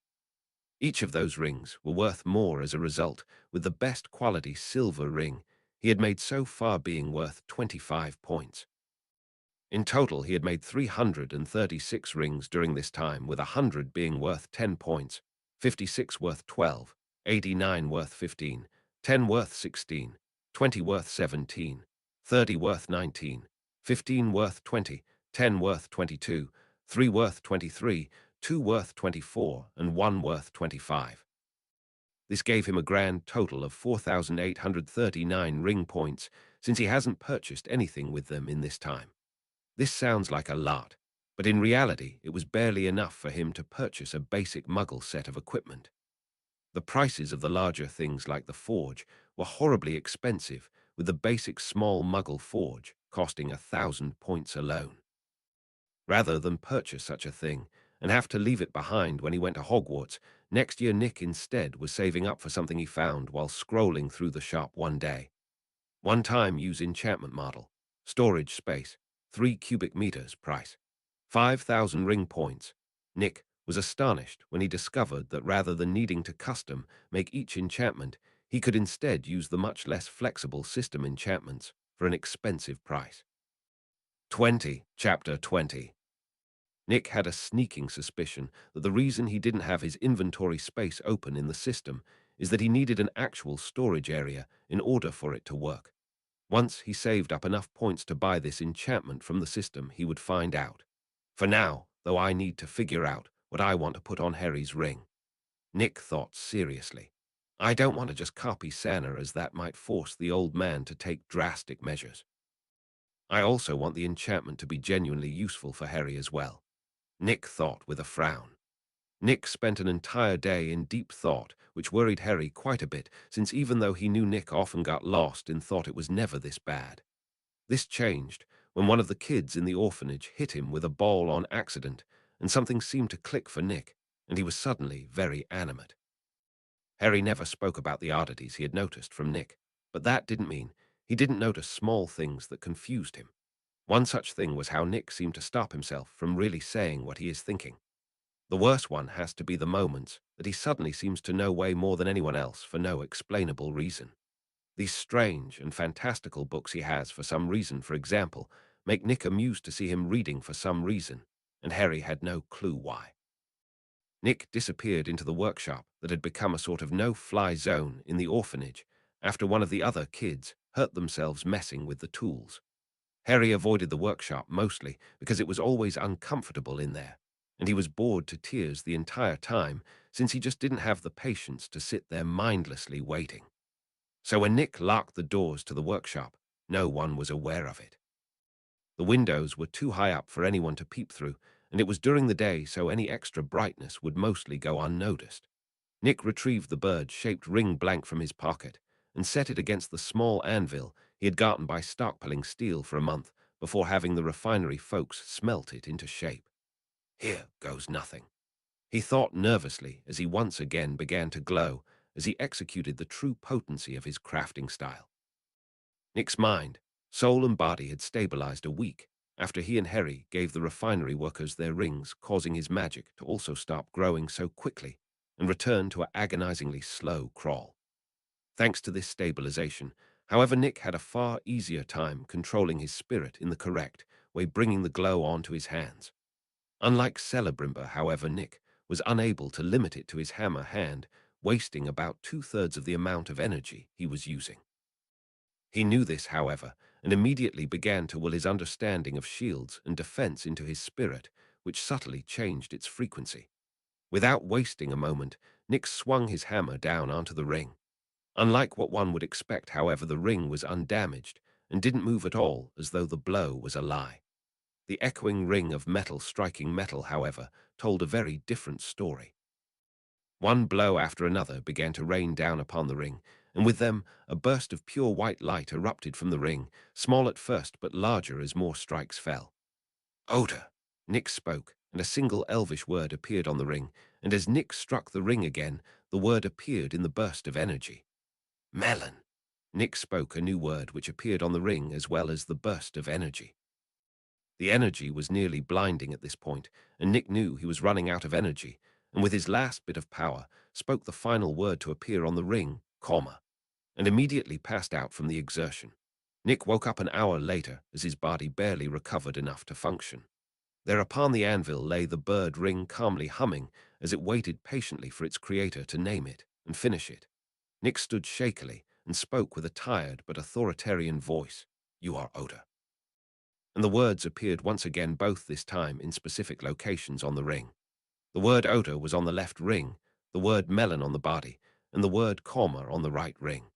Each of those rings were worth more as a result, with the best quality silver ring he had made so far being worth 25 points. In total, he had made 336 rings during this time, with 100 being worth 10 points, 56 worth 12, 89 worth 15, 10 worth 16, 20 worth 17, 30 worth 19, 15 worth 20, 10 worth 22, 3 worth 23, 2 worth 24, and 1 worth 25. This gave him a grand total of 4,839 ring points, since he hasn't purchased anything with them in this time. This sounds like a lot, but in reality it was barely enough for him to purchase a basic Muggle set of equipment. The prices of the larger things like the forge were horribly expensive, with the basic small Muggle forge costing 1,000 points alone. Rather than purchase such a thing and have to leave it behind when he went to Hogwarts, next year Nick instead was saving up for something he found while scrolling through the shop one day. One time use enchantment model, storage space, 3 cubic meters price, 5,000 ring points. Nick was astonished when he discovered that rather than needing to custom make each enchantment, he could instead use the much less flexible system enchantments for an expensive price. 20. Chapter 20. Nick had a sneaking suspicion that the reason he didn't have his inventory space open in the system is that he needed an actual storage area in order for it to work. Once he saved up enough points to buy this enchantment from the system, he would find out. For now, though, I need to figure out what I want to put on Harry's ring. Nick thought seriously. I don't want to just copy Santa, as that might force the old man to take drastic measures. I also want the enchantment to be genuinely useful for Harry as well, Nick thought with a frown. Nick spent an entire day in deep thought, which worried Harry quite a bit, since even though he knew Nick often got lost and thought it was never this bad. This changed when one of the kids in the orphanage hit him with a ball on accident, and something seemed to click for Nick, and he was suddenly very animate. Harry never spoke about the oddities he had noticed from Nick, but that didn't mean he didn't notice small things that confused him. One such thing was how Nick seemed to stop himself from really saying what he is thinking. The worst one has to be the moments that he suddenly seems to know way more than anyone else for no explainable reason. These strange and fantastical books he has for some reason, for example, make Nick amused to see him reading for some reason, and Harry had no clue why. Nick disappeared into the workshop that had become a sort of no-fly zone in the orphanage after one of the other kids hurt themselves messing with the tools. Harry avoided the workshop mostly because it was always uncomfortable in there, and he was bored to tears the entire time since he just didn't have the patience to sit there mindlessly waiting. So when Nick locked the doors to the workshop, no one was aware of it. The windows were too high up for anyone to peep through, and it was during the day, so any extra brightness would mostly go unnoticed. Nick retrieved the bird-shaped ring blank from his pocket and set it against the small anvil he had gotten by stockpiling steel for a month before having the refinery folks smelt it into shape. Here goes nothing, he thought nervously as he once again began to glow as he executed the true potency of his crafting style. Nick's mind, soul and body had stabilized a week after he and Harry gave the refinery workers their rings, causing his magic to also stop growing so quickly and return to an agonizingly slow crawl. Thanks to this stabilization, however, Nick had a far easier time controlling his spirit in the correct way, bringing the glow onto his hands. Unlike Celebrimber, however, Nick was unable to limit it to his hammer hand, wasting about 2/3 of the amount of energy he was using. He knew this, however, and immediately began to will his understanding of shields and defense into his spirit, which subtly changed its frequency. Without wasting a moment, Nick swung his hammer down onto the ring. Unlike what one would expect, however, the ring was undamaged and didn't move at all, as though the blow was a lie. The echoing ring of metal striking metal, however, told a very different story. One blow after another began to rain down upon the ring, and with them a burst of pure white light erupted from the ring, small at first but larger as more strikes fell. Odor! Nick spoke, and a single elvish word appeared on the ring, and as Nick struck the ring again, the word appeared in the burst of energy. Melon! Nick spoke a new word which appeared on the ring as well as the burst of energy. The energy was nearly blinding at this point, and Nick knew he was running out of energy, and with his last bit of power, spoke the final word to appear on the ring, comma, and immediately passed out from the exertion. Nick woke up an hour later as his body barely recovered enough to function. There upon the anvil lay the bird ring calmly humming as it waited patiently for its creator to name it and finish it. Nick stood shakily and spoke with a tired but authoritarian voice. You are Oda. And the words appeared once again, both this time in specific locations on the ring. The word Oda was on the left ring, the word melon on the body, and the word comma on the right ring.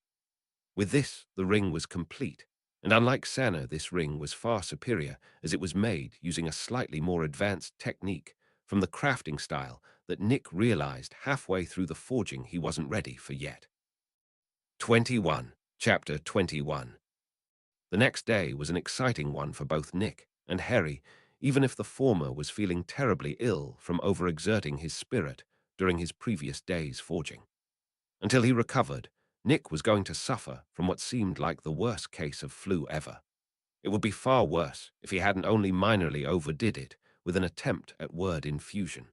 With this, the ring was complete, and unlike Sana, this ring was far superior as it was made using a slightly more advanced technique from the crafting style that Nick realized halfway through the forging he wasn't ready for yet. 21. Chapter 21. The next day was an exciting one for both Nick and Harry, even if the former was feeling terribly ill from overexerting his spirit during his previous day's forging. Until he recovered, Nick was going to suffer from what seemed like the worst case of flu ever. It would be far worse if he hadn't only minorly overdid it with an attempt at word infusion.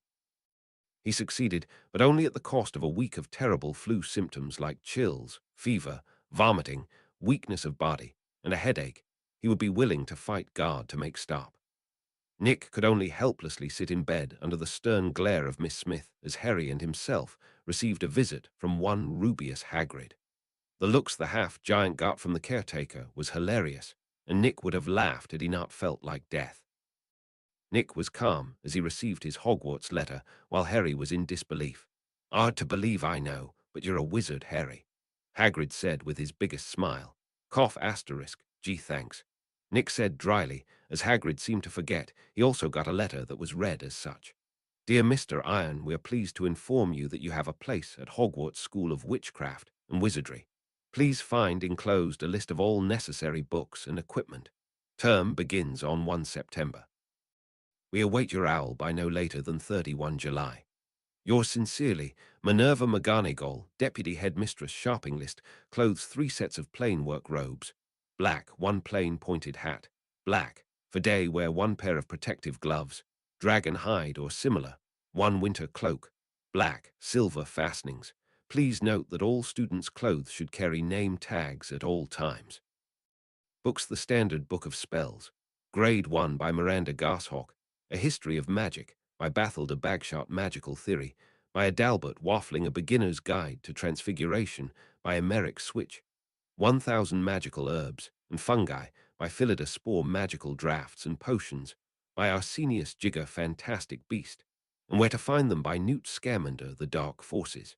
He succeeded, but only at the cost of a week of terrible flu symptoms like chills, fever, vomiting, weakness of body, and a headache he would be willing to fight God to make stop. Nick could only helplessly sit in bed under the stern glare of Miss Smith as Harry and himself received a visit from one Rubius Hagrid. The looks the half-giant got from the caretaker was hilarious, and Nick would have laughed had he not felt like death. Nick was calm as he received his Hogwarts letter, while Harry was in disbelief. Hard to believe, I know, but you're a wizard, Harry, Hagrid said with his biggest smile. Cough asterisk, gee thanks, Nick said dryly, as Hagrid seemed to forget he also got a letter that was read as such. Dear Mr. Iron, we are pleased to inform you that you have a place at Hogwarts School of Witchcraft and Wizardry. Please find enclosed a list of all necessary books and equipment. Term begins on 1 September. We await your owl by no later than 31 July. Yours sincerely, Minerva McGonagall, Deputy Headmistress. Shopping list: clothes 3 sets of plain work robes. Black, 1 plain pointed hat. Black, for day wear 1 pair of protective gloves. Dragon hide or similar, 1 winter cloak. Black, silver fastenings. Please note that all students' clothes should carry name tags at all times. Books: the Standard Book of Spells. Grade 1 by Miranda Garshawk. A History of Magic by Bathilda Bagshot. Magical Theory by Adalbert Waffling. A Beginner's Guide to Transfiguration by Emeric Switch. 1000 Magical Herbs and Fungi by Phillida Spore. Magical Drafts and Potions by Arsenius Jigger. Fantastic Beast and Where to Find Them by Newt Scamander. The Dark Forces.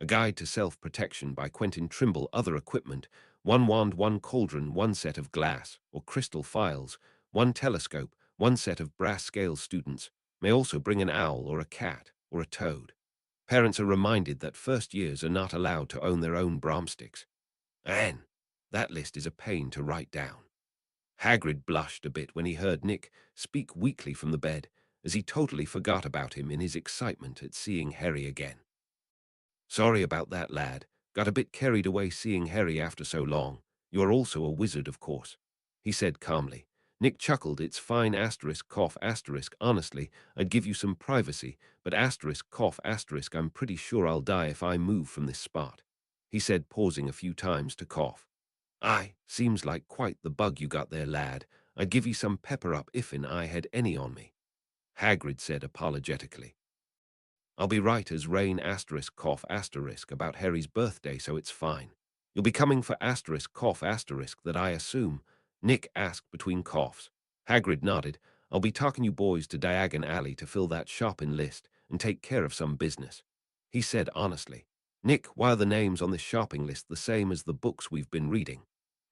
A Guide to Self-Protection by Quentin Trimble. Other equipment: 1 wand, 1 cauldron, 1 set of glass or crystal files, 1 telescope, 1 set of brass scales. Students may also bring an owl or a cat or a toad. Parents are reminded that first years are not allowed to own their own broomsticks. And that list is a pain to write down. Hagrid blushed a bit when he heard Nick speak weakly from the bed, as he totally forgot about him in his excitement at seeing Harry again. Sorry about that, lad. Got a bit carried away seeing Harry after so long. You are also a wizard, of course, he said calmly. Nick chuckled. It's fine, asterisk, cough, asterisk. Honestly, I'd give you some privacy, but asterisk, cough, asterisk, I'm pretty sure I'll die if I move from this spot, he said, pausing a few times to cough. Aye, seems like quite the bug you got there, lad. I'd give you some pepper up if'n I had any on me, Hagrid said apologetically. I'll be right as rain, asterisk, cough, asterisk, about Harry's birthday, so it's fine. You'll be coming for asterisk, cough, asterisk, that I assume, Nick asked between coughs. Hagrid nodded. I'll be talking you boys to Diagon Alley to fill that shopping list and take care of some business, he said honestly. Nick, why are the names on this shopping list the same as the books we've been reading?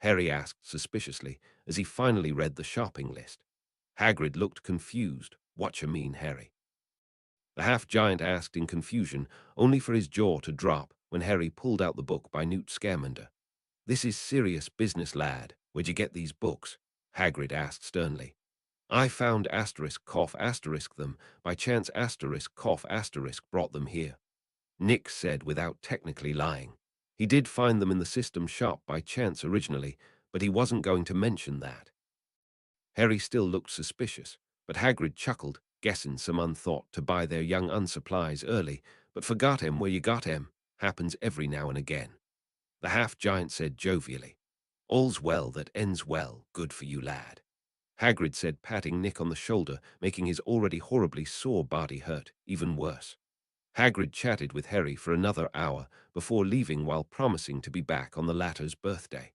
Harry asked suspiciously as he finally read the shopping list. Hagrid looked confused. What you mean, Harry? The half-giant asked in confusion, only for his jaw to drop when Harry pulled out the book by Newt Scamander. This is serious business, lad. Where'd you get these books? Hagrid asked sternly. I found asterisk, cough, asterisk them. By chance, asterisk, cough, asterisk brought them here, Nick said without technically lying. He did find them in the system shop by chance originally, but he wasn't going to mention that. Harry still looked suspicious, but Hagrid chuckled, guessing some unthought to buy their young unsupplies early, but forgot him where you got him. Happens every now and again. The half-giant said jovially. All's well that ends well, good for you, lad, Hagrid said, patting Nick on the shoulder, making his already horribly sore body hurt even worse. Hagrid chatted with Harry for another hour before leaving while promising to be back on the latter's birthday.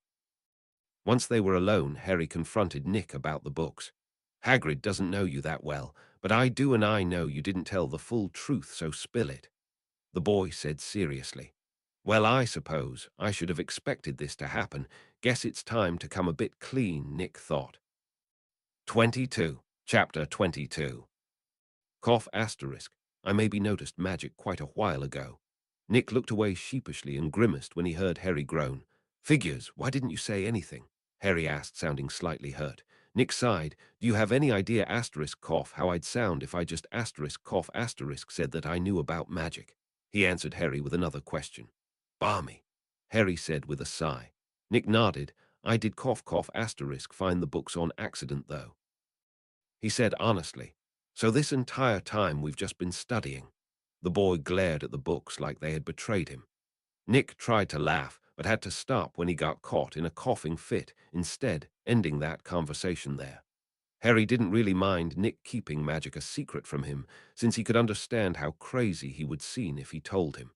Once they were alone, Harry confronted Nick about the books. Hagrid doesn't know you that well, but I do, and I know you didn't tell the full truth, so spill it, the boy said seriously. Well, I suppose I should have expected this to happen. Guess it's time to come a bit clean, Nick thought. 22. Chapter 22. Cough asterisk. I maybe noticed magic quite a while ago. Nick looked away sheepishly and grimaced when he heard Harry groan. Figures, why didn't you say anything? Harry asked, sounding slightly hurt. Nick sighed. Do you have any idea, asterisk, cough, how I'd sound if I just asterisk, cough, asterisk said that I knew about magic? He answered Harry with another question. Balmy, Harry said with a sigh. Nick nodded. I did cough, cough, asterisk find the books on accident, though, he said honestly. So this entire time we've just been studying. The boy glared at the books like they had betrayed him. Nick tried to laugh, but had to stop when he got caught in a coughing fit, instead ending that conversation there. Harry didn't really mind Nick keeping magic a secret from him, since he could understand how crazy he would seem if he told him.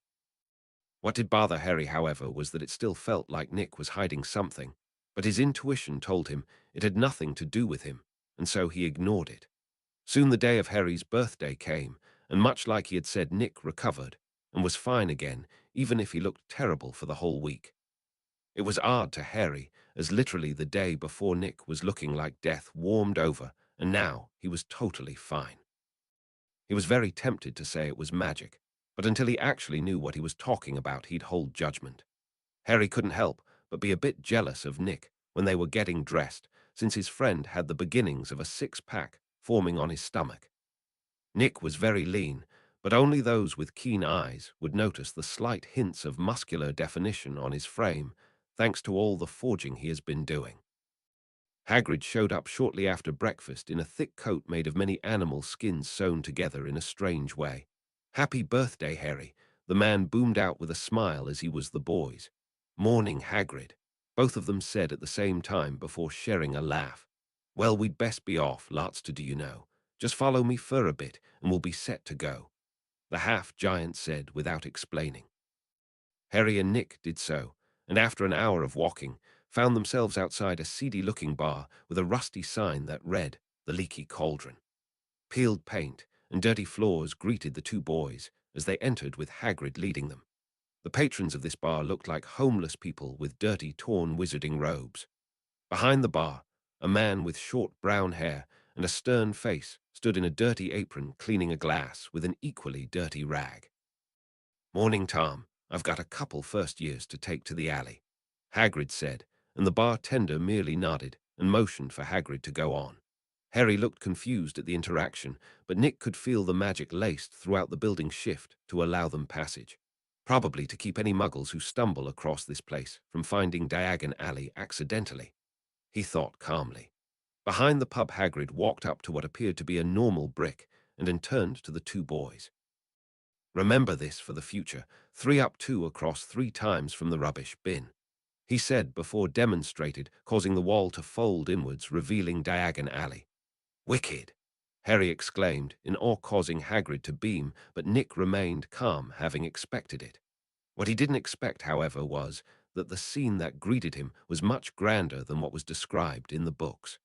What did bother Harry, however, was that it still felt like Nick was hiding something, but his intuition told him it had nothing to do with him, and so he ignored it. Soon the day of Harry's birthday came, and much like he had said, Nick recovered and was fine again, even if he looked terrible for the whole week. It was odd to Harry, as literally the day before Nick was looking like death warmed over, and now he was totally fine. He was very tempted to say it was magic, but until he actually knew what he was talking about, he'd hold judgment. Harry couldn't help but be a bit jealous of Nick when they were getting dressed, since his friend had the beginnings of a six-pack forming on his stomach. Nick was very lean, but only those with keen eyes would notice the slight hints of muscular definition on his frame, thanks to all the forging he has been doing. Hagrid showed up shortly after breakfast in a thick coat made of many animal skins sewn together in a strange way. "Happy birthday, Harry," the man boomed out with a smile as he was the boys. "Morning, Hagrid," both of them said at the same time before sharing a laugh. "Well, we'd best be off, lots to do, you know. Just follow me for a bit, and we'll be set to go," the half-giant said without explaining. Harry and Nick did so, and after an hour of walking, found themselves outside a seedy-looking bar with a rusty sign that read, "The Leaky Cauldron." Peeled paint and dirty floors greeted the two boys as they entered with Hagrid leading them. The patrons of this bar looked like homeless people with dirty, torn wizarding robes. Behind the bar, a man with short brown hair and a stern face stood in a dirty apron cleaning a glass with an equally dirty rag. "Morning, Tom. I've got a couple first years to take to the alley," Hagrid said, and the bartender merely nodded and motioned for Hagrid to go on. Harry looked confused at the interaction, but Nick could feel the magic laced throughout the building's shift to allow them passage, probably to keep any muggles who stumble across this place from finding Diagon Alley accidentally, he thought calmly. Behind the pub, Hagrid walked up to what appeared to be a normal brick and then turned to the two boys. "Remember this for the future. 3 up 2 across 3 times from the rubbish bin," he said before demonstrated, causing the wall to fold inwards, revealing Diagon Alley. "Wicked!" Harry exclaimed, in awe causing Hagrid to beam, but Nick remained calm, having expected it. What he didn't expect, however, was that the scene that greeted him was much grander than what was described in the books.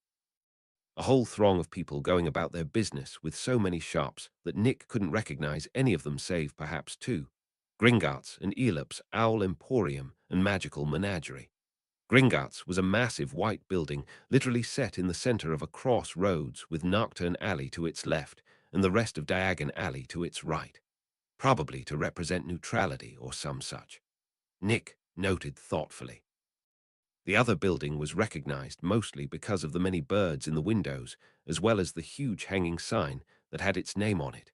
A whole throng of people going about their business with so many shops that Nick couldn't recognize any of them save perhaps 2, Gringotts and Elop's Owl Emporium and Magical Menagerie. Gringotts was a massive white building literally set in the center of a crossroads with Knockturn Alley to its left and the rest of Diagon Alley to its right, probably to represent neutrality or some such, Nick noted thoughtfully. The other building was recognized mostly because of the many birds in the windows, as well as the huge hanging sign that had its name on it.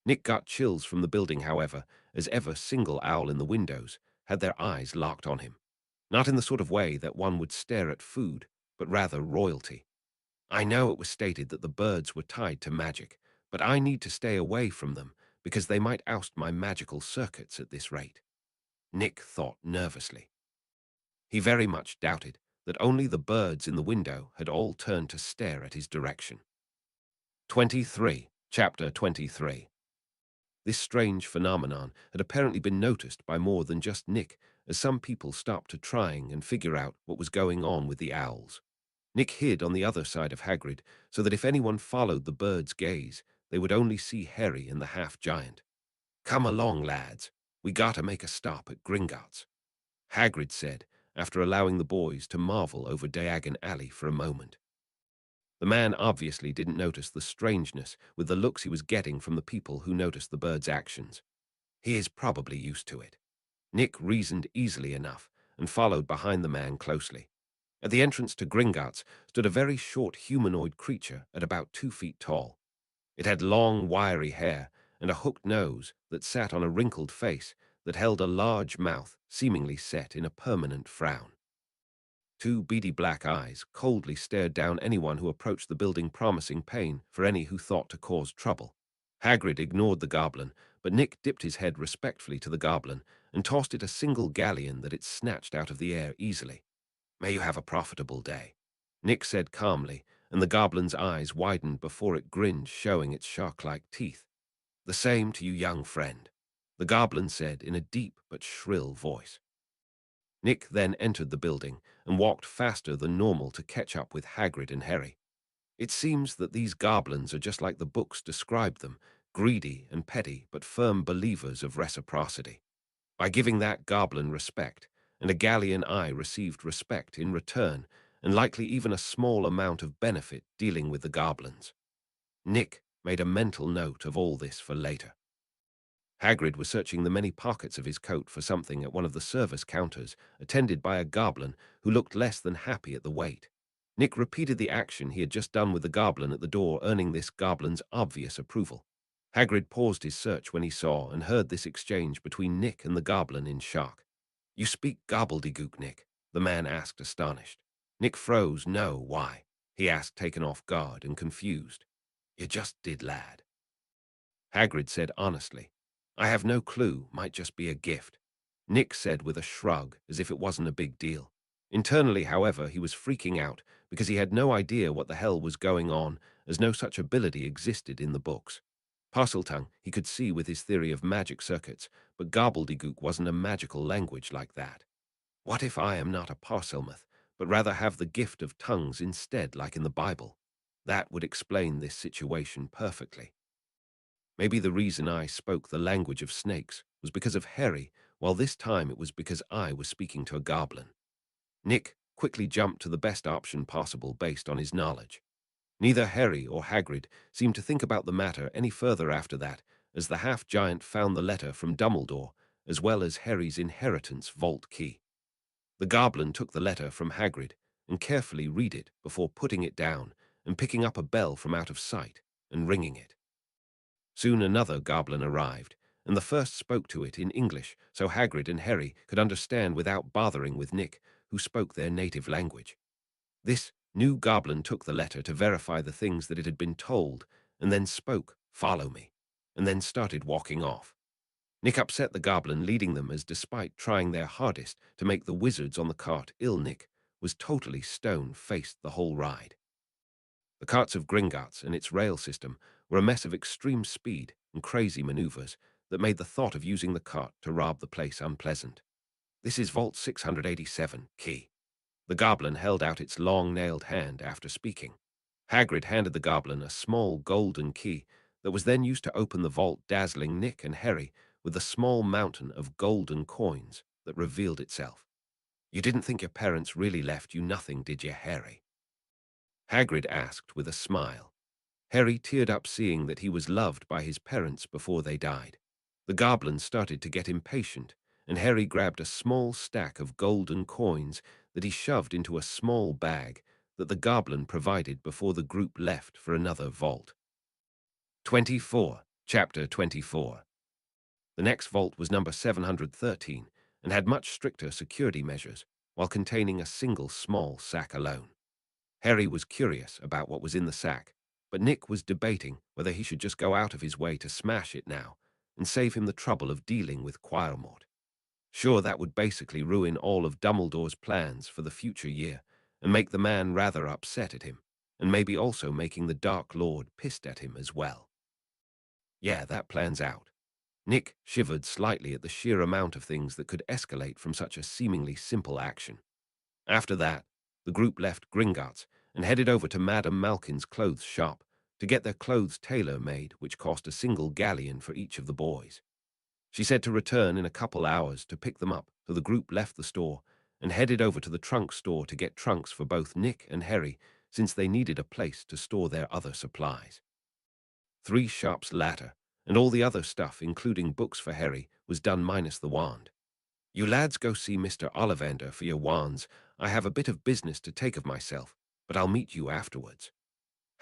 Nick got chills from the building, however, as every single owl in the windows had their eyes locked on him. Not in the sort of way that one would stare at food, but rather royalty. "I know it was stated that the birds were tied to magic, but I need to stay away from them because they might oust my magical circuits at this rate," Nick thought nervously. He very much doubted that only the birds in the window had all turned to stare at his direction. 23. Chapter 23. This strange phenomenon had apparently been noticed by more than just Nick, as some people stopped to trying and figure out what was going on with the owls. Nick hid on the other side of Hagrid, so that if anyone followed the bird's gaze, they would only see Harry and the half-giant. "Come along, lads. We gotta make a stop at Gringotts," Hagrid said, after allowing the boys to marvel over Diagon Alley for a moment. The man obviously didn't notice the strangeness with the looks he was getting from the people who noticed the bird's actions. He is probably used to it. Nick reasoned easily enough and followed behind the man closely. At the entrance to Gringotts stood a very short humanoid creature at about 2 feet tall. It had long, wiry hair and a hooked nose that sat on a wrinkled face that held a large mouth seemingly set in a permanent frown. 2 beady black eyes coldly stared down anyone who approached the building, promising pain for any who thought to cause trouble. Hagrid ignored the goblin, but Nick dipped his head respectfully to the goblin and tossed it a single galleon that it snatched out of the air easily. "May you have a profitable day," Nick said calmly, and the goblin's eyes widened before it grinned, showing its shark-like teeth. "The same to you, young friend," the goblin said in a deep but shrill voice. Nick then entered the building and walked faster than normal to catch up with Hagrid and Harry. It seems that these goblins are just like the books described them, greedy and petty but firm believers of reciprocity. By giving that goblin respect, and a galleon eye received respect in return, and likely even a small amount of benefit dealing with the goblins. Nick made a mental note of all this for later. Hagrid was searching the many pockets of his coat for something at one of the service counters, attended by a goblin who looked less than happy at the wait. Nick repeated the action he had just done with the goblin at the door, earning this goblin's obvious approval. Hagrid paused his search when he saw and heard this exchange between Nick and the goblin in shock. "You speak gobbledygook, Nick?" the man asked, astonished. Nick froze. "No, why?" he asked, taken off guard and confused. "You just did, lad." Hagrid said honestly, "I have no clue, might just be a gift." Nick said with a shrug, as if it wasn't a big deal. Internally, however, he was freaking out because he had no idea what the hell was going on, as no such ability existed in the books. Parseltongue he could see with his theory of magic circuits, but gobbledygook wasn't a magical language like that. What if I am not a Parselmouth, but rather have the gift of tongues instead, like in the Bible? That would explain this situation perfectly. Maybe the reason I spoke the language of snakes was because of Harry, while this time it was because I was speaking to a goblin. Nick quickly jumped to the best option possible based on his knowledge. Neither Harry or Hagrid seemed to think about the matter any further after that, as the half-giant found the letter from Dumbledore, as well as Harry's inheritance vault key. The goblin took the letter from Hagrid and carefully read it before putting it down and picking up a bell from out of sight and ringing it. Soon another goblin arrived, and the first spoke to it in English so Hagrid and Harry could understand without bothering with Nick, who spoke their native language. This new goblin took the letter to verify the things that it had been told, and then spoke, "Follow me," and then started walking off. Nick upset the goblin leading them, as despite trying their hardest to make the wizards on the cart ill, Nick was totally stone-faced the whole ride. The carts of Gringotts and its rail system were a mess of extreme speed and crazy maneuvers that made the thought of using the cart to rob the place unpleasant. "This is Vault 687, key." The goblin held out its long-nailed hand after speaking. Hagrid handed the goblin a small golden key that was then used to open the vault, dazzling Nick and Harry with a small mountain of golden coins that revealed itself. "You didn't think your parents really left you nothing, did you, Harry?" Hagrid asked with a smile. Harry teared up seeing that he was loved by his parents before they died. The goblin started to get impatient, and Harry grabbed a small stack of golden coins that he shoved into a small bag that the goblin provided before the group left for another vault. 24. Chapter 24. The next vault was number 713 and had much stricter security measures, while containing a single small sack alone. Harry was curious about what was in the sack, but Nick was debating whether he should just go out of his way to smash it now and save him the trouble of dealing with Quirrell. Sure, that would basically ruin all of Dumbledore's plans for the future year and make the man rather upset at him, and maybe also making the Dark Lord pissed at him as well. Yeah, that plan's out. Nick shivered slightly at the sheer amount of things that could escalate from such a seemingly simple action. After that, the group left Gringotts and headed over to Madame Malkin's clothes shop to get their clothes tailor-made, which cost a single galleon for each of the boys. She said to return in a couple hours to pick them up, so the group left the store and headed over to the trunk store to get trunks for both Nick and Harry, since they needed a place to store their other supplies. 3 shops later, and all the other stuff, including books for Harry, was done minus the wand. "You lads go see Mr. Ollivander for your wands. I have a bit of business to take of myself, but I'll meet you afterwards,"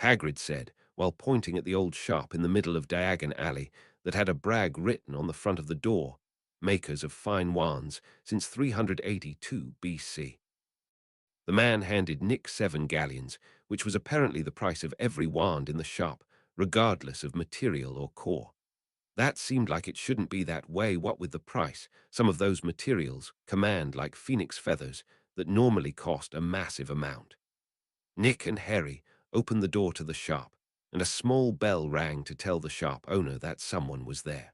Hagrid said, while pointing at the old shop in the middle of Diagon Alley that had a brag written on the front of the door, "Makers of fine wands since 382 BC. The man handed Nick 7 galleons, which was apparently the price of every wand in the shop, regardless of material or core. That seemed like it shouldn't be that way, what with the price some of those materials command, like phoenix feathers, that normally cost a massive amount. Nick and Harry opened the door to the shop, and a small bell rang to tell the shop owner that someone was there.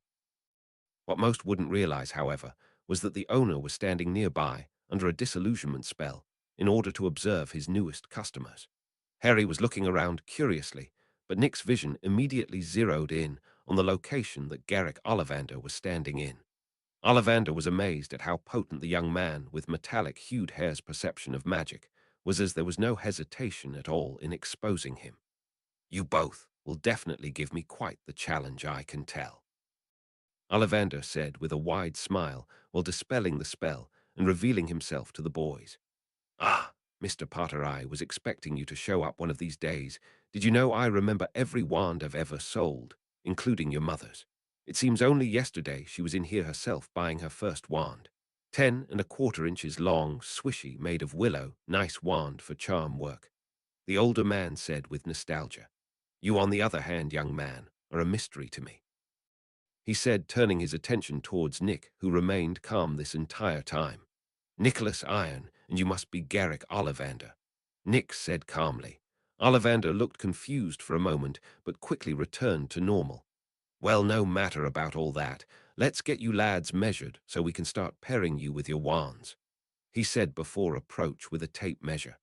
What most wouldn't realize, however, was that the owner was standing nearby under a disillusionment spell in order to observe his newest customers. Harry was looking around curiously, but Nick's vision immediately zeroed in on the location that Garrick Ollivander was standing in. Ollivander was amazed at how potent the young man with metallic-hued hair's perception of magic was, as there was no hesitation at all in exposing him. "You both, will definitely give me quite the challenge, I can tell." Ollivander said with a wide smile while dispelling the spell and revealing himself to the boys. "Ah, Mr. Potter, I was expecting you to show up one of these days. Did you know I remember every wand I've ever sold, including your mother's? It seems only yesterday she was in here herself buying her first wand. 10¼ inches long, swishy, made of willow, nice wand for charm work," the older man said with nostalgia. "You, on the other hand, young man, are a mystery to me," he said, turning his attention towards Nick, who remained calm this entire time. "Nicholas Iron, and you must be Garrick Ollivander," Nick said calmly. Ollivander looked confused for a moment, but quickly returned to normal. "Well, no matter about all that. Let's get you lads measured so we can start pairing you with your wands," he said before approach with a tape measure.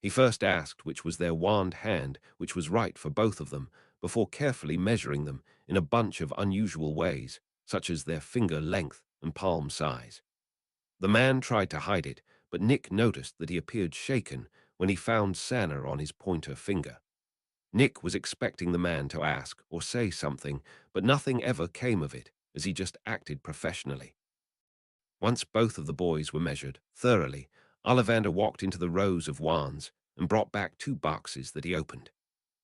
He first asked which was their wand hand, which was right for both of them, before carefully measuring them in a bunch of unusual ways, such as their finger length and palm size. The man tried to hide it, but Nick noticed that he appeared shaken when he found Sanna on his pointer finger. Nick was expecting the man to ask or say something, but nothing ever came of it, as he just acted professionally. Once both of the boys were measured thoroughly, Ollivander walked into the rows of wands and brought back 2 boxes that he opened.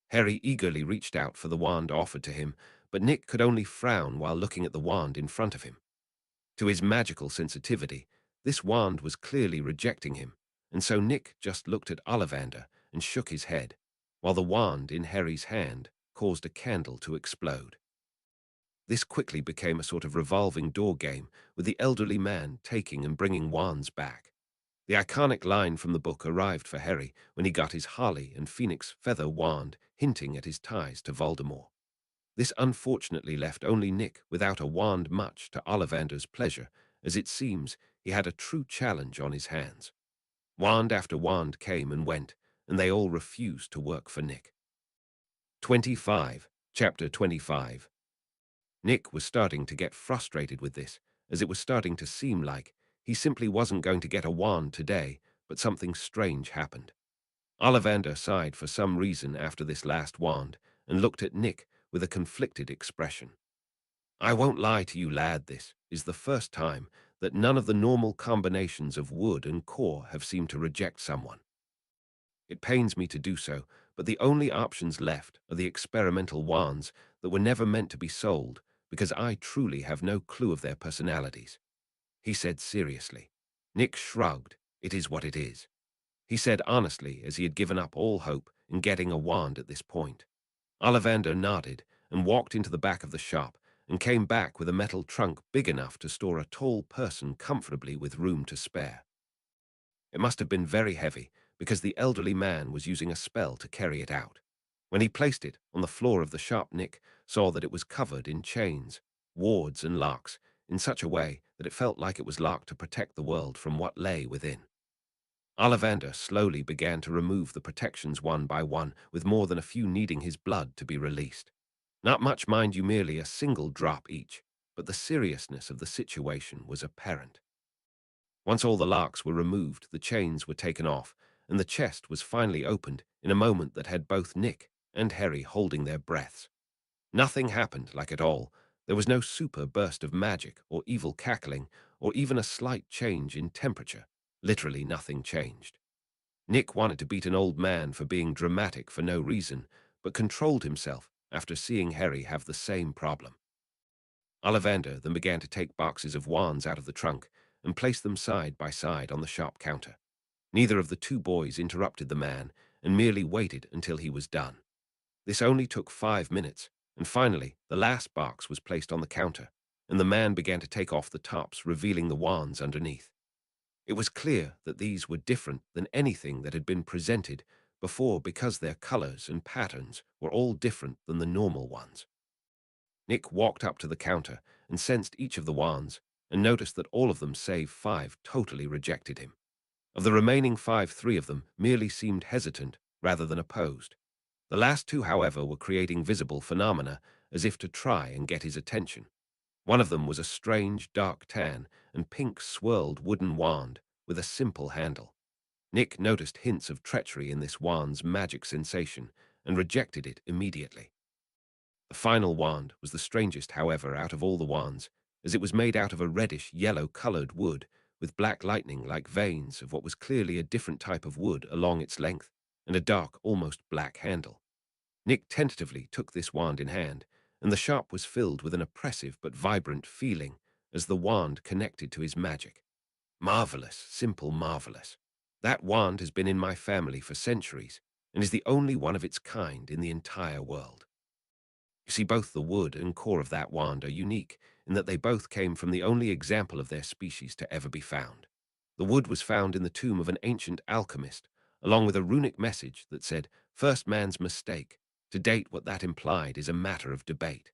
Harry eagerly reached out for the wand offered to him, but Nick could only frown while looking at the wand in front of him. To his magical sensitivity, this wand was clearly rejecting him, and so Nick just looked at Ollivander and shook his head, while the wand in Harry's hand caused a candle to explode. This quickly became a sort of revolving door game, with the elderly man taking and bringing wands back. The iconic line from the book arrived for Harry when he got his Harley and Phoenix feather wand, hinting at his ties to Voldemort. This unfortunately left only Nick without a wand, much to Ollivander's pleasure, as it seems he had a true challenge on his hands. Wand after wand came and went, and they all refused to work for Nick. 25. Chapter 25. Nick was starting to get frustrated with this, as it was starting to seem like he simply wasn't going to get a wand today, but something strange happened. Ollivander sighed for some reason after this last wand and looked at Nick with a conflicted expression. "I won't lie to you, lad, this is the first time that none of the normal combinations of wood and core have seemed to reject someone. It pains me to do so, but the only options left are the experimental wands that were never meant to be sold, because I truly have no clue of their personalities," he said seriously. Nick shrugged. "It is what it is," he said honestly, as he had given up all hope in getting a wand at this point. Ollivander nodded and walked into the back of the shop and came back with a metal trunk big enough to store a tall person comfortably with room to spare. It must have been very heavy, because the elderly man was using a spell to carry it out. When he placed it on the floor of the shop, Nick saw that it was covered in chains, wards, and locks, in such a way that it felt like it was locked to protect the world from what lay within. Ollivander slowly began to remove the protections one by one, with more than a few needing his blood to be released. Not much, mind you, merely a single drop each, but the seriousness of the situation was apparent. Once all the locks were removed, the chains were taken off, and the chest was finally opened in a moment that had both Nick and Harry holding their breaths. Nothing happened like at all. There was no super burst of magic or evil cackling or even a slight change in temperature. Literally nothing changed. Nick wanted to beat an old man for being dramatic for no reason, but controlled himself after seeing Harry have the same problem. Ollivander then began to take boxes of wands out of the trunk and place them side by side on the shop counter. Neither of the 2 boys interrupted the man and merely waited until he was done. This only took 5 minutes, and finally the last box was placed on the counter, and the man began to take off the tops, revealing the wands underneath. It was clear that these were different than anything that had been presented before, because their colors and patterns were all different than the normal ones. Nick walked up to the counter and sensed each of the wands and noticed that all of them save 5 totally rejected him. Of the remaining 5, 3 of them merely seemed hesitant rather than opposed. The last 2, however, were creating visible phenomena as if to try and get his attention. One of them was a strange, dark tan and pink swirled wooden wand with a simple handle. Nick noticed hints of treachery in this wand's magic sensation, and rejected it immediately. The final wand was the strangest, however, out of all the wands, as it was made out of a reddish, yellow-colored wood with black lightning-like veins of what was clearly a different type of wood along its length and a dark, almost black handle. Nick tentatively took this wand in hand, and the shop was filled with an oppressive but vibrant feeling as the wand connected to his magic. Marvelous, simple marvelous. That wand has been in my family for centuries and is the only one of its kind in the entire world. You see, both the wood and core of that wand are unique in that they both came from the only example of their species to ever be found. The wood was found in the tomb of an ancient alchemist, along with a runic message that said, "First man's mistake." To date, what that implied is a matter of debate.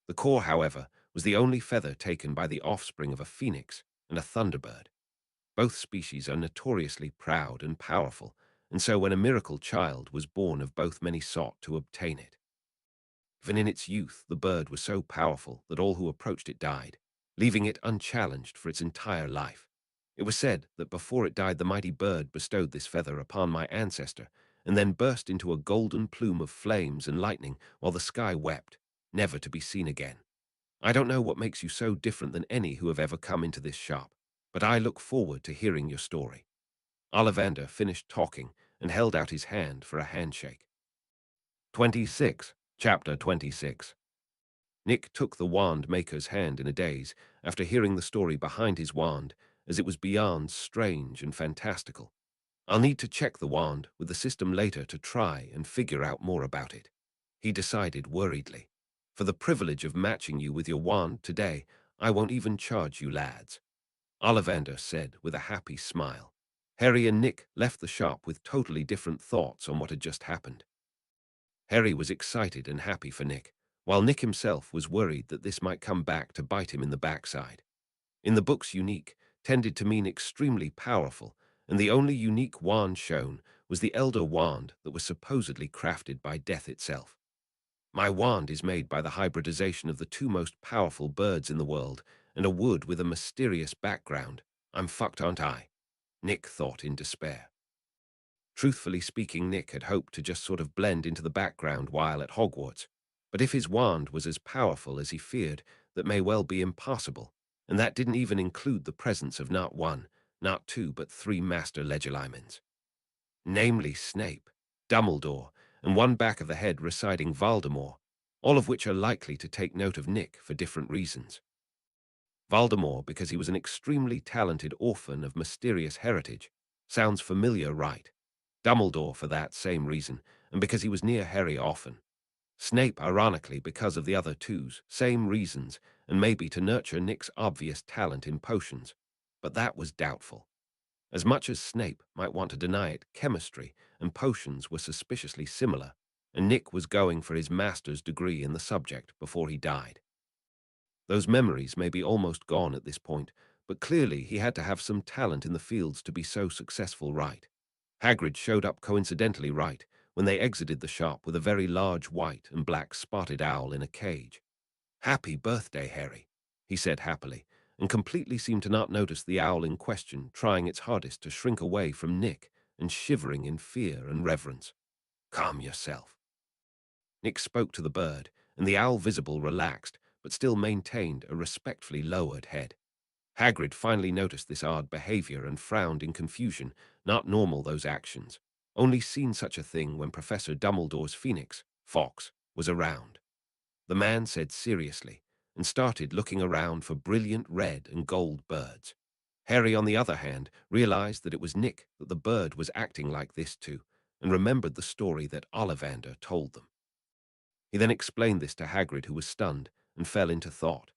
The core, however, was the only feather taken by the offspring of a phoenix and a thunderbird. Both species are notoriously proud and powerful, and so when a miracle child was born of both, many sought to obtain it. Even in its youth, the bird was so powerful that all who approached it died, leaving it unchallenged for its entire life. It was said that before it died, the mighty bird bestowed this feather upon my ancestor, and then burst into a golden plume of flames and lightning while the sky wept, never to be seen again. I don't know what makes you so different than any who have ever come into this shop, but I look forward to hearing your story. Ollivander finished talking and held out his hand for a handshake. 26. Chapter 26. Nick took the wand maker's hand in a daze after hearing the story behind his wand, as it was beyond strange and fantastical. I'll need to check the wand with the system later to try and figure out more about it, he decided worriedly. For the privilege of matching you with your wand today, I won't even charge you lads, Ollivander said with a happy smile. Harry and Nick left the shop with totally different thoughts on what had just happened. Harry was excited and happy for Nick, while Nick himself was worried that this might come back to bite him in the backside. In the books, unique tended to mean extremely powerful, and the only unique wand shown was the Elder Wand that was supposedly crafted by death itself. My wand is made by the hybridization of the two most powerful birds in the world and a wood with a mysterious background. I'm fucked, aren't I? Nick thought in despair. Truthfully speaking, Nick had hoped to just sort of blend into the background while at Hogwarts, but if his wand was as powerful as he feared, that may well be impossible, and that didn't even include the presence of not one, not two, but three master legilimens. Namely Snape, Dumbledore, and one back of the head reciting Voldemort, all of which are likely to take note of Nick for different reasons. Voldemort, because he was an extremely talented orphan of mysterious heritage, sounds familiar, right? Dumbledore for that same reason, and because he was near Harry often. Snape, ironically, because of the other two's same reasons, and maybe to nurture Nick's obvious talent in potions. But that was doubtful. As much as Snape might want to deny it, chemistry and potions were suspiciously similar, and Nick was going for his master's degree in the subject before he died. Those memories may be almost gone at this point, but clearly he had to have some talent in the fields to be so successful, right? Hagrid showed up coincidentally right when they exited the shop with a very large white and black spotted owl in a cage. "Happy birthday, Harry," he said happily, and completely seemed to not notice the owl in question trying its hardest to shrink away from Nick and shivering in fear and reverence. "Calm yourself." Nick spoke to the bird, and the owl visible relaxed, but still maintained a respectfully lowered head. Hagrid finally noticed this odd behavior and frowned in confusion. Not normal, those actions. Only seen such a thing when Professor Dumbledore's phoenix, Fox, was around. The man said seriously, and started looking around for brilliant red and gold birds. Harry, on the other hand, realized that it was Nick that the bird was acting like this to, and remembered the story that Ollivander told them. He then explained this to Hagrid, who was stunned and fell into thought.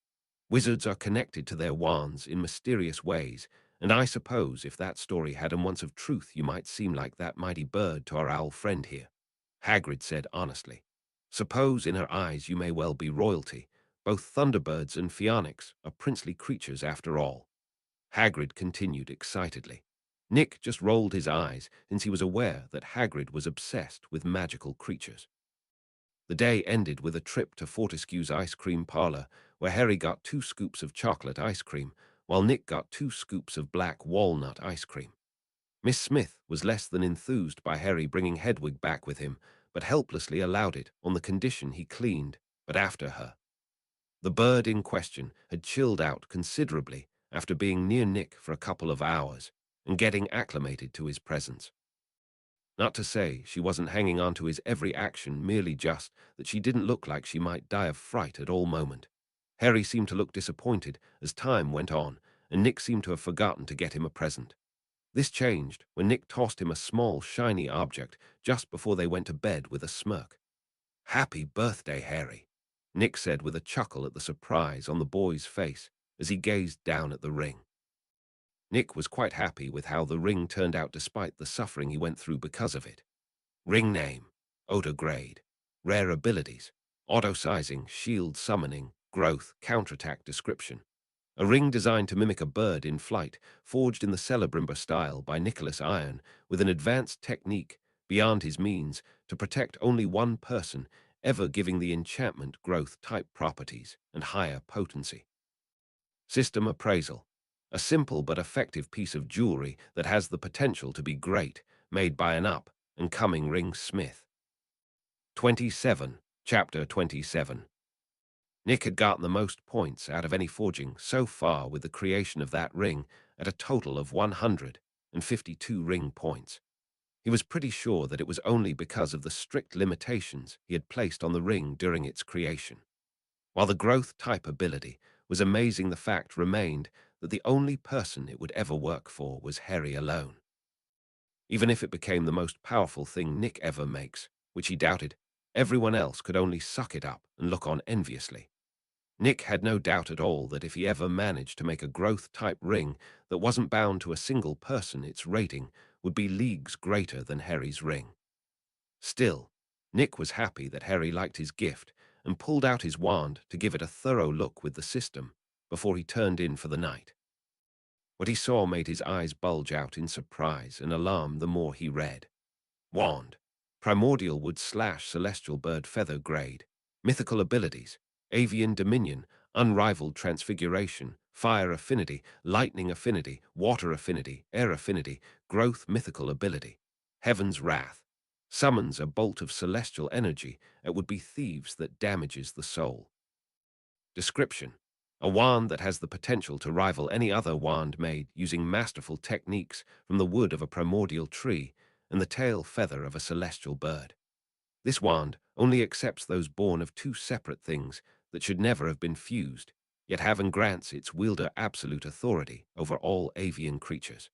Wizards are connected to their wands in mysterious ways, and I suppose if that story had an ounce of truth, you might seem like that mighty bird to our owl friend here, Hagrid said honestly. Suppose in her eyes you may well be royalty. Both thunderbirds and phoenix are princely creatures after all. Hagrid continued excitedly. Nick just rolled his eyes since he was aware that Hagrid was obsessed with magical creatures. The day ended with a trip to Fortescue's ice cream parlor, where Harry got 2 scoops of chocolate ice cream, while Nick got 2 scoops of black walnut ice cream. Miss Smith was less than enthused by Harry bringing Hedwig back with him, but helplessly allowed it on the condition he cleaned, but after her. The bird in question had chilled out considerably after being near Nick for a couple of hours and getting acclimated to his presence. Not to say she wasn't hanging on to his every action, merely just that she didn't look like she might die of fright at all moment. Harry seemed to look disappointed as time went on, and Nick seemed to have forgotten to get him a present. This changed when Nick tossed him a small, shiny object just before they went to bed with a smirk. "Happy birthday, Harry," Nick said with a chuckle at the surprise on the boy's face as he gazed down at the ring. Nick was quite happy with how the ring turned out despite the suffering he went through because of it. Ring name, Odor grade, rare abilities, auto-sizing, shield summoning, growth, counterattack description. A ring designed to mimic a bird in flight, forged in the Celebrimber style by Nicholas Iron, with an advanced technique beyond his means to protect only one person, ever giving the enchantment growth type properties and higher potency. System appraisal. A simple but effective piece of jewelry that has the potential to be great, made by an up-and-coming ring smith. 27. Chapter 27. Nick had gotten the most points out of any forging so far with the creation of that ring at a total of 152 ring points. He was pretty sure that it was only because of the strict limitations he had placed on the ring during its creation. While the growth type ability was amazing, the fact remained that the only person it would ever work for was Harry alone. Even if it became the most powerful thing Nick ever makes, which he doubted, everyone else could only suck it up and look on enviously. Nick had no doubt at all that if he ever managed to make a growth-type ring that wasn't bound to a single person, its rating would be leagues greater than Harry's ring. Still, Nick was happy that Harry liked his gift and pulled out his wand to give it a thorough look with the system before he turned in for the night. What he saw made his eyes bulge out in surprise and alarm the more he read. Wand. Primordial wood / celestial bird feather grade. Mythical abilities. Avian dominion. Unrivaled transfiguration. Fire affinity. Lightning affinity. Water affinity. Air affinity. Growth mythical ability. Heaven's wrath. Summons a bolt of celestial energy at would-be thieves that damages the soul. Description. A wand that has the potential to rival any other wand made using masterful techniques from the wood of a primordial tree and the tail feather of a celestial bird. This wand only accepts those born of two separate things that should never have been fused, yet have and grants its wielder absolute authority over all avian creatures.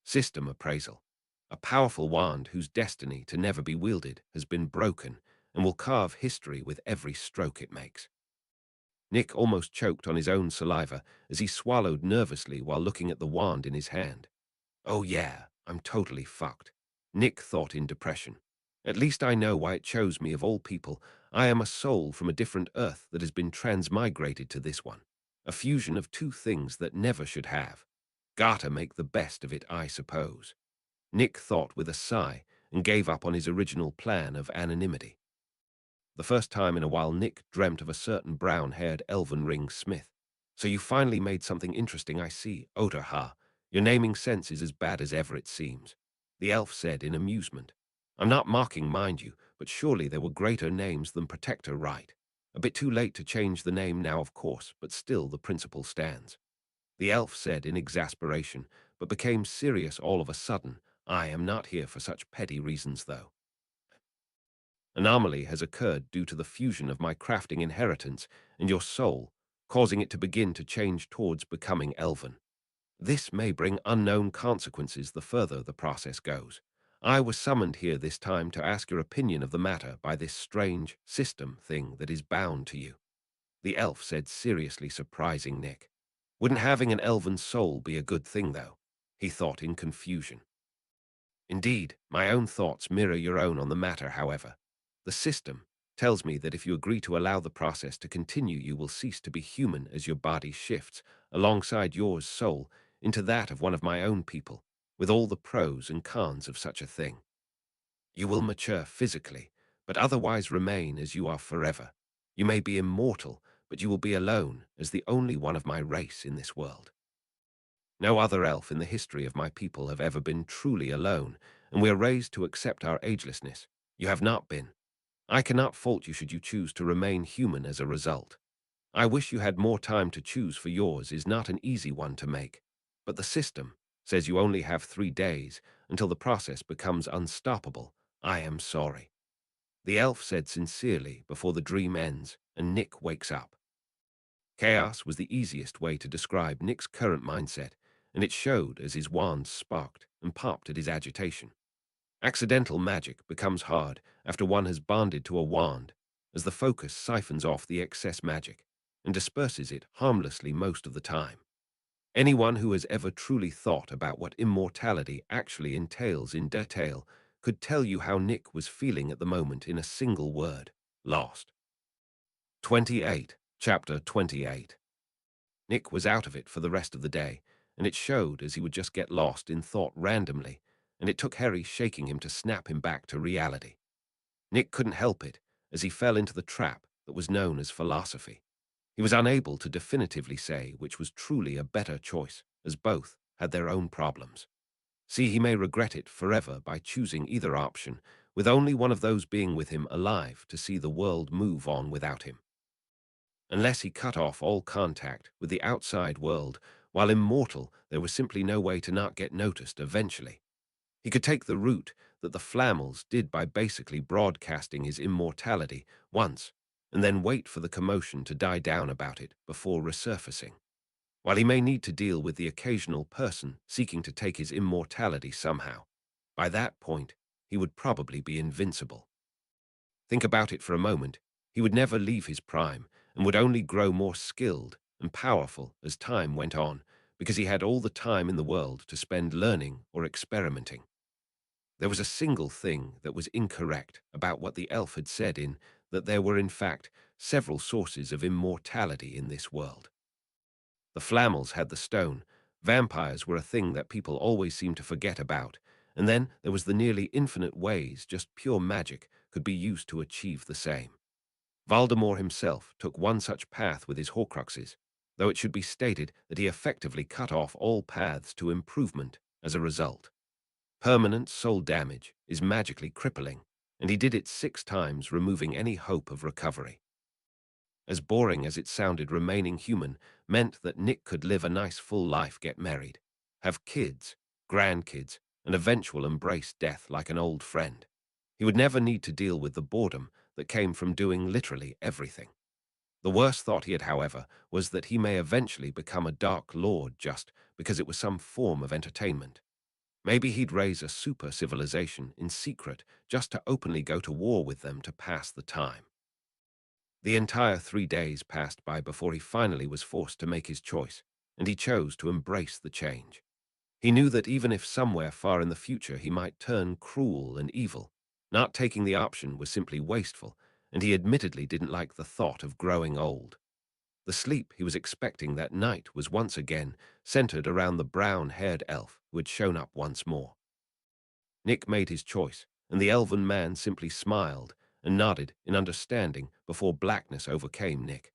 System appraisal. A powerful wand whose destiny to never be wielded has been broken and will carve history with every stroke it makes. Nick almost choked on his own saliva as he swallowed nervously while looking at the wand in his hand. "Oh yeah, I'm totally fucked," Nick thought in depression. "At least I know why it chose me of all people. I am a soul from a different Earth that has been transmigrated to this one. A fusion of two things that never should have. Gotta make the best of it, I suppose." Nick thought with a sigh and gave up on his original plan of anonymity. The first time in a while Nick dreamt of a certain brown-haired elven ring smith. "So you finally made something interesting, I see. Odor, ha. Your naming sense is as bad as ever it seems," the elf said in amusement. "I'm not mocking, mind you, but surely there were greater names than Protector, right? A bit too late to change the name now, of course, but still the principle stands." The elf said in exasperation, but became serious all of a sudden. "I am not here for such petty reasons, though. Anomaly has occurred due to the fusion of my crafting inheritance and your soul, causing it to begin to change towards becoming elven. This may bring unknown consequences the further the process goes. I was summoned here this time to ask your opinion of the matter by this strange system thing that is bound to you," the elf said seriously, surprising Nick. Wouldn't having an elven soul be a good thing, though? He thought in confusion. Indeed, my own thoughts mirror your own on the matter, however. The system tells me that if you agree to allow the process to continue, you will cease to be human as your body shifts, alongside yours soul, into that of one of my own people, with all the pros and cons of such a thing. You will mature physically, but otherwise remain as you are forever. You may be immortal, but you will be alone as the only one of my race in this world. No other elf in the history of my people have ever been truly alone, and we are raised to accept our agelessness. You have not been. I cannot fault you should you choose to remain human as a result. I wish you had more time to choose, for yours is not an easy one to make. But the system says you only have 3 days until the process becomes unstoppable. I am sorry. The elf said sincerely before the dream ends and Nick wakes up. Chaos was the easiest way to describe Nick's current mindset, and it showed as his wand sparked and popped at his agitation. Accidental magic becomes hard after one has bonded to a wand, as the focus siphons off the excess magic and disperses it harmlessly most of the time. Anyone who has ever truly thought about what immortality actually entails in detail could tell you how Nick was feeling at the moment in a single word: lost. 28. Chapter 28. Nick was out of it for the rest of the day, and it showed as he would just get lost in thought randomly, and it took Harry shaking him to snap him back to reality. Nick couldn't help it, as he fell into the trap that was known as philosophy. He was unable to definitively say which was truly a better choice, as both had their own problems. See, he may regret it forever by choosing either option, with only one of those being with him alive to see the world move on without him. Unless he cut off all contact with the outside world, while immortal, there was simply no way to not get noticed eventually. He could take the route that the Flammels did by basically broadcasting his immortality once, and then wait for the commotion to die down about it before resurfacing. While he may need to deal with the occasional person seeking to take his immortality somehow, by that point he would probably be invincible. Think about it for a moment. He would never leave his prime, and would only grow more skilled and powerful as time went on, because he had all the time in the world to spend learning or experimenting. There was a single thing that was incorrect about what the elf had said, in that there were in fact several sources of immortality in this world. The Flammels had the stone, vampires were a thing that people always seem to forget about, and then there was the nearly infinite ways just pure magic could be used to achieve the same. Voldemort himself took one such path with his Horcruxes, though it should be stated that he effectively cut off all paths to improvement as a result. Permanent soul damage is magically crippling, and he did it 6 times, removing any hope of recovery. As boring as it sounded, remaining human meant that Nick could live a nice full life, get married, have kids, grandkids, and eventually embrace death like an old friend. He would never need to deal with the boredom that came from doing literally everything. The worst thought he had, however, was that he may eventually become a Dark Lord just because it was some form of entertainment. Maybe he'd raise a super civilization in secret just to openly go to war with them to pass the time. The entire 3 days passed by before he finally was forced to make his choice, and he chose to embrace the change. He knew that even if somewhere far in the future he might turn cruel and evil, not taking the option was simply wasteful, and he admittedly didn't like the thought of growing old. The sleep he was expecting that night was once again centered around the brown-haired elf who had shown up once more. Nick made his choice, and the elven man simply smiled and nodded in understanding before blackness overcame Nick.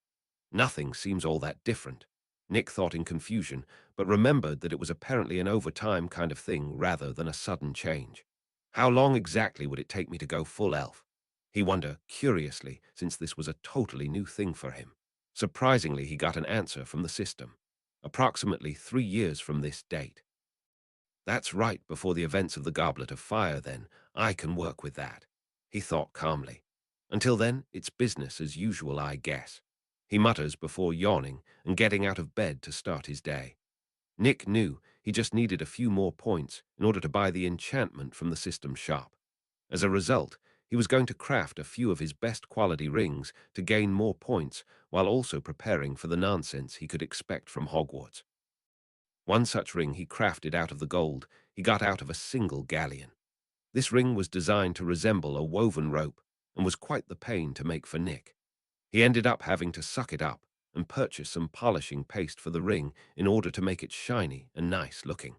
Nothing seems all that different, Nick thought in confusion, but remembered that it was apparently an overtime kind of thing rather than a sudden change. How long exactly would it take me to go full elf? He wondered curiously, since this was a totally new thing for him. Surprisingly, he got an answer from the system. Approximately 3 years from this date. That's right before the events of the Goblet of Fire, then. I can work with that, he thought calmly. Until then, it's business as usual, I guess, he mutters before yawning and getting out of bed to start his day. Nick knew he just needed a few more points in order to buy the enchantment from the system shop. As a result, he was going to craft a few of his best quality rings to gain more points while also preparing for the nonsense he could expect from Hogwarts. One such ring he crafted out of the gold he got out of a single galleon. This ring was designed to resemble a woven rope and was quite the pain to make for Nick. He ended up having to suck it up and purchase some polishing paste for the ring in order to make it shiny and nice looking.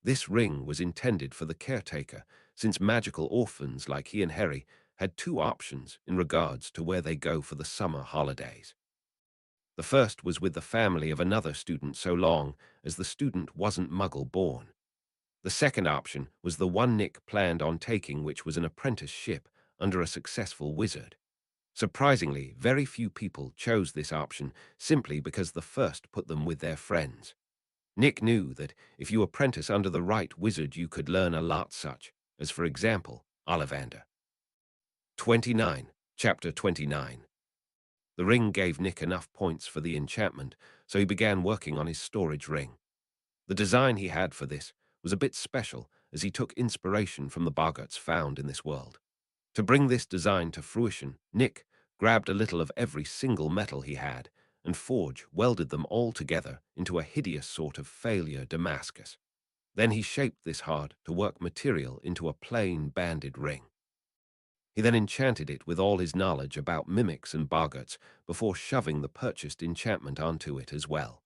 This ring was intended for the caretaker, since magical orphans like he and Harry had 2 options in regards to where they go for the summer holidays. The first was with the family of another student, so long as the student wasn't Muggle-born. The second option was the one Nick planned on taking, which was an apprenticeship under a successful wizard. Surprisingly, very few people chose this option simply because the first put them with their friends. Nick knew that if you apprentice under the right wizard you could learn a lot, such as, for example, Ollivander. 29. Chapter 29. The ring gave Nick enough points for the enchantment, so he began working on his storage ring. The design he had for this was a bit special, as he took inspiration from the boggarts found in this world. To bring this design to fruition, Nick grabbed a little of every single metal he had, and Forge welded them all together into a hideous sort of failure Damascus. Then he shaped this hard-to-work material into a plain banded ring. He then enchanted it with all his knowledge about mimics and boggarts before shoving the purchased enchantment onto it as well.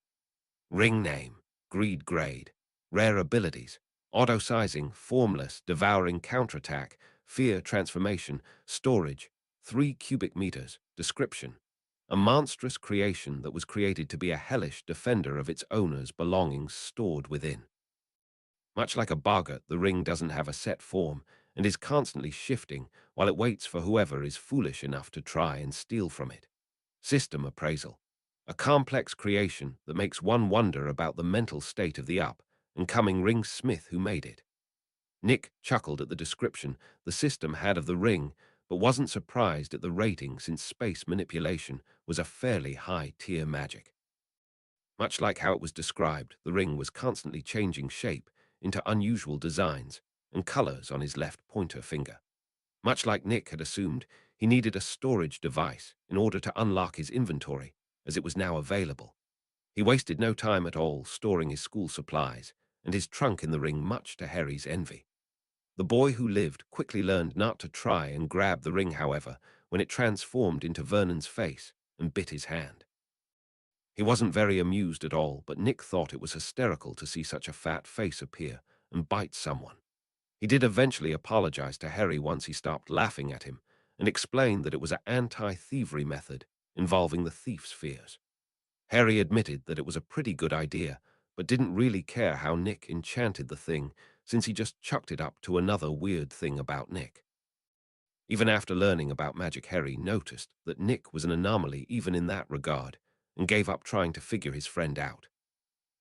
Ring name, greed grade, rare abilities, auto-sizing, formless, devouring counterattack, fear transformation, storage, 3 cubic meters, description. A monstrous creation that was created to be a hellish defender of its owner's belongings stored within. Much like a boggart, the ring doesn't have a set form and is constantly shifting while it waits for whoever is foolish enough to try and steal from it. System appraisal. A complex creation that makes one wonder about the mental state of the up-and-coming ring smith who made it. Nick chuckled at the description the system had of the ring, but wasn't surprised at the rating since space manipulation was a fairly high-tier magic. Much like how it was described, the ring was constantly changing shape into unusual designs and colors on his left pointer finger. Much like Nick had assumed, he needed a storage device in order to unlock his inventory, as it was now available. He wasted no time at all storing his school supplies and his trunk in the ring, much to Harry's envy. The boy who lived quickly learned not to try and grab the ring, however, when it transformed into Vernon's face and bit his hand. He wasn't very amused at all, but Nick thought it was hysterical to see such a fat face appear and bite someone. He did eventually apologize to Harry once he stopped laughing at him and explained that it was an anti-thievery method involving the thief's fears. Harry admitted that it was a pretty good idea, but didn't really care how Nick enchanted the thing, since he just chucked it up to another weird thing about Nick. Even after learning about magic, Harry noticed that Nick was an anomaly even in that regard, and gave up trying to figure his friend out.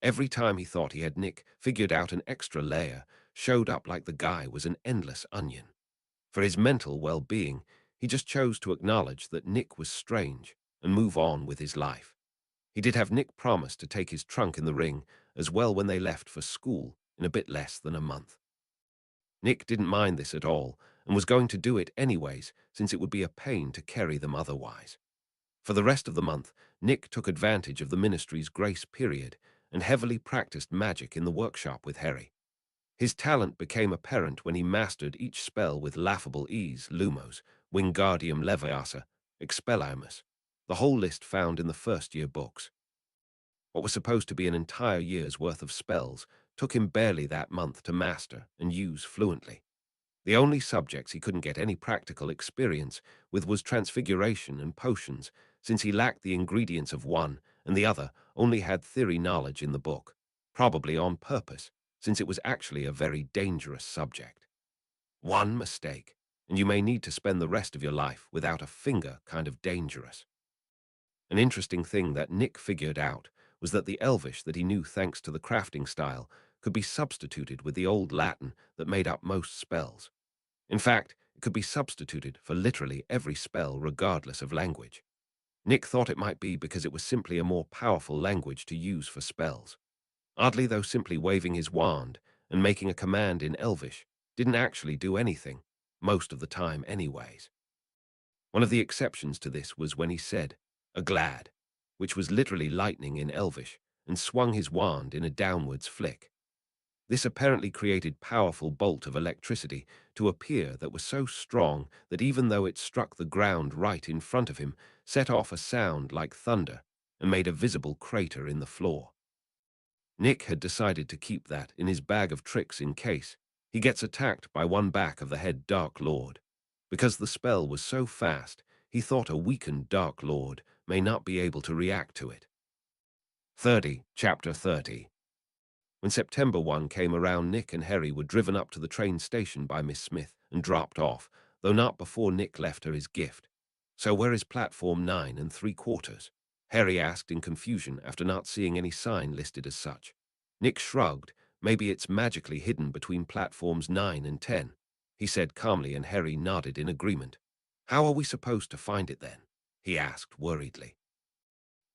Every time he thought he had Nick figured out, an extra layer showed up, like the guy was an endless onion. For his mental well-being, he just chose to acknowledge that Nick was strange and move on with his life. He did have Nick promise to take his trunk in the ring as well when they left for school in a bit less than a month. Nick didn't mind this at all and was going to do it anyways, since it would be a pain to carry them otherwise. For the rest of the month, Nick took advantage of the ministry's grace period and heavily practiced magic in the workshop with Harry. His talent became apparent when he mastered each spell with laughable ease: Lumos, Wingardium Leviosa, Expelliarmus, the whole list found in the first-year books. What was supposed to be an entire year's worth of spells took him barely that month to master and use fluently. The only subjects he couldn't get any practical experience with was transfiguration and potions, since he lacked the ingredients of one and the other only had theory knowledge in the book, probably on purpose, since it was actually a very dangerous subject. One mistake, and you may need to spend the rest of your life without a finger. Kind of dangerous. An interesting thing that Nick figured out was that the Elvish that he knew, thanks to the crafting style, could be substituted with the old Latin that made up most spells. In fact, it could be substituted for literally every spell regardless of language. Nick thought it might be because it was simply a more powerful language to use for spells. Oddly though, simply waving his wand and making a command in Elvish didn't actually do anything, most of the time anyways. One of the exceptions to this was when he said, "a glad," which was literally lightning in Elvish, and swung his wand in a downwards flick. This apparently created powerful bolt of electricity to appear that was so strong that even though it struck the ground right in front of him, set off a sound like thunder and made a visible crater in the floor. Nick had decided to keep that in his bag of tricks in case he gets attacked by one back of the head Dark Lord. Because the spell was so fast, he thought a weakened Dark Lord may not be able to react to it. 30. Chapter 30. When September 1 came around, Nick and Harry were driven up to the train station by Miss Smith and dropped off, though not before Nick left her his gift. "So where is platform 9 3/4? Harry asked in confusion after not seeing any sign listed as such. Nick shrugged. "Maybe it's magically hidden between platforms 9 and 10, he said calmly, and Harry nodded in agreement. "How are we supposed to find it then?" he asked worriedly.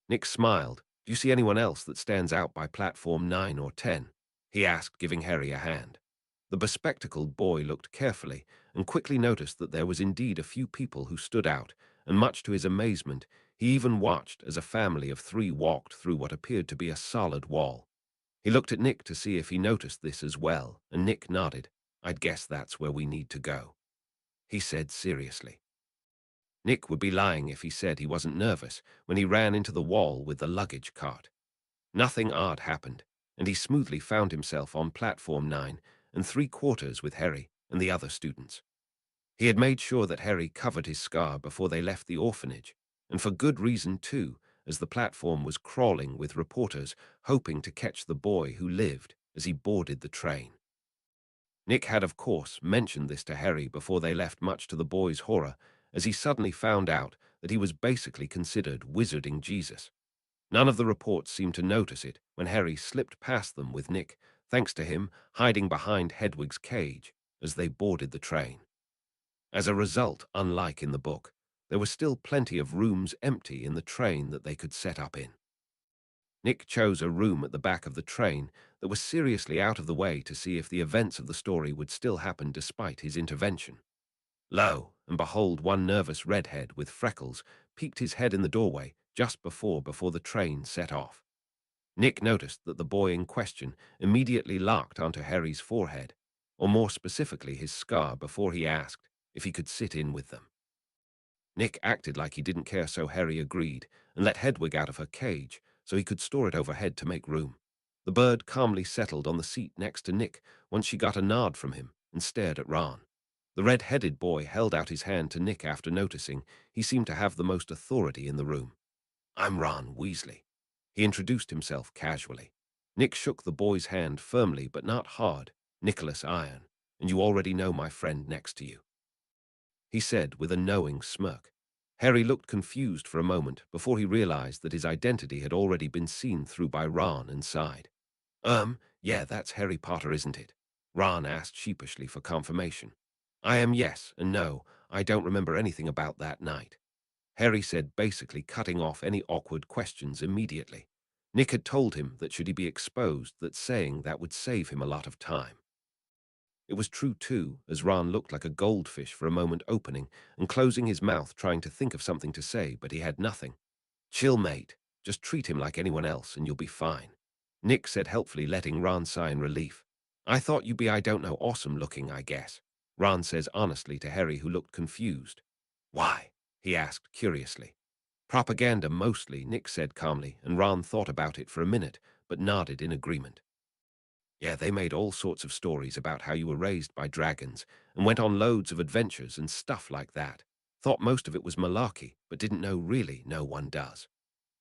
Nick smiled. "Do you see anyone else that stands out by platform 9 or 10? He asked, giving Harry a hand. The bespectacled boy looked carefully and quickly noticed that there was indeed a few people who stood out, and much to his amazement, he even watched as a family of 3 walked through what appeared to be a solid wall. He looked at Nick to see if he noticed this as well, and Nick nodded. "I'd guess that's where we need to go," he said seriously. Nick would be lying if he said he wasn't nervous when he ran into the wall with the luggage cart. Nothing odd happened, and he smoothly found himself on platform 9 3/4 with Harry and the other students. He had made sure that Harry covered his scar before they left the orphanage, and for good reason too, as the platform was crawling with reporters hoping to catch the boy who lived as he boarded the train. Nick had, of course, mentioned this to Harry before they left, much to the boy's horror, as he suddenly found out that he was basically considered wizarding Jesus. None of the reports seemed to notice it when Harry slipped past them with Nick, thanks to him hiding behind Hedwig's cage as they boarded the train. As a result, unlike in the book, there were still plenty of rooms empty in the train that they could set up in. Nick chose a room at the back of the train that was seriously out of the way to see if the events of the story would still happen despite his intervention. Lo, and behold, one nervous redhead with freckles peeked his head in the doorway just before the train set off. Nick noticed that the boy in question immediately locked onto Harry's forehead, or more specifically his scar, before he asked if he could sit in with them. Nick acted like he didn't care, so Harry agreed and let Hedwig out of her cage so he could store it overhead to make room. The bird calmly settled on the seat next to Nick once she got a nod from him and stared at Ron. The red-headed boy held out his hand to Nick after noticing he seemed to have the most authority in the room. "I'm Ron Weasley." He introduced himself casually. Nick shook the boy's hand firmly but not hard. "Nicholas Iron, and you already know my friend next to you," he said with a knowing smirk. Harry looked confused for a moment before he realized that his identity had already been seen through by Ron and sighed. Yeah, that's Harry Potter, isn't it?" Ron asked sheepishly for confirmation. "I am, yes and no. I don't remember anything about that night," Harry said, basically cutting off any awkward questions immediately. Nick had told him that should he be exposed, that saying that would save him a lot of time. It was true, too, as Ron looked like a goldfish for a moment, opening and closing his mouth trying to think of something to say, but he had nothing. "Chill, mate. Just treat him like anyone else and you'll be fine," Nick said helpfully, letting Ron sigh in relief. "I thought you'd be, I don't know, awesome looking, I guess," Ron says honestly to Harry, who looked confused. "Why?" he asked curiously. "Propaganda mostly," Nick said calmly, and Ron thought about it for a minute, but nodded in agreement. "Yeah, they made all sorts of stories about how you were raised by dragons and went on loads of adventures and stuff like that. Thought most of it was malarkey, but didn't know really, no one does,"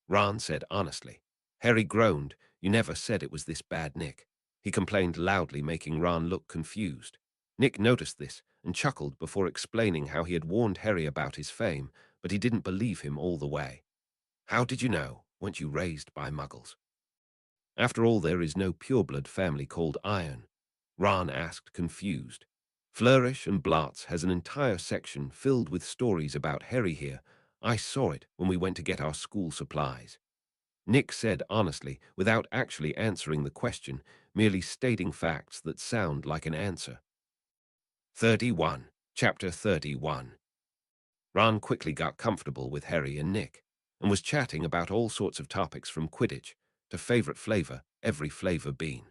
Ron said honestly. Harry groaned. "You never said it was this bad, Nick," he complained loudly, making Ron look confused. Nick noticed this and chuckled before explaining how he had warned Harry about his fame, but he didn't believe him all the way. "How did you know? Weren't you raised by muggles?" "After all, there is no pureblood family called Iron," Ron asked, confused. "Flourish and Blots has an entire section filled with stories about Harry here. I saw it when we went to get our school supplies," Nick said honestly, without actually answering the question, merely stating facts that sound like an answer. 31. Chapter 31. Ron quickly got comfortable with Harry and Nick, and was chatting about all sorts of topics from Quidditch to favorite flavor, every flavor bean.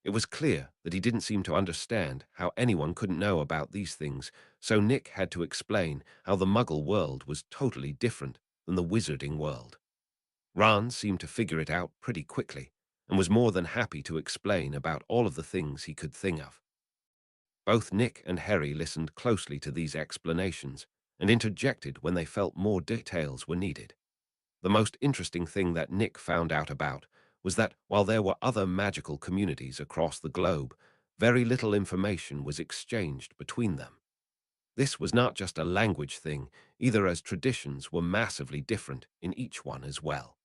It was clear that he didn't seem to understand how anyone couldn't know about these things, so Nick had to explain how the Muggle world was totally different than the wizarding world. Ron seemed to figure it out pretty quickly, and was more than happy to explain about all of the things he could think of. Both Nick and Harry listened closely to these explanations, and interjected when they felt more details were needed. The most interesting thing that Nick found out about was that while there were other magical communities across the globe, very little information was exchanged between them. This was not just a language thing, either, as traditions were massively different in each one as well.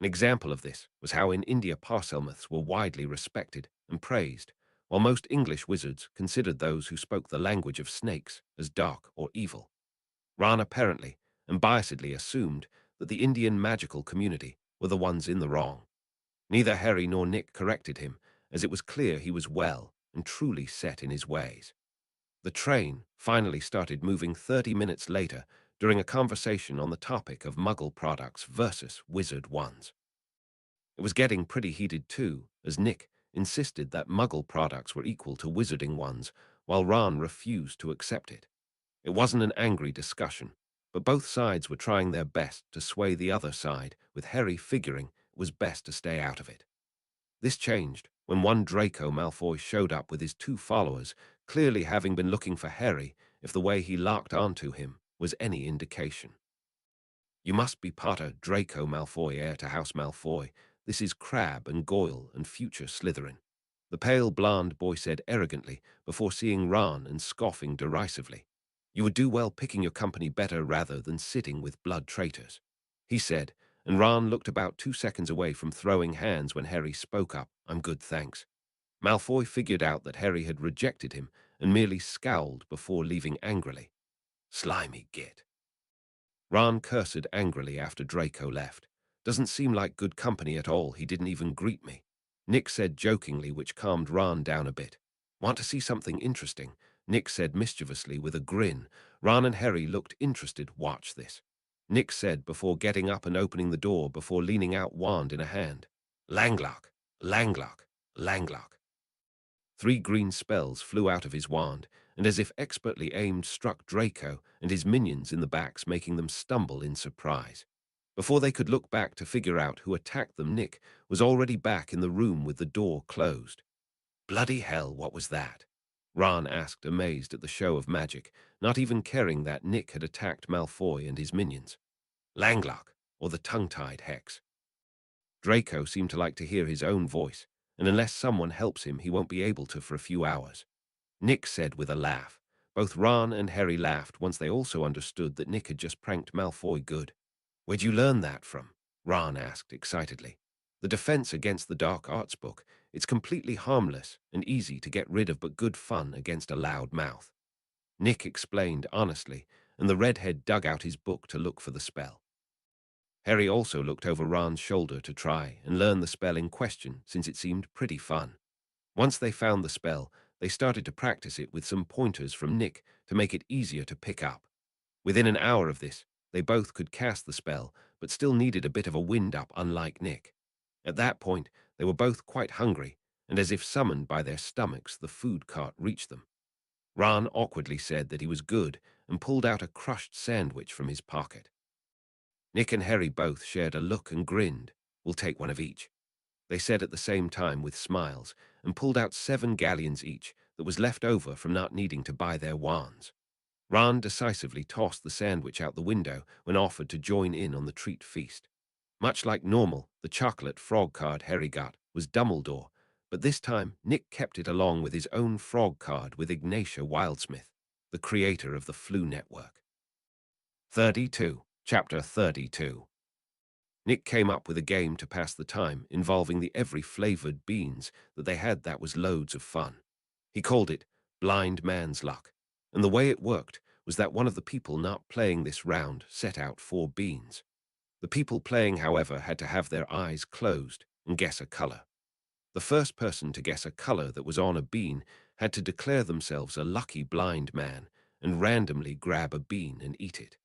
An example of this was how in India parselmouths were widely respected and praised, while most English wizards considered those who spoke the language of snakes as dark or evil. Ron apparently and biasedly assumed that the Indian magical community were the ones in the wrong. Neither Harry nor Nick corrected him, as it was clear he was well and truly set in his ways. The train finally started moving 30 minutes later during a conversation on the topic of Muggle products versus wizard ones. It was getting pretty heated too, as Nick insisted that Muggle products were equal to wizarding ones, while Ron refused to accept it. It wasn't an angry discussion, but both sides were trying their best to sway the other side, with Harry figuring it was best to stay out of it. This changed when one Draco Malfoy showed up with his two followers, clearly having been looking for Harry, if the way he locked onto him was any indication. "You must be Potter Draco Malfoy, heir to House Malfoy. This is Crabbe and Goyle and future Slytherin," the pale blonde boy said arrogantly before seeing Ron and scoffing derisively. "You would do well picking your company better rather than sitting with blood traitors," he said, and Ron looked about 2 seconds away from throwing hands when Harry spoke up. "I'm good, thanks." Malfoy figured out that Harry had rejected him and merely scowled before leaving angrily. "Slimy git." Ron cursed angrily after Draco left. "Doesn't seem like good company at all. He didn't even greet me," Nick said jokingly, which calmed Ron down a bit. "Want to see something interesting?" Nick said mischievously with a grin. Ron and Harry looked interested. "Watch this," Nick said before getting up and opening the door before leaning out, wand in a hand. Langlock, Langlock, Langlock. 3 green spells flew out of his wand, and as if expertly aimed struck Draco and his minions in the backs, making them stumble in surprise. Before they could look back to figure out who attacked them, Nick was already back in the room with the door closed. "Bloody hell, what was that?" Ron asked, amazed at the show of magic, not even caring that Nick had attacked Malfoy and his minions. "Langlock, or the tongue-tied hex." Draco seemed to like to hear his own voice, and unless someone helps him, he won't be able to for a few hours, Nick said with a laugh. Both Ron and Harry laughed once they also understood that Nick had just pranked Malfoy good. "Where'd you learn that from?" Ron asked excitedly. "The Defense Against the Dark Arts book. It's completely harmless and easy to get rid of, but good fun against a loud mouth," Nick explained honestly, and the redhead dug out his book to look for the spell. Harry also looked over Ron's shoulder to try and learn the spell in question, since it seemed pretty fun. Once they found the spell, they started to practice it with some pointers from Nick to make it easier to pick up. Within an hour of this, they both could cast the spell, but still needed a bit of a wind-up, unlike Nick. At that point, they were both quite hungry, and as if summoned by their stomachs, the food cart reached them. Ron awkwardly said that he was good and pulled out a crushed sandwich from his pocket. Nick and Harry both shared a look and grinned. "We'll take one of each," they said at the same time with smiles, and pulled out 7 galleons each that was left over from not needing to buy their wands. Ron decisively tossed the sandwich out the window when offered to join in on the treat feast. Much like normal, the chocolate frog card Harry got was Dumbledore, but this time Nick kept it along with his own frog card with Ignatia Wildsmith, the creator of the Flu Network. 32. Chapter 32. Nick came up with a game to pass the time involving the every-flavored beans that they had that was loads of fun. He called it Blind Man's Luck, and the way it worked was that one of the people not playing this round set out 4 beans. The people playing, however, had to have their eyes closed and guess a color. The first person to guess a color that was on a bean had to declare themselves a lucky blind man and randomly grab a bean and eat it.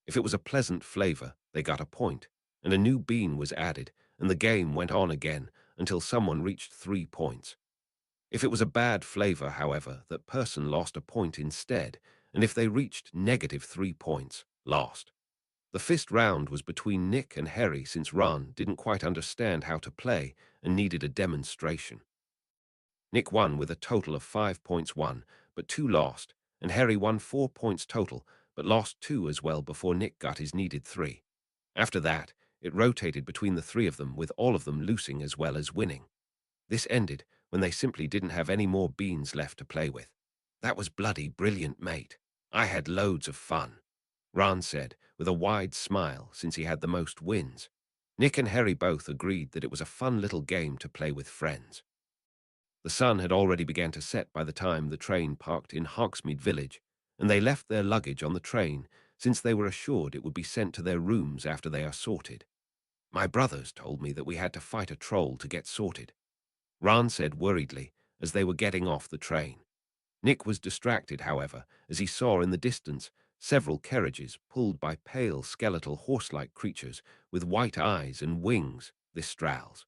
If it was a pleasant flavor, they got a point, and a new bean was added, and the game went on again until someone reached 3 points. If it was a bad flavor, however, that person lost a point instead, and if they reached -3 points, lost. The fifth round was between Nick and Harry, since Ron didn't quite understand how to play and needed a demonstration. Nick won with a total of 5 points won, but 2 lost, and Harry won 4 points total, but lost 2 as well before Nick got his needed 3. After that, it rotated between the 3 of them, with all of them losing as well as winning. This ended when they simply didn't have any more beans left to play with. That was bloody brilliant, mate. I had loads of fun, Ron said, with a wide smile since he had the most wins. Nick and Harry both agreed that it was a fun little game to play with friends. The sun had already begun to set by the time the train parked in Hogsmeade Village, and they left their luggage on the train since they were assured it would be sent to their rooms after they are sorted. My brothers told me that we had to fight a troll to get sorted, Ron said worriedly as they were getting off the train. Nick was distracted, however, as he saw in the distance several carriages pulled by pale skeletal horse-like creatures with white eyes and wings, this Strals.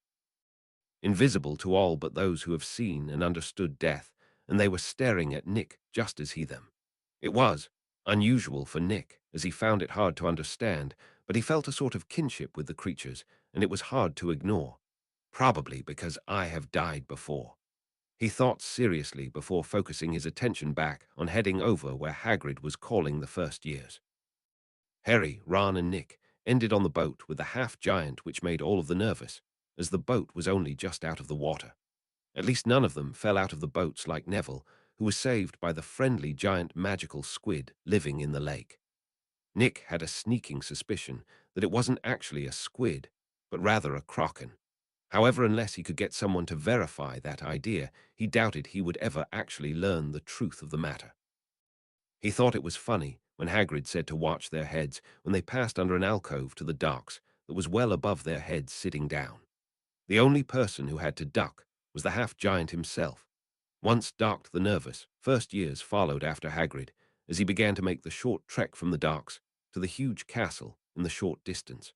Invisible to all but those who have seen and understood death, and they were staring at Nick just as he them. It was unusual for Nick, as he found it hard to understand, but he felt a sort of kinship with the creatures, and it was hard to ignore. Probably because I have died before. He thought seriously before focusing his attention back on heading over where Hagrid was calling the first years. Harry, Ron, and Nick ended on the boat with the half-giant, which made all of the nervous, as the boat was only just out of the water. At least none of them fell out of the boats like Neville, who was saved by the friendly giant magical squid living in the lake. Nick had a sneaking suspicion that it wasn't actually a squid, but rather a kraken. However, unless he could get someone to verify that idea, he doubted he would ever actually learn the truth of the matter. He thought it was funny when Hagrid said to watch their heads when they passed under an alcove to the docks that was well above their heads sitting down. The only person who had to duck was the half-giant himself. Once docked, the nervous first years followed after Hagrid as he began to make the short trek from the docks to the huge castle in the short distance.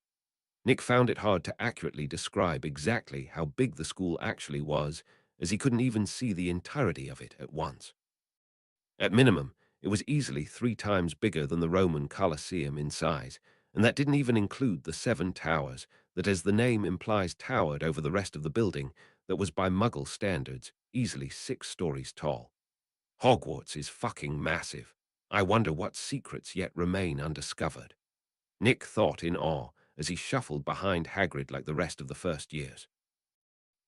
Nick found it hard to accurately describe exactly how big the school actually was, as he couldn't even see the entirety of it at once. At minimum, it was easily 3 times bigger than the Roman Colosseum in size, and that didn't even include the 7 towers that, as the name implies, towered over the rest of the building that was by Muggle standards easily 6 stories tall. Hogwarts is fucking massive. I wonder what secrets yet remain undiscovered. Nick thought in awe as he shuffled behind Hagrid like the rest of the first years.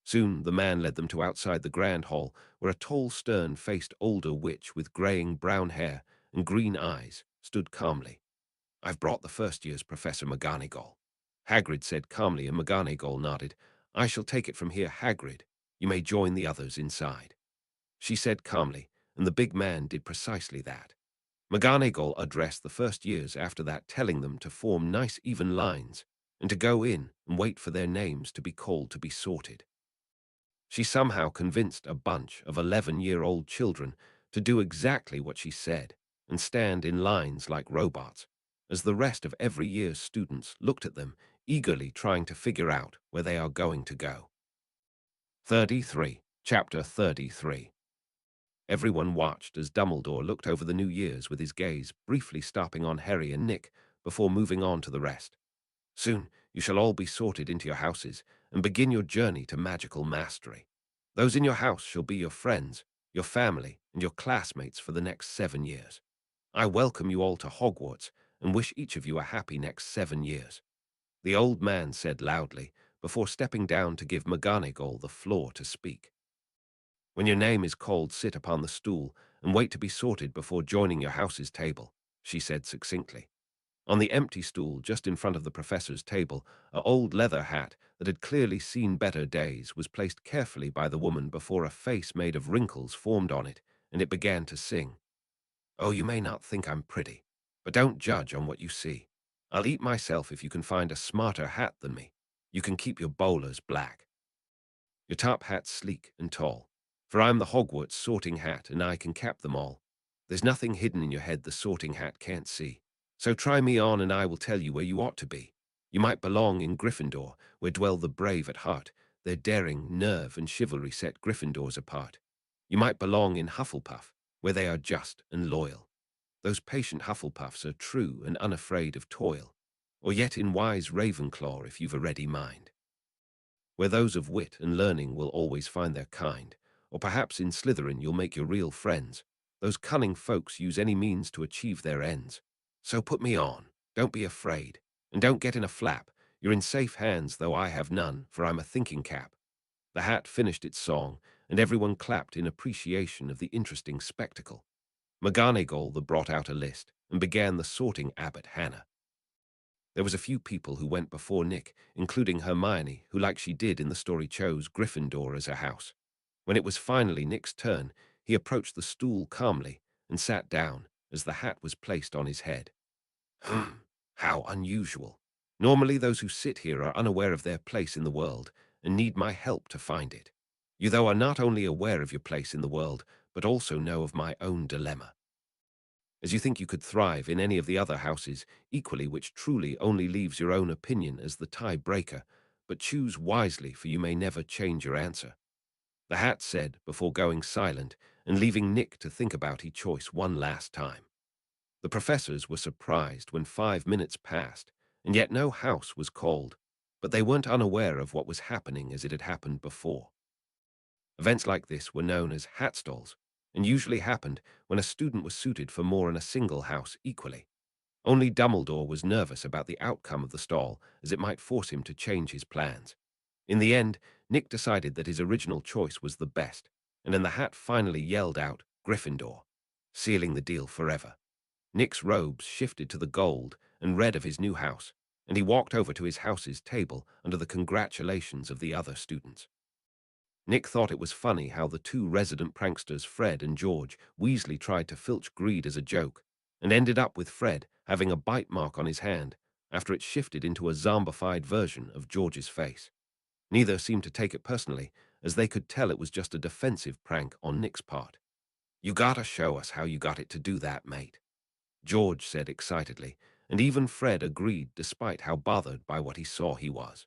Soon the man led them to outside the grand hall, where a tall, stern-faced older witch with graying brown hair and green eyes stood calmly. I've brought the first year's Professor McGonagall, Hagrid said calmly, and McGonagall nodded. I shall take it from here, Hagrid. You may join the others inside, she said calmly, and the big man did precisely that. McGonagall addressed the first years after that, telling them to form nice even lines and to go in and wait for their names to be called to be sorted. She somehow convinced a bunch of 11-year-old children to do exactly what she said and stand in lines like robots, as the rest of every year's students looked at them, eagerly trying to figure out where they are going to go. 33. Chapter 33. Everyone watched as Dumbledore looked over the New Year's with his gaze briefly stopping on Harry and Nick before moving on to the rest. Soon you shall all be sorted into your houses and begin your journey to magical mastery. Those in your house shall be your friends, your family, and your classmates for the next 7 years. I welcome you all to Hogwarts and wish each of you a happy next 7 years, the old man said loudly before stepping down to give McGonagall the floor to speak. When your name is called, sit upon the stool and wait to be sorted before joining your house's table, she said succinctly. On the empty stool just in front of the professor's table, an old leather hat that had clearly seen better days was placed carefully by the woman before a face made of wrinkles formed on it, and it began to sing. Oh, you may not think I'm pretty, but don't judge on what you see. I'll eat myself if you can find a smarter hat than me. You can keep your bowlers black. Your top hat's sleek and tall, for I'm the Hogwarts sorting hat and I can cap them all. There's nothing hidden in your head the sorting hat can't see. So try me on and I will tell you where you ought to be. You might belong in Gryffindor, where dwell the brave at heart. Their daring, nerve, and chivalry set Gryffindors apart. You might belong in Hufflepuff, where they are just and loyal. Those patient Hufflepuffs are true and unafraid of toil. Or yet in wise Ravenclaw if you've a ready mind, where those of wit and learning will always find their kind. Or perhaps in Slytherin you'll make your real friends. Those cunning folks use any means to achieve their ends. So put me on, don't be afraid, and don't get in a flap. You're in safe hands, though I have none, for I'm a thinking cap. The hat finished its song, and everyone clapped in appreciation of the interesting spectacle. McGonagall brought out a list and began the sorting Abbot Hannah. There was a few people who went before Nick, including Hermione, who, like she did in the story, chose Gryffindor as her house. When it was finally Nick's turn, he approached the stool calmly and sat down as the hat was placed on his head. How unusual. Normally those who sit here are unaware of their place in the world and need my help to find it. You, though, are not only aware of your place in the world, but also know of my own dilemma. As you think you could thrive in any of the other houses, equally, which truly only leaves your own opinion as the tie-breaker, but choose wisely, for you may never change your answer. The hat said before going silent and leaving Nick to think about each choice one last time. The professors were surprised when 5 minutes passed, and yet no house was called, but they weren't unaware of what was happening as it had happened before. Events like this were known as hat stalls, and usually happened when a student was suited for more in a single house equally. Only Dumbledore was nervous about the outcome of the stall, as it might force him to change his plans. In the end, Nick decided that his original choice was the best, and then the hat finally yelled out, Gryffindor, sealing the deal forever. Nick's robes shifted to the gold and red of his new house, and he walked over to his house's table under the congratulations of the other students. Nick thought it was funny how the two resident pranksters, Fred and George Weasley, tried to filch greed as a joke, and ended up with Fred having a bite mark on his hand after it shifted into a zombified version of George's face. Neither seemed to take it personally, as they could tell it was just a defensive prank on Nick's part. You gotta show us how you got it to do that, mate, George said excitedly, and even Fred agreed despite how bothered by what he saw he was.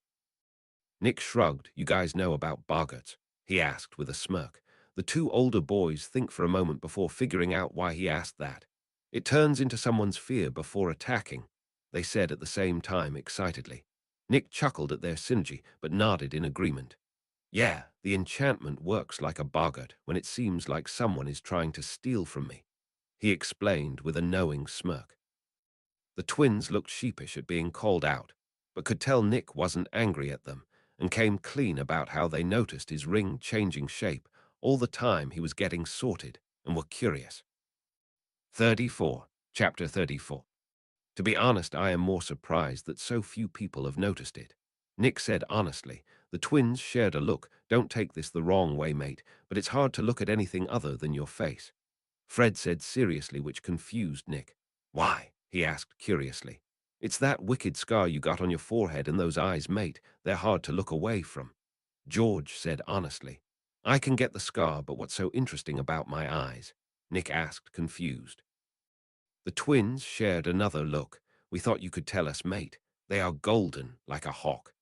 Nick shrugged. You guys know about Boggarts? He asked with a smirk. The two older boys think for a moment before figuring out why he asked that. It turns into someone's fear before attacking, they said at the same time excitedly. Nick chuckled at their synergy, but nodded in agreement. Yeah, the enchantment works like a boggart when it seems like someone is trying to steal from me, he explained with a knowing smirk. The twins looked sheepish at being called out, but could tell Nick wasn't angry at them, and came clean about how they noticed his ring changing shape all the time he was getting sorted and were curious. 34. Chapter 34. To be honest, I am more surprised that so few people have noticed it. Nick said honestly. The twins shared a look. Don't take this the wrong way, mate, but it's hard to look at anything other than your face. Fred said seriously, which confused Nick. Why? He asked curiously. It's that wicked scar you got on your forehead and those eyes, mate. They're hard to look away from. George said honestly. I can get the scar, but what's so interesting about my eyes? Nick asked, confused. The twins shared another look. We thought you could tell us, mate. They are golden, like a hawk,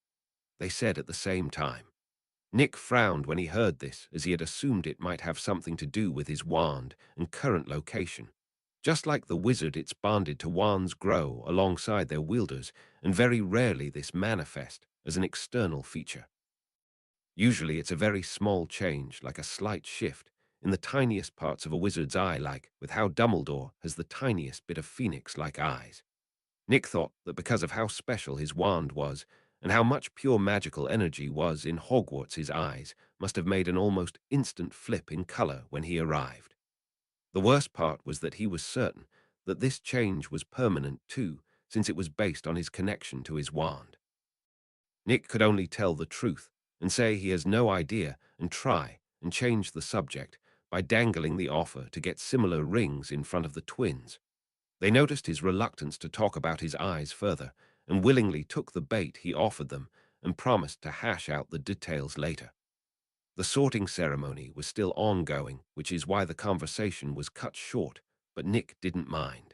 they said at the same time. Nick frowned when he heard this, as he had assumed it might have something to do with his wand and current location. Just like the wizard, it's bonded to wands grow alongside their wielders, and very rarely this manifest as an external feature. Usually it's a very small change, like a slight shift, in the tiniest parts of a wizard's eye, like with how Dumbledore has the tiniest bit of phoenix-like eyes. Nick thought that because of how special his wand was, and how much pure magical energy was in Hogwarts, his eyes must have made an almost instant flip in color when he arrived. The worst part was that he was certain that this change was permanent too, since it was based on his connection to his wand. Nick could only tell the truth and say he has no idea and try and change the subject by dangling the offer to get similar rings in front of the twins. They noticed his reluctance to talk about his eyes further and willingly took the bait he offered them and promised to hash out the details later. The sorting ceremony was still ongoing, which is why the conversation was cut short, but Nick didn't mind.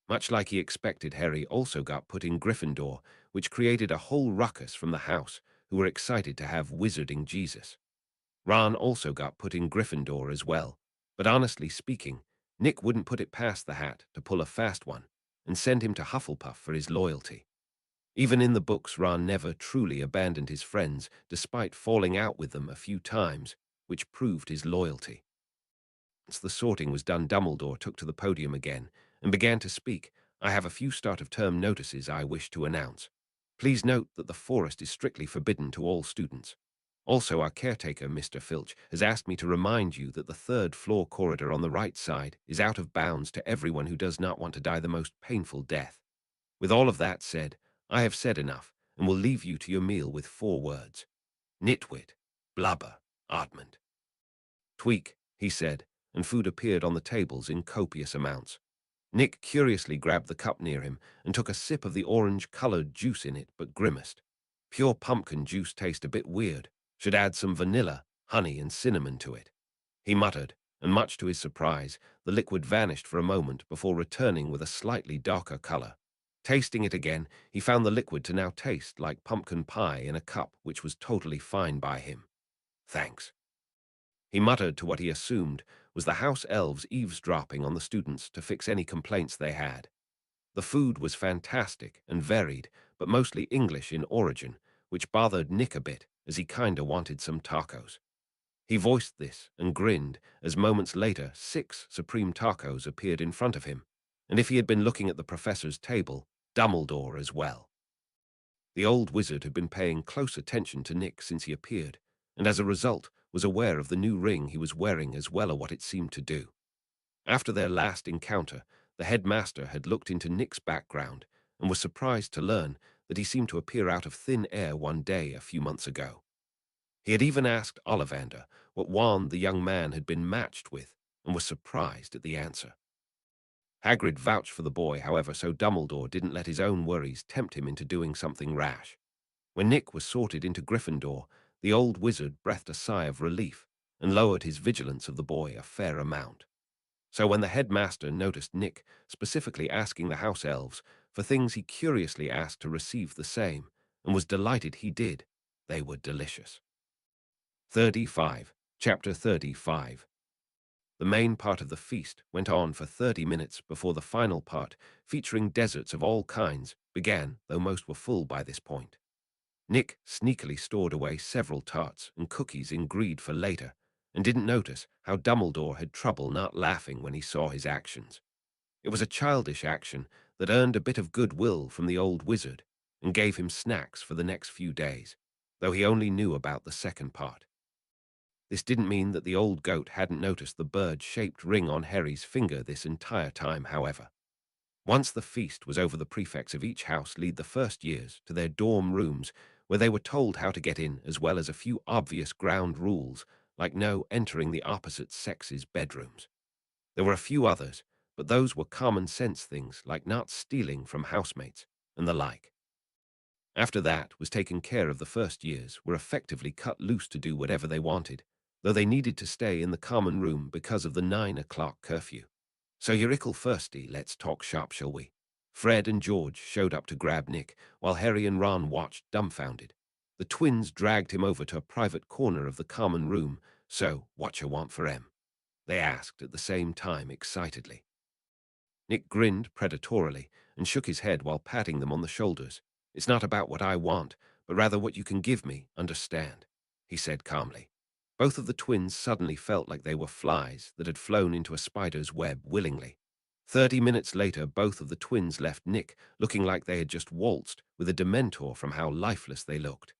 Much like he expected, Harry also got put in Gryffindor, which created a whole ruckus from the house, who were excited to have Wizarding Jesus. Ron also got put in Gryffindor as well, but honestly speaking, Nick wouldn't put it past the hat to pull a fast one and send him to Hufflepuff for his loyalty. Even in the books, Ron never truly abandoned his friends, despite falling out with them a few times, which proved his loyalty. Once the sorting was done, Dumbledore took to the podium again and began to speak. I have a few start-of-term notices I wish to announce. Please note that the forest is strictly forbidden to all students. Also, our caretaker, Mr. Filch, has asked me to remind you that the third-floor corridor on the right side is out of bounds to everyone who does not want to die the most painful death. With all of that said, I have said enough, and will leave you to your meal with 4 words. Nitwit, blubber, ardment. Tweak, he said, and food appeared on the tables in copious amounts. Nick curiously grabbed the cup near him and took a sip of the orange-colored juice in it, but grimaced. Pure pumpkin juice tastes a bit weird. Should add some vanilla, honey, and cinnamon to it. He muttered, and much to his surprise, the liquid vanished for a moment before returning with a slightly darker color. Tasting it again, he found the liquid to now taste like pumpkin pie in a cup, which was totally fine by him. Thanks. He muttered to what he assumed was the house elves eavesdropping on the students to fix any complaints they had. The food was fantastic and varied, but mostly English in origin, which bothered Nick a bit, as he kinda wanted some tacos. He voiced this and grinned as moments later 6 supreme tacos appeared in front of him, and if he had been looking at the professor's table, Dumbledore as well. The old wizard had been paying close attention to Nick since he appeared, and as a result was aware of the new ring he was wearing as well as what it seemed to do. After their last encounter, the headmaster had looked into Nick's background and was surprised to learn that he seemed to appear out of thin air one day a few months ago. He had even asked Ollivander what wand the young man had been matched with and was surprised at the answer. Hagrid vouched for the boy, however, so Dumbledore didn't let his own worries tempt him into doing something rash. When Nick was sorted into Gryffindor, the old wizard breathed a sigh of relief and lowered his vigilance of the boy a fair amount. So when the headmaster noticed Nick specifically asking the house elves for things he curiously asked to receive the same, and was delighted he did, they were delicious. 35. Chapter 35. The main part of the feast went on for 30 minutes before the final part, featuring desserts of all kinds, began, though most were full by this point. Nick sneakily stored away several tarts and cookies in greed for later, and didn't notice how Dumbledore had trouble not laughing when he saw his actions. It was a childish action that earned a bit of goodwill from the old wizard and gave him snacks for the next few days, though he only knew about the second part. This didn't mean that the old goat hadn't noticed the bird-shaped ring on Harry's finger this entire time, however. Once the feast was over, the prefects of each house lead the first years to their dorm rooms, where they were told how to get in, as well as a few obvious ground rules, like no entering the opposite sex's bedrooms. There were a few others, but those were common sense things, like not stealing from housemates and the like. After that was taken care of, the first years were effectively cut loose to do whatever they wanted, though they needed to stay in the common room because of the 9 o'clock curfew. So you're ickle thirsty, let's talk shop, shall we? Fred and George showed up to grab Nick, while Harry and Ron watched dumbfounded. The twins dragged him over to a private corner of the common room. So, what you want for em? They asked at the same time excitedly. Nick grinned predatorily and shook his head while patting them on the shoulders. It's not about what I want, but rather what you can give me, understand? He said calmly. Both of the twins suddenly felt like they were flies that had flown into a spider's web willingly. 30 minutes later, both of the twins left Nick looking like they had just waltzed with a Dementor from how lifeless they looked.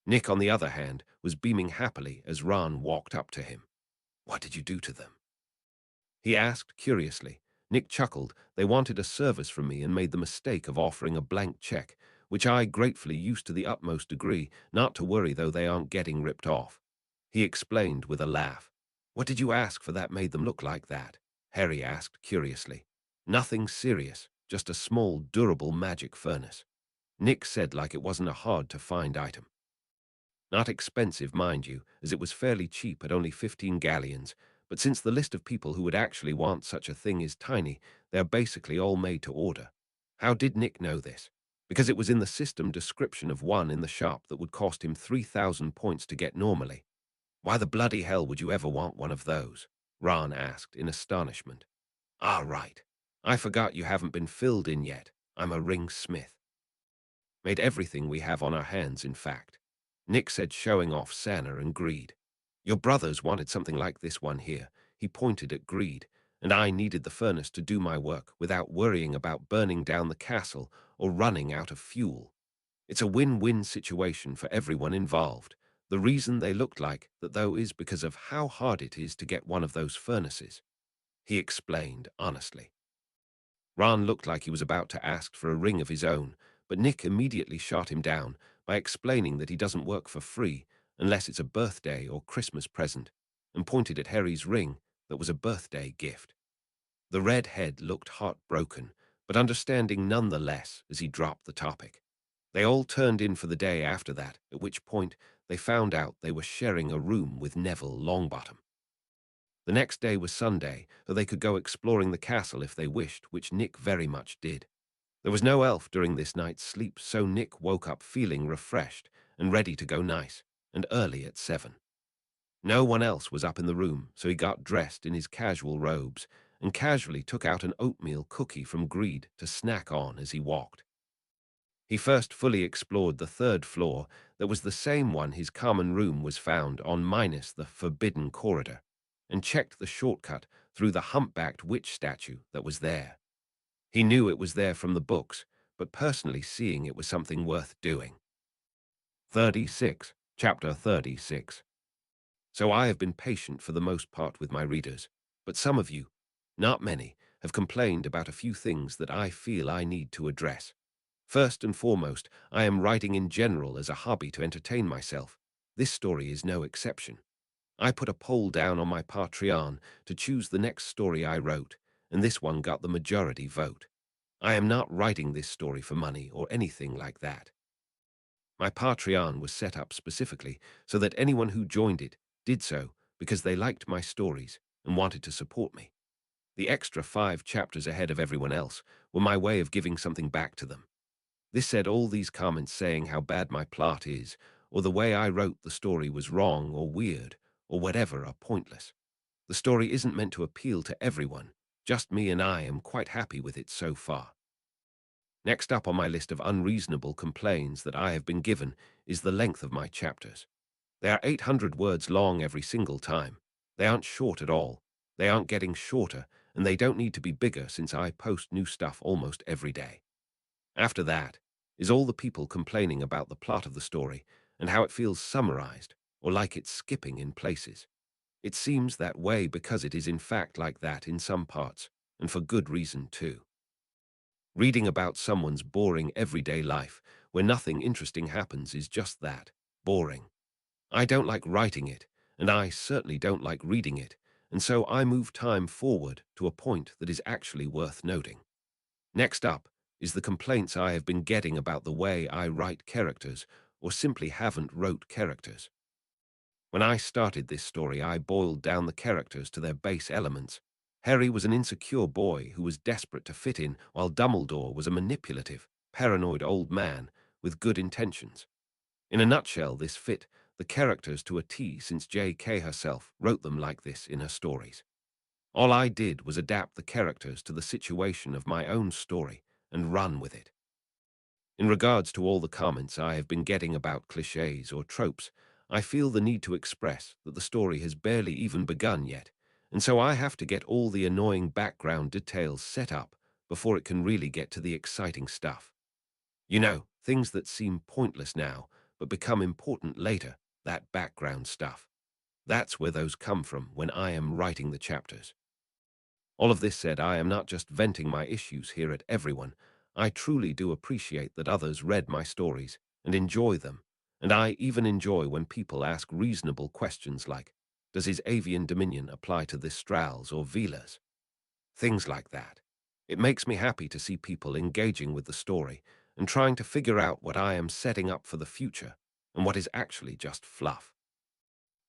Nick, on the other hand, was beaming happily as Ron walked up to him. What did you do to them? He asked curiously. Nick chuckled. They wanted a service from me and made the mistake of offering a blank check, which I gratefully used to the utmost degree, not to worry though they aren't getting ripped off. He explained with a laugh. What did you ask for that made them look like that? Harry asked curiously. Nothing serious, just a small, durable magic furnace. Nick said like it wasn't a hard-to-find item. Not expensive, mind you, as it was fairly cheap at only 15 galleons, but since the list of people who would actually want such a thing is tiny, they're basically all made to order. How did Nick know this? Because it was in the system description of one in the shop that would cost him 3,000 points to get normally. Why the bloody hell would you ever want one of those? Ron asked in astonishment. Ah, right. I forgot you haven't been filled in yet. I'm a ringsmith. Made everything we have on our hands, in fact. Nick said, showing off Sana and Greed. Your brothers wanted something like this one here. He pointed at Greed, and I needed the furnace to do my work without worrying about burning down the castle or running out of fuel. It's a win-win situation for everyone involved. The reason they looked like that, though, is because of how hard it is to get one of those furnaces," he explained honestly. Ron looked like he was about to ask for a ring of his own, but Nick immediately shot him down by explaining that he doesn't work for free unless it's a birthday or Christmas present, and pointed at Harry's ring that was a birthday gift. The redhead looked heartbroken, but understanding nonetheless as he dropped the topic. They all turned in for the day after that, at which point they found out they were sharing a room with Neville Longbottom. The next day was Sunday, so they could go exploring the castle if they wished, which Nick very much did. There was no elf during this night's sleep, so Nick woke up feeling refreshed and ready to go nice, and early at 7. No one else was up in the room, so he got dressed in his casual robes and casually took out an oatmeal cookie from Greed to snack on as he walked. He first fully explored the third floor that was the same one his common room was found on minus the forbidden corridor, and checked the shortcut through the humpbacked witch statue that was there. He knew it was there from the books, but personally seeing it was something worth doing. 36. Chapter 36. So I have been patient for the most part with my readers, but some of you, not many, have complained about a few things that I feel I need to address. First and foremost, I am writing in general as a hobby to entertain myself. This story is no exception. I put a poll down on my Patreon to choose the next story I wrote, and this one got the majority vote. I am not writing this story for money or anything like that. My Patreon was set up specifically so that anyone who joined it did so because they liked my stories and wanted to support me. The extra 5 chapters ahead of everyone else were my way of giving something back to them. This said all these comments saying how bad my plot is, or the way I wrote the story was wrong or weird, or whatever are pointless. The story isn't meant to appeal to everyone, just me, and I am quite happy with it so far. Next up on my list of unreasonable complaints that I have been given is the length of my chapters. They are 800 words long every single time. They aren't short at all. They aren't getting shorter, and they don't need to be bigger since I post new stuff almost every day. After that is all the people complaining about the plot of the story and how it feels summarized or like it's skipping in places. It seems that way because it is in fact like that in some parts, and for good reason too. Reading about someone's boring everyday life where nothing interesting happens is just that, boring. I don't like writing it, and I certainly don't like reading it, and so I move time forward to a point that is actually worth noting. Next up is the complaints I have been getting about the way I write characters, or simply haven't wrote characters. When I started this story, I boiled down the characters to their base elements. Harry was an insecure boy who was desperate to fit in, while Dumbledore was a manipulative, paranoid old man with good intentions. In a nutshell, this fit the characters to a T since J.K. herself wrote them like this in her stories. All I did was adapt the characters to the situation of my own story and run with it. In regards to all the comments I have been getting about cliches or tropes, I feel the need to express that the story has barely even begun yet, and so I have to get all the annoying background details set up before it can really get to the exciting stuff. You know, things that seem pointless now, but become important later, that background stuff. That's where those come from when I am writing the chapters. All of this said, I am not just venting my issues here at everyone. I truly do appreciate that others read my stories and enjoy them, and I even enjoy when people ask reasonable questions like, does his avian dominion apply to the Strals or Velas? Things like that. It makes me happy to see people engaging with the story and trying to figure out what I am setting up for the future and what is actually just fluff.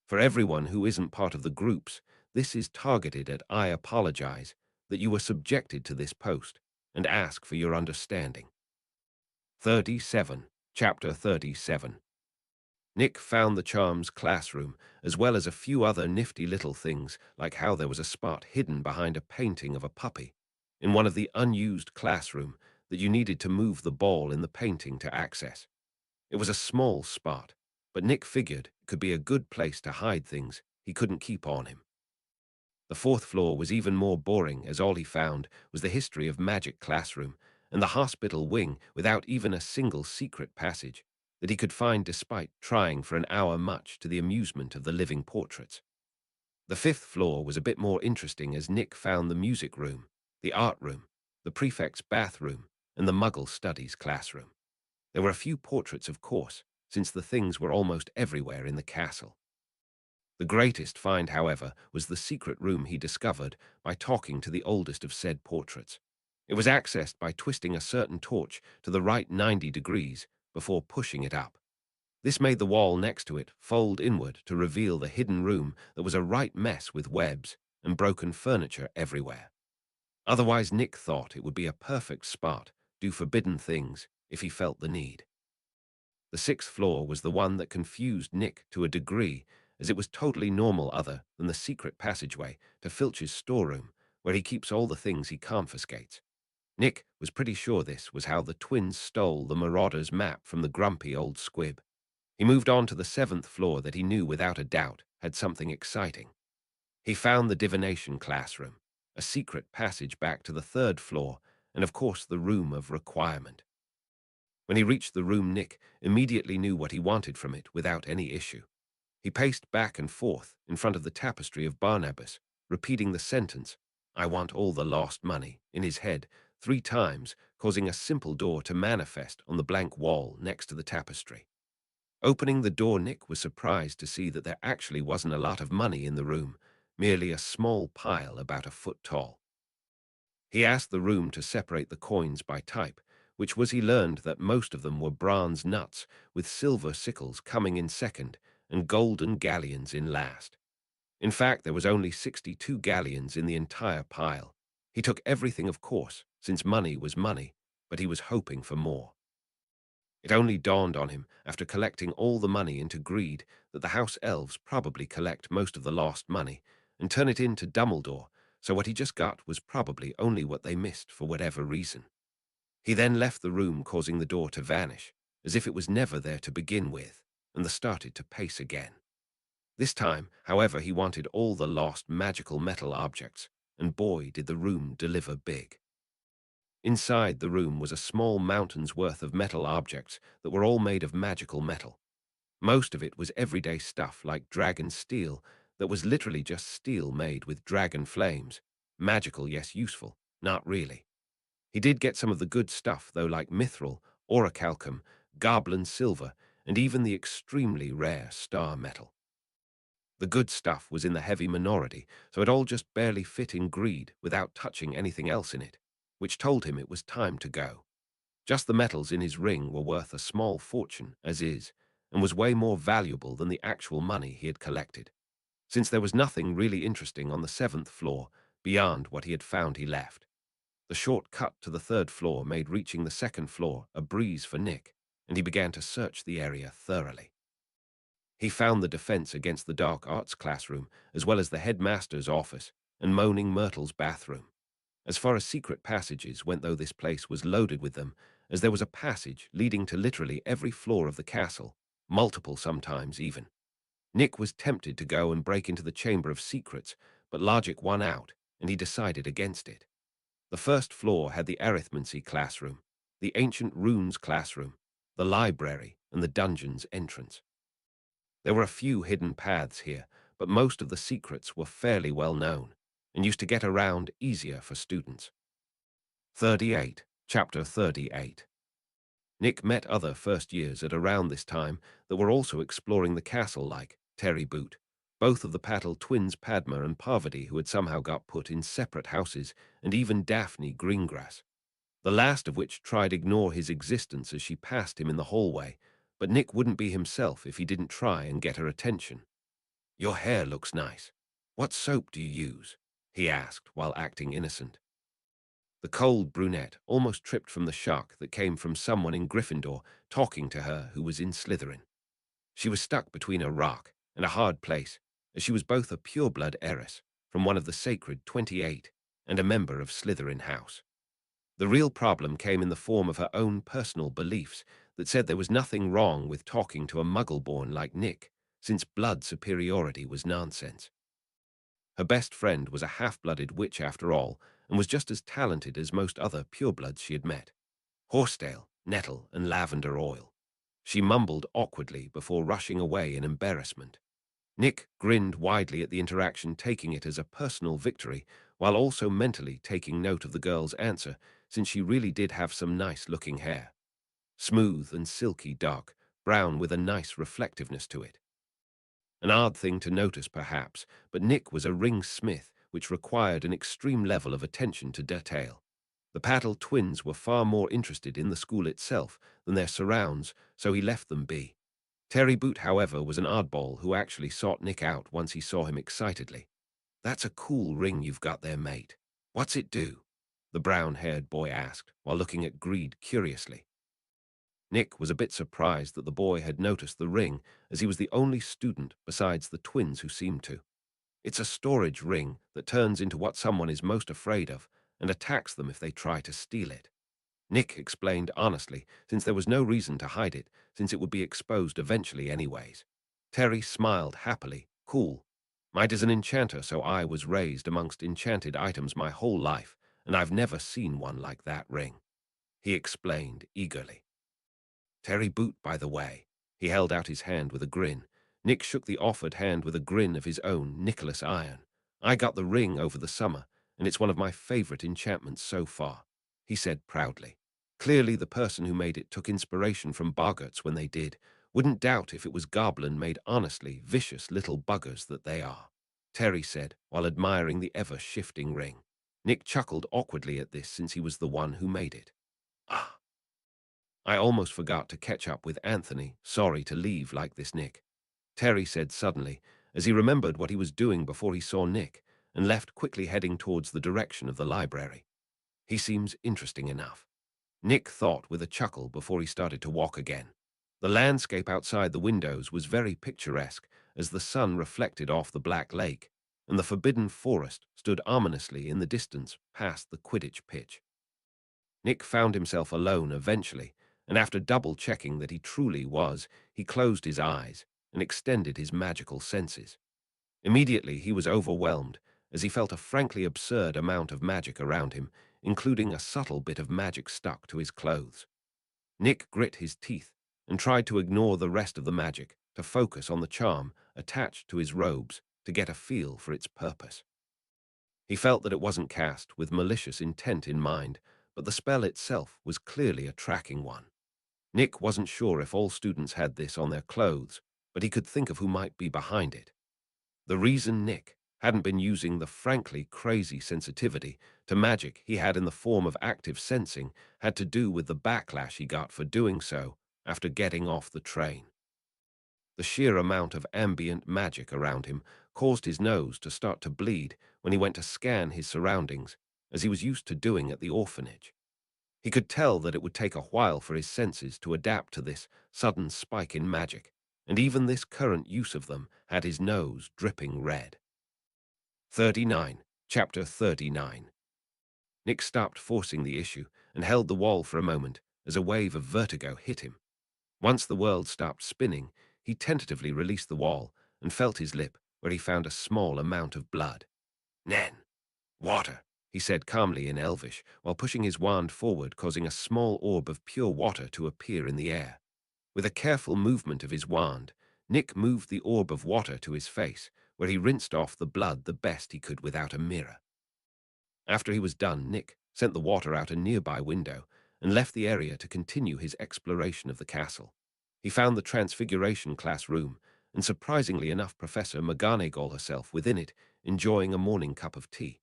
For everyone who isn't part of the groups, this is targeted at I apologize that you were subjected to this post and ask for your understanding. 37. Chapter 37. Nick found the charms classroom, as well as a few other nifty little things, like how there was a spot hidden behind a painting of a puppy in one of the unused classroom that you needed to move the ball in the painting to access. It was a small spot, but Nick figured it could be a good place to hide things he couldn't keep on him. The 4th floor was even more boring, as all he found was the history of magic classroom and the hospital wing without even a single secret passage. that he could find despite trying for an hour, much to the amusement of the living portraits. The fifth floor was a bit more interesting as Nick found the music room, the art room, the prefect's bathroom, and the Muggle studies classroom. There were a few portraits, of course, since the things were almost everywhere in the castle. The greatest find, however, was the secret room he discovered by talking to the oldest of said portraits. It was accessed by twisting a certain torch to the right 90 degrees before pushing it up. This made the wall next to it fold inward to reveal the hidden room that was a right mess with webs and broken furniture everywhere. Otherwise, Nick thought it would be a perfect spot, do forbidden things, if he felt the need. The sixth floor was the one that confused Nick to a degree, as it was totally normal other than the secret passageway to Filch's storeroom, where he keeps all the things he confiscates. Nick was pretty sure this was how the twins stole the Marauder's map from the grumpy old squib. He moved on to the seventh floor that he knew without a doubt had something exciting. He found the divination classroom, a secret passage back to the third floor, and of course the room of requirement. When he reached the room, Nick immediately knew what he wanted from it without any issue. He paced back and forth in front of the tapestry of Barnabas, repeating the sentence, "I want all the lost money," in his head 3 times, causing a simple door to manifest on the blank wall next to the tapestry. Opening the door, Nick was surprised to see that there actually wasn't a lot of money in the room, merely a small pile about a foot tall. He asked the room to separate the coins by type, which was he learned that most of them were bronze nuts, with silver sickles coming in second and golden galleons in last. In fact, there was only 62 galleons in the entire pile. He took everything, of course, since money was money, but he was hoping for more. It only dawned on him, after collecting all the money into greed, that the house elves probably collect most of the lost money and turn it into Dumbledore, so what he just got was probably only what they missed for whatever reason. He then left the room, causing the door to vanish, as if it was never there to begin with, and started to pace again. This time, however, he wanted all the lost magical metal objects, and boy, did the room deliver big. Inside the room was a small mountain's worth of metal objects that were all made of magical metal. Most of it was everyday stuff like dragon steel that was literally just steel made with dragon flames. Magical, yes, useful, not really. He did get some of the good stuff, though, like mithril, orichalcum, goblin silver, and even the extremely rare star metal. The good stuff was in the heavy minority, so it all just barely fit in greed without touching anything else in it, which told him it was time to go. Just the metals in his ring were worth a small fortune, as is, and was way more valuable than the actual money he had collected. Since there was nothing really interesting on the 7th floor beyond what he had found, he left. The short cut to the 3rd floor made reaching the 2nd floor a breeze for Nick, and he began to search the area thoroughly. He found the defense against the dark arts classroom, as well as the headmaster's office and Moaning Myrtle's bathroom. As far as secret passages went, though, this place was loaded with them, as there was a passage leading to literally every floor of the castle, multiple sometimes even. Nick was tempted to go and break into the Chamber of Secrets, but logic won out, and he decided against it. The 1st floor had the arithmancy classroom, the ancient runes classroom, the library, and the dungeon's entrance. There were a few hidden paths here, but most of the secrets were fairly well known and used to get around easier for students. 38. Chapter 38. Nick met other first years at around this time that were also exploring the castle, like Terry Boot, both of the Patel twins Padma and Parvati, who had somehow got put in separate houses, and even Daphne Greengrass, the last of which tried to ignore his existence as she passed him in the hallway, but Nick wouldn't be himself if he didn't try and get her attention. "Your hair looks nice. What soap do you use?" he asked while acting innocent. The cold brunette almost tripped from the shock that came from someone in Gryffindor talking to her who was in Slytherin. She was stuck between a rock and a hard place, as she was both a pureblood heiress from one of the sacred 28 and a member of Slytherin House. The real problem came in the form of her own personal beliefs that said there was nothing wrong with talking to a muggle-born like Nick, since blood superiority was nonsense. Her best friend was a half-blooded witch after all, and was just as talented as most other purebloods she had met. Horsetail, nettle, and lavender oil. She mumbled awkwardly before rushing away in embarrassment. Nick grinned widely at the interaction, taking it as a personal victory, while also mentally taking note of the girl's answer, since she really did have some nice-looking hair. Smooth and silky dark, brown with a nice reflectiveness to it. An odd thing to notice, perhaps, but Nick was a ringsmith, which required an extreme level of attention to detail. The Paddle twins were far more interested in the school itself than their surrounds, so he left them be. Terry Boot, however, was an oddball who actually sought Nick out once he saw him excitedly. "That's a cool ring you've got there, mate. What's it do?" the brown-haired boy asked, while looking at Greed curiously. Nick was a bit surprised that the boy had noticed the ring, as he was the only student besides the twins who seemed to. "It's a storage ring that turns into what someone is most afraid of and attacks them if they try to steal it," Nick explained honestly, since there was no reason to hide it, since it would be exposed eventually anyways. Terry smiled happily. "Cool. Might is an enchanter, so I was raised amongst enchanted items my whole life, and I've never seen one like that ring," he explained eagerly. "Terry Boot, by the way." He held out his hand with a grin. Nick shook the offered hand with a grin of his own, Nicholas Iron. "I got the ring over the summer, and it's one of my favorite enchantments so far," he said proudly. Clearly the person who made it took inspiration from Boggarts when they did. Wouldn't doubt if it was goblin-made, honestly, vicious little buggers that they are, Terry said, while admiring the ever-shifting ring. Nick chuckled awkwardly at this, since he was the one who made it. "Ah, I almost forgot to catch up with Anthony. Sorry to leave like this, Nick," Terry said suddenly, as he remembered what he was doing before he saw Nick, and left quickly, heading towards the direction of the library. "He seems interesting enough," Nick thought with a chuckle before he started to walk again. The landscape outside the windows was very picturesque as the sun reflected off the Black Lake, and the forbidden forest stood ominously in the distance past the Quidditch pitch. Nick found himself alone eventually, and after double-checking that he truly was, he closed his eyes and extended his magical senses. Immediately he was overwhelmed, as he felt a frankly absurd amount of magic around him, including a subtle bit of magic stuck to his clothes. Nick grit his teeth and tried to ignore the rest of the magic, to focus on the charm attached to his robes to get a feel for its purpose. He felt that it wasn't cast with malicious intent in mind, but the spell itself was clearly a tracking one. Nick wasn't sure if all students had this on their clothes, but he could think of who might be behind it. The reason Nick hadn't been using the frankly crazy sensitivity to magic he had in the form of active sensing had to do with the backlash he got for doing so after getting off the train. The sheer amount of ambient magic around him caused his nose to start to bleed when he went to scan his surroundings, as he was used to doing at the orphanage. He could tell that it would take a while for his senses to adapt to this sudden spike in magic, and even this current use of them had his nose dripping red. 39. Chapter 39. Nick stopped forcing the issue and held the wall for a moment as a wave of vertigo hit him. Once the world stopped spinning, he tentatively released the wall and felt his lip, where he found a small amount of blood. "Nen. Water," he said calmly in Elvish, while pushing his wand forward, causing a small orb of pure water to appear in the air. With a careful movement of his wand, Nick moved the orb of water to his face, where he rinsed off the blood the best he could without a mirror. After he was done, Nick sent the water out a nearby window and left the area to continue his exploration of the castle. He found the Transfiguration classroom, and surprisingly enough, Professor McGonagall herself within it, enjoying a morning cup of tea.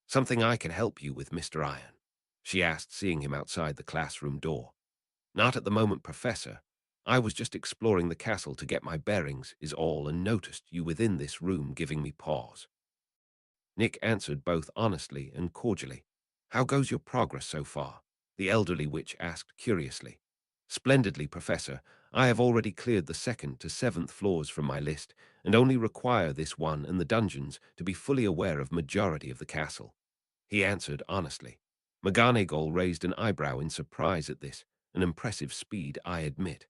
"Something I can help you with, Mr. Iron?" she asked, seeing him outside the classroom door. "Not at the moment, Professor. I was just exploring the castle to get my bearings, is all, and noticed you within this room giving me pause." Nick answered both honestly and cordially. "How goes your progress so far?" the elderly witch asked curiously. "Splendidly, Professor. I have already cleared the 2nd to 7th floors from my list, and only require this one and the dungeons to be fully aware of majority of the castle," he answered honestly. McGonagall raised an eyebrow in surprise at this, an impressive speed, I admit.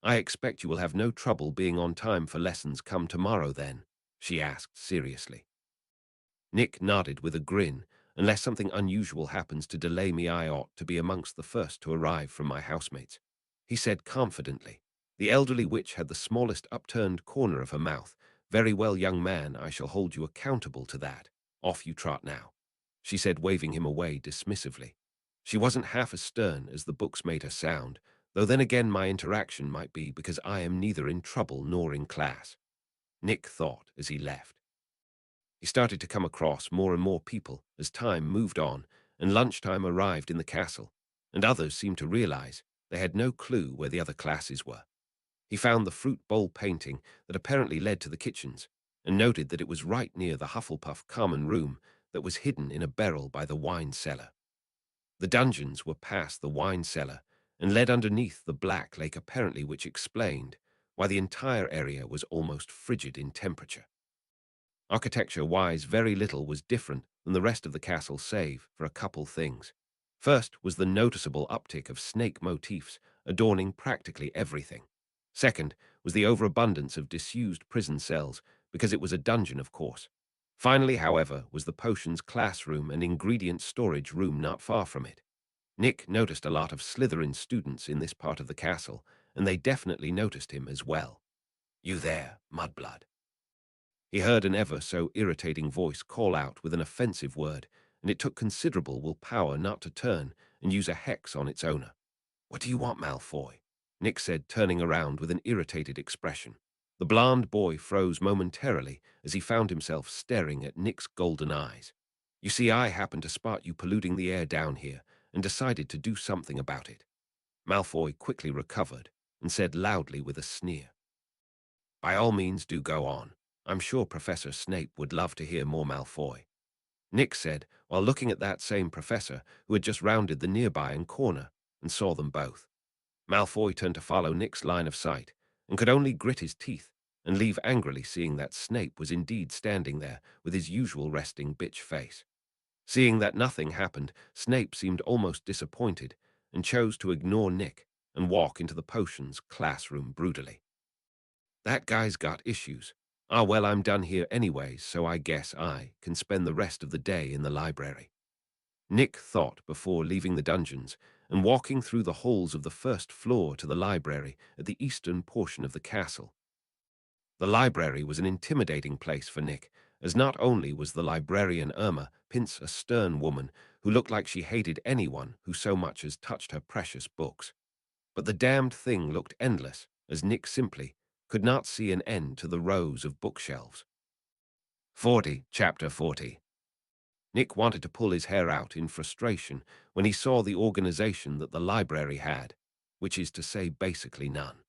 "I expect you will have no trouble being on time for lessons come tomorrow then?" she asked seriously. Nick nodded with a grin. "Unless something unusual happens to delay me, I ought to be amongst the first to arrive from my housemates," he said confidently. The elderly witch had the smallest upturned corner of her mouth. "Very well, young man, I shall hold you accountable to that. Off you trot now," she said, waving him away dismissively. She wasn't half as stern as the books made her sound, though then again my interaction might be because I am neither in trouble nor in class. Nick thought as he left. He started to come across more and more people as time moved on and lunchtime arrived in the castle, and others seemed to realize they had no clue where the other classes were. He found the fruit bowl painting that apparently led to the kitchens, and noted that it was right near the Hufflepuff common room that was hidden in a barrel by the wine cellar. The dungeons were past the wine cellar and led underneath the black lake apparently, which explained why the entire area was almost frigid in temperature. Architecture-wise, very little was different than the rest of the castle save for a couple things. First was the noticeable uptick of snake motifs adorning practically everything. Second was the overabundance of disused prison cells, because it was a dungeon, of course. Finally, however, was the potions classroom and ingredient storage room not far from it. Nick noticed a lot of Slytherin students in this part of the castle, and they definitely noticed him as well. "You there, mudblood?" He heard an ever so irritating voice call out with an offensive word, and it took considerable willpower not to turn and use a hex on its owner. "What do you want, Malfoy?" Nick said, turning around with an irritated expression. The blond boy froze momentarily as he found himself staring at Nick's golden eyes. "You see, I happened to spot you polluting the air down here and decided to do something about it." Malfoy quickly recovered and said loudly with a sneer, "By all means do go on. I'm sure Professor Snape would love to hear more, Malfoy." Nick said, while looking at that same professor who had just rounded the nearby corner and saw them both. Malfoy turned to follow Nick's line of sight and could only grit his teeth and leave angrily, seeing that Snape was indeed standing there with his usual resting bitch face. Seeing that nothing happened, Snape seemed almost disappointed and chose to ignore Nick and walk into the potions classroom brutally. "That guy's got issues. Ah, well, I'm done here anyway, so I guess I can spend the rest of the day in the library." Nick thought before leaving the dungeons and walking through the halls of the first floor to the library at the eastern portion of the castle. The library was an intimidating place for Nick, as not only was the librarian Irma Pince a stern woman who looked like she hated anyone who so much as touched her precious books, but the damned thing looked endless, as Nick simply could not see an end to the rows of bookshelves. 40, Chapter 40. Nick wanted to pull his hair out in frustration when he saw the organization that the library had, which is to say basically none.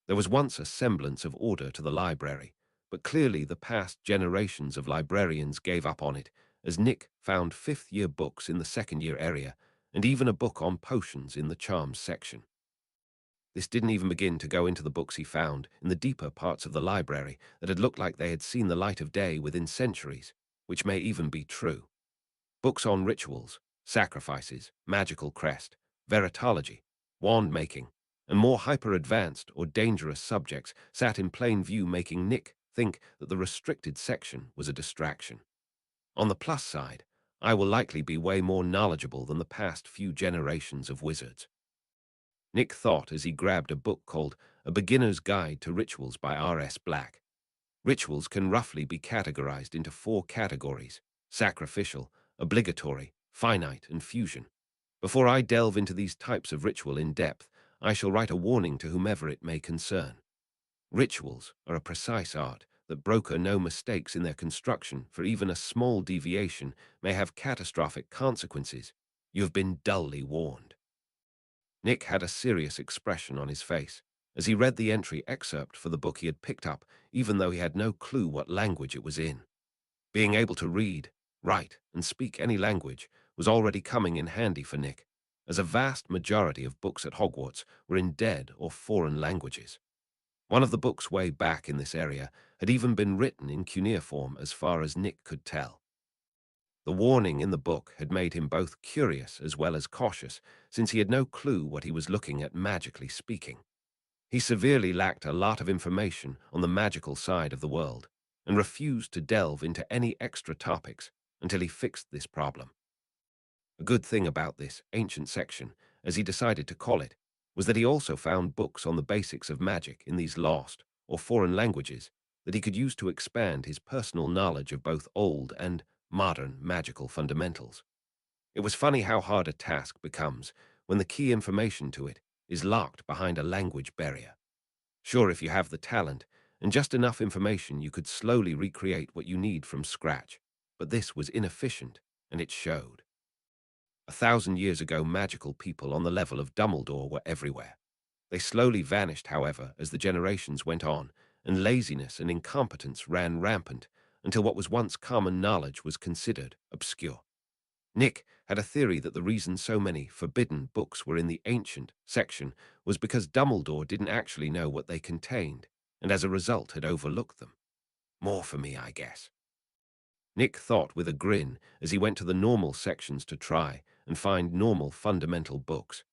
There was once a semblance of order to the library, but clearly the past generations of librarians gave up on it, as Nick found fifth-year books in the second-year area and even a book on potions in the charms section. This didn't even begin to go into the books he found in the deeper parts of the library that had looked like they had seen the light of day within centuries, which may even be true. Books on rituals, sacrifices, magical crest, veritology, wand-making, and more hyper-advanced or dangerous subjects sat in plain view, making Nick think that the restricted section was a distraction. On the plus side, I will likely be way more knowledgeable than the past few generations of wizards. Nick thought as he grabbed a book called A Beginner's Guide to Rituals by R.S. Black. Rituals can roughly be categorized into 4 categories: sacrificial, obligatory, finite, and fusion. Before I delve into these types of ritual in depth, I shall write a warning to whomever it may concern. Rituals are a precise art that broker no mistakes in their construction, for even a small deviation may have catastrophic consequences. You have been dully warned. Nick had a serious expression on his face as he read the entry excerpt for the book he had picked up, even though he had no clue what language it was in. Being able to read, write, and speak any language was already coming in handy for Nick, as a vast majority of books at Hogwarts were in dead or foreign languages. One of the books way back in this area had even been written in cuneiform, as far as Nick could tell. The warning in the book had made him both curious as well as cautious, since he had no clue what he was looking at magically speaking. He severely lacked a lot of information on the magical side of the world, and refused to delve into any extra topics until he fixed this problem. A good thing about this ancient section, as he decided to call it, was that he also found books on the basics of magic in these lost or foreign languages that he could use to expand his personal knowledge of both old and modern magical fundamentals. It was funny how hard a task becomes when the key information to it is locked behind a language barrier. Sure, if you have the talent and just enough information, you could slowly recreate what you need from scratch, but this was inefficient, and it showed. 1,000 years ago, magical people on the level of Dumbledore were everywhere. They slowly vanished, however, as the generations went on, and laziness and incompetence ran rampant until what was once common knowledge was considered obscure. Nick had a theory that the reason so many forbidden books were in the ancient section was because Dumbledore didn't actually know what they contained, and as a result had overlooked them. More for me, I guess. Nick thought with a grin as he went to the normal sections to try and find normal fundamental books.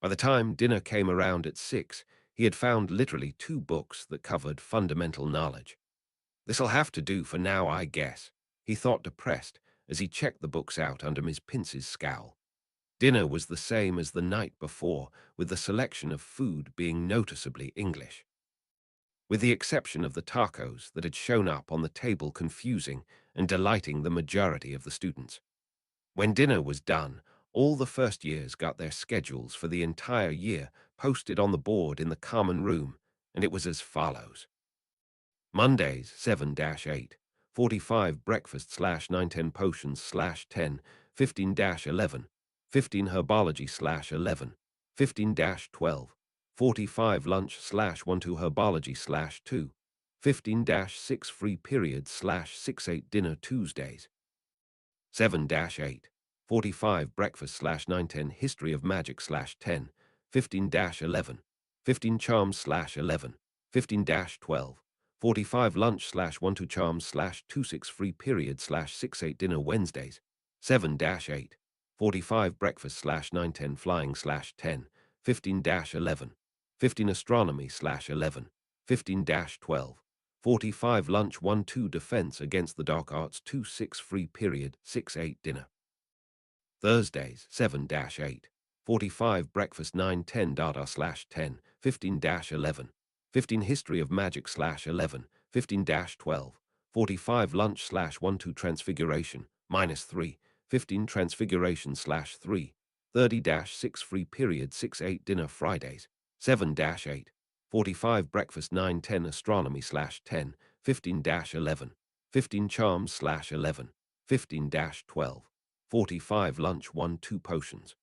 By the time dinner came around at 6, he had found literally 2 books that covered fundamental knowledge. This'll have to do for now, I guess, he thought, depressed as he checked the books out under Miss Pince's scowl. Dinner was the same as the night before, with the selection of food being noticeably English, with the exception of the tacos that had shown up on the table, confusing and delighting the majority of the students. When dinner was done, all the first years got their schedules for the entire year posted on the board in the common room, and it was as follows. Mondays, 7-8, 45 breakfast slash 910 potions slash 10, 15-11, 15 herbology slash 11, 15-12, 45 lunch slash 12 herbology slash 2, 15-6 free period slash 6-8 dinner Tuesdays, 7-8, 45 breakfast slash 910 history of magic slash 10, 15-11, 15 charms slash 11, 15-12, 45 lunch slash 12 charms slash 26 free period slash 6-8 dinner Wednesdays, 7-8, 45 breakfast slash 910 flying slash 10, 15-11, 15 astronomy slash 11, 15-12, 45 lunch 1-2 defense against the dark arts 2-6 free period 6-8 dinner. Thursdays, 7-8, 45 breakfast 9-10 dada slash 10, 15-11, 15 history of magic slash 11, 15-12, 45 lunch slash 1-2 transfiguration, -3, 15 transfiguration slash 3, 30-6 free period 6-8 dinner Fridays, 7-8, 45 breakfast 9-10 astronomy slash 10, 15-11, 15 charms slash 11, 15-12, 45 lunch 1-2 potions,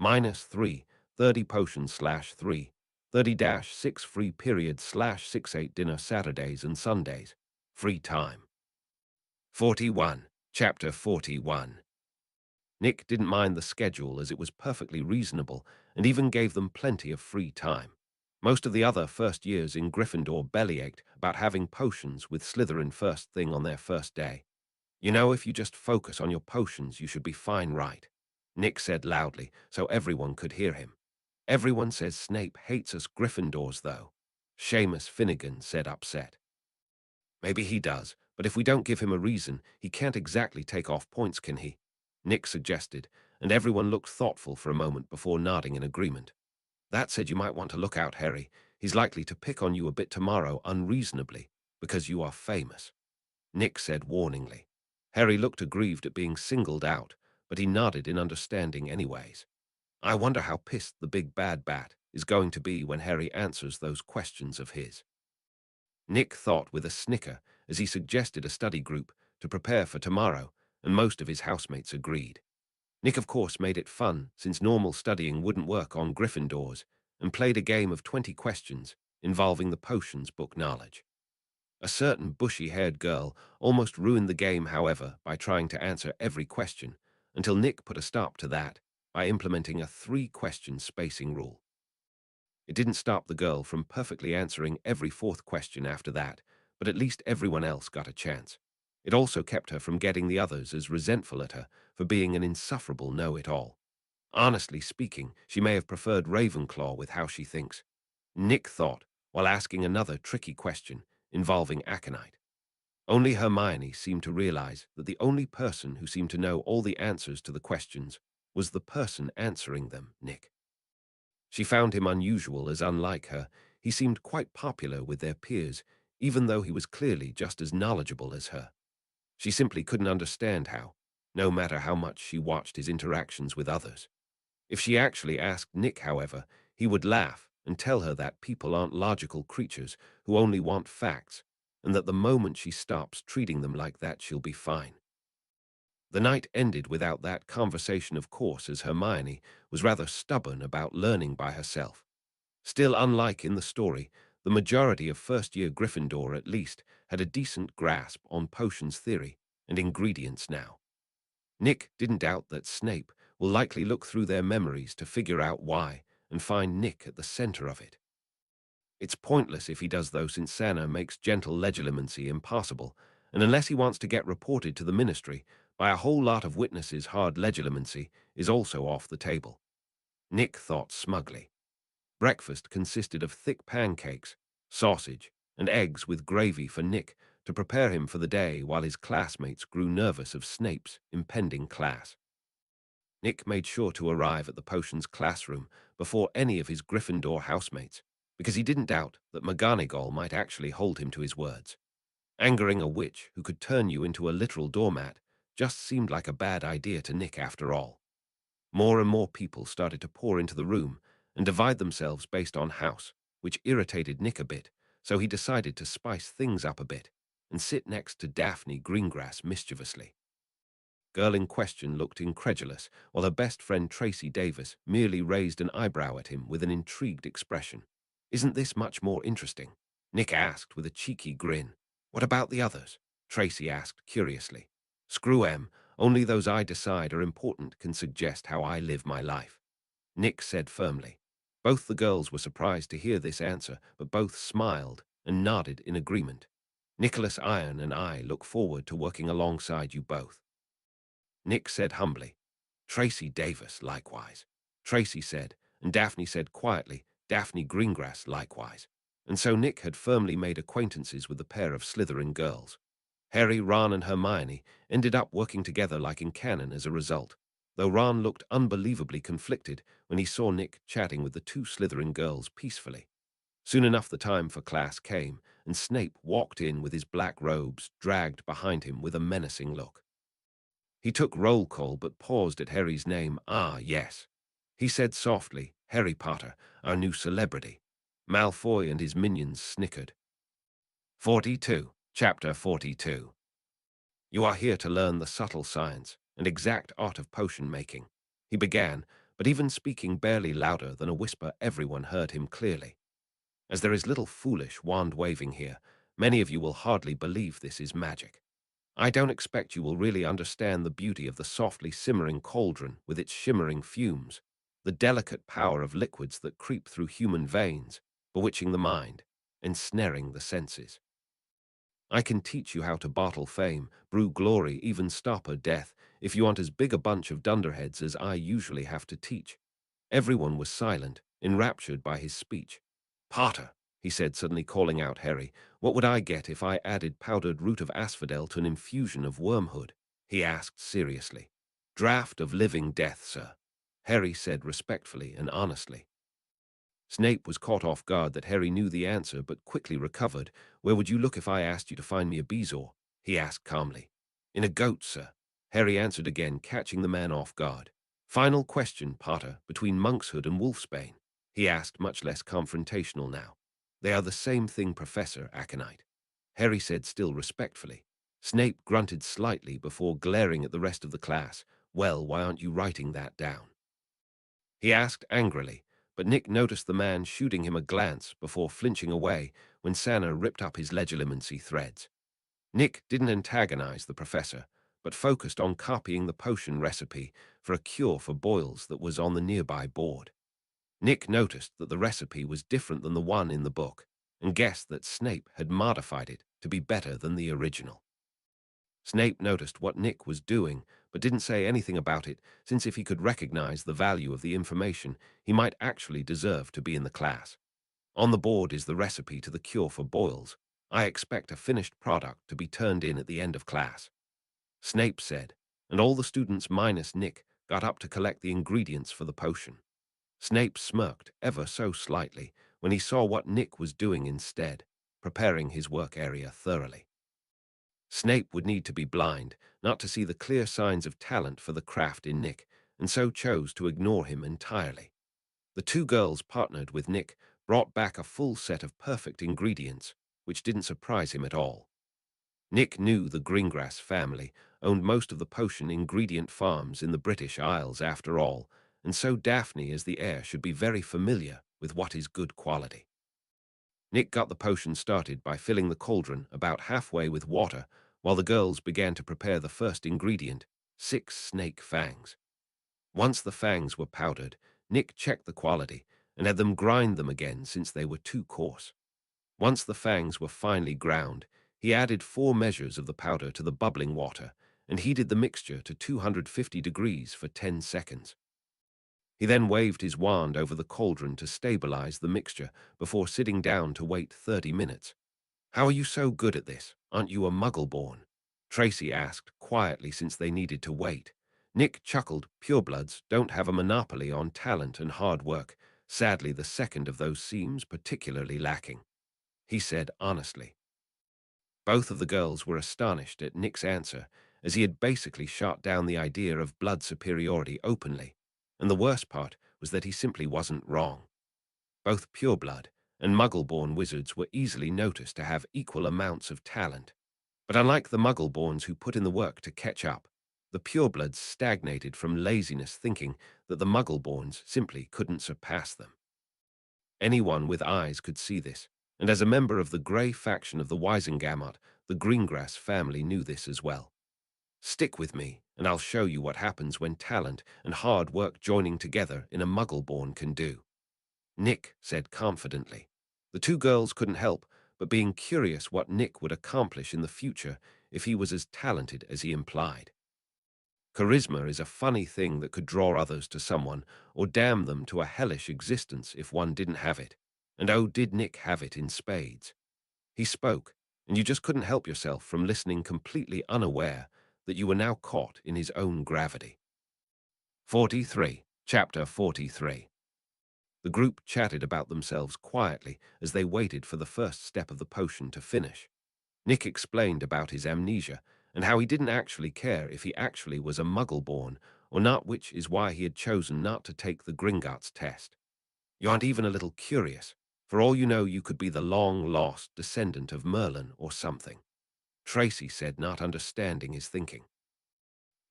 -3, 30 potions slash 3, 30-6 free period slash 6-8 dinner Saturdays and Sundays, free time. 41, Chapter 41. Nick didn't mind the schedule as it was perfectly reasonable and even gave them plenty of free time. Most of the other first years in Gryffindor bellyached about having potions with Slytherin first thing on their first day. You know, if you just focus on your potions, you should be fine, right? Nick said loudly, so everyone could hear him. Everyone says Snape hates us Gryffindors, though. Seamus Finnegan said, upset. Maybe he does, but if we don't give him a reason, he can't exactly take off points, can he? Nick suggested, and everyone looked thoughtful for a moment before nodding in agreement. That said, you might want to look out, Harry. He's likely to pick on you a bit tomorrow unreasonably, because you are famous, Nick said warningly. Harry looked aggrieved at being singled out, but he nodded in understanding anyways. I wonder how pissed the big bad bat is going to be when Harry answers those questions of his. Nick thought with a snicker as he suggested a study group to prepare for tomorrow, and most of his housemates agreed. Nick, of course, made it fun since normal studying wouldn't work on Gryffindors, and played a game of 20 questions involving the potions book knowledge. A certain bushy-haired girl almost ruined the game, however, by trying to answer every question, until Nick put a stop to that by implementing a 3-question spacing rule. It didn't stop the girl from perfectly answering every 4th question after that, but at least everyone else got a chance. It also kept her from getting the others as resentful at her for being an insufferable know-it-all. Honestly speaking, she may have preferred Ravenclaw with how she thinks, Nick thought, while asking another tricky question involving aconite. Only Hermione seemed to realize that the only person who seemed to know all the answers to the questions was the person answering them, Nick. She found him unusual as unlike her. He seemed quite popular with their peers, even though he was clearly just as knowledgeable as her. She simply couldn't understand how, no matter how much she watched his interactions with others. If she actually asked Nick, however, he would laugh and tell her that people aren't logical creatures who only want facts, and that the moment she stops treating them like that, she'll be fine. The night ended without that conversation, of course, as Hermione was rather stubborn about learning by herself. Still, unlike in the story, the majority of first-year Gryffindor at least had a decent grasp on potions theory and ingredients now. Nick didn't doubt that Snape will likely look through their memories to figure out why and find Nick at the center of it. It's pointless if he does, though, since Sana makes gentle legilimency impossible, and unless he wants to get reported to the Ministry by a whole lot of witnesses, hard legilimency is also off the table. Nick thought smugly. Breakfast consisted of thick pancakes, sausage, and eggs with gravy for Nick to prepare him for the day while his classmates grew nervous of Snape's impending class. Nick made sure to arrive at the potions classroom before any of his Gryffindor housemates, because he didn't doubt that McGonagall might actually hold him to his words. Angering a witch who could turn you into a literal doormat just seemed like a bad idea to Nick after all. More and more people started to pour into the room and divide themselves based on house, which irritated Nick a bit, so he decided to spice things up a bit and sit next to Daphne Greengrass mischievously. Girl in question looked incredulous, while her best friend Tracy Davis merely raised an eyebrow at him with an intrigued expression. "Isn't this much more interesting?" Nick asked with a cheeky grin. "What about the others?" Tracy asked curiously. "Screw 'em. Only those I decide are important can suggest how I live my life," Nick said firmly. Both the girls were surprised to hear this answer, but both smiled and nodded in agreement. "Nicholas Iron and I look forward to working alongside you both," Nick said humbly. "Tracy Davis, likewise," Tracy said, and Daphne said quietly, "Daphne Greengrass, likewise." And so Nick had firmly made acquaintances with the pair of Slytherin girls. Harry, Ron, and Hermione ended up working together like in canon as a result, though Ron looked unbelievably conflicted when he saw Nick chatting with the two Slytherin girls peacefully. Soon enough the time for class came, and Snape walked in with his black robes dragged behind him with a menacing look. He took roll call but paused at Harry's name. "Ah, yes," he said softly, "Harry Potter, our new celebrity." Malfoy and his minions snickered. 42. Chapter 42. "You are here to learn the subtle science and exact art of potion making," he began, but even speaking barely louder than a whisper, everyone heard him clearly. "As there is little foolish wand-waving here, many of you will hardly believe this is magic. I don't expect you will really understand the beauty of the softly simmering cauldron with its shimmering fumes, the delicate power of liquids that creep through human veins, bewitching the mind, ensnaring the senses. I can teach you how to bottle fame, brew glory, even stop a death, if you want as big a bunch of dunderheads as I usually have to teach." Everyone was silent, enraptured by his speech. "Potter," he said, suddenly calling out Harry, "what would I get if I added powdered root of asphodel to an infusion of wormhood?" he asked seriously. "Draught of living death, sir," Harry said respectfully and honestly. Snape was caught off guard that Harry knew the answer, but quickly recovered. "Where would you look if I asked you to find me a bezoar?" he asked calmly. "In a goat, sir," Harry answered again, catching the man off guard. "Final question, Potter, between monkshood and wolfsbane?" he asked, much less confrontational now. "They are the same thing, Professor Aconite," Harry said still respectfully. Snape grunted slightly before glaring at the rest of the class. "Well, why aren't you writing that down?" he asked angrily, but Nick noticed the man shooting him a glance before flinching away when Sana ripped up his legilimency threads. Nick didn't antagonize the professor, but focused on copying the potion recipe for a cure for boils that was on the nearby board. Nick noticed that the recipe was different than the one in the book, and guessed that Snape had modified it to be better than the original. Snape noticed what Nick was doing, but didn't say anything about it, since if he could recognize the value of the information, he might actually deserve to be in the class. "On the board is the recipe to the cure for boils. I expect a finished product to be turned in at the end of class," Snape said, and all the students minus Nick got up to collect the ingredients for the potion. Snape smirked ever so slightly when he saw what Nick was doing instead, preparing his work area thoroughly. Snape would need to be blind not to see the clear signs of talent for the craft in Nick, and so chose to ignore him entirely. The two girls partnered with Nick brought back a full set of perfect ingredients, which didn't surprise him at all. Nick knew the Gringotts family owned most of the potion ingredient farms in the British Isles after all, and so Daphne as the heir should be very familiar with what is good quality. Nick got the potion started by filling the cauldron about halfway with water while the girls began to prepare the first ingredient, 6 snake fangs. Once the fangs were powdered, Nick checked the quality and had them grind them again since they were too coarse. Once the fangs were finely ground, he added 4 measures of the powder to the bubbling water and heated the mixture to 250 degrees for 10 seconds. He then waved his wand over the cauldron to stabilize the mixture before sitting down to wait 30 minutes. "How are you so good at this? Aren't you a muggle-born?" Tracy asked quietly since they needed to wait. Nick chuckled. "Purebloods don't have a monopoly on talent and hard work. Sadly, the second of those seems particularly lacking," he said honestly. Both of the girls were astonished at Nick's answer, as he had basically shot down the idea of blood superiority openly, and the worst part was that he simply wasn't wrong. Both pureblood and muggle-born wizards were easily noticed to have equal amounts of talent. But unlike the muggle-borns who put in the work to catch up, the purebloods stagnated from laziness, thinking that the muggle-borns simply couldn't surpass them. Anyone with eyes could see this, and as a member of the grey faction of the Wisengamot, the Greengrass family knew this as well. "Stick with me, and I'll show you what happens when talent and hard work joining together in a muggle-born can do," Nick said confidently. The two girls couldn't help but being curious what Nick would accomplish in the future if he was as talented as he implied. Charisma is a funny thing that could draw others to someone or damn them to a hellish existence if one didn't have it. And oh, did Nick have it in spades. He spoke, and you just couldn't help yourself from listening completely unaware that you were now caught in his own gravity. 43. Chapter 43. The group chatted about themselves quietly as they waited for the first step of the potion to finish. Nick explained about his amnesia and how he didn't actually care if he actually was a muggle-born or not, which is why he had chosen not to take the Gringotts test. "You aren't even a little curious. For all you know, you could be the long-lost descendant of Merlin or something," Tracy said, not understanding his thinking.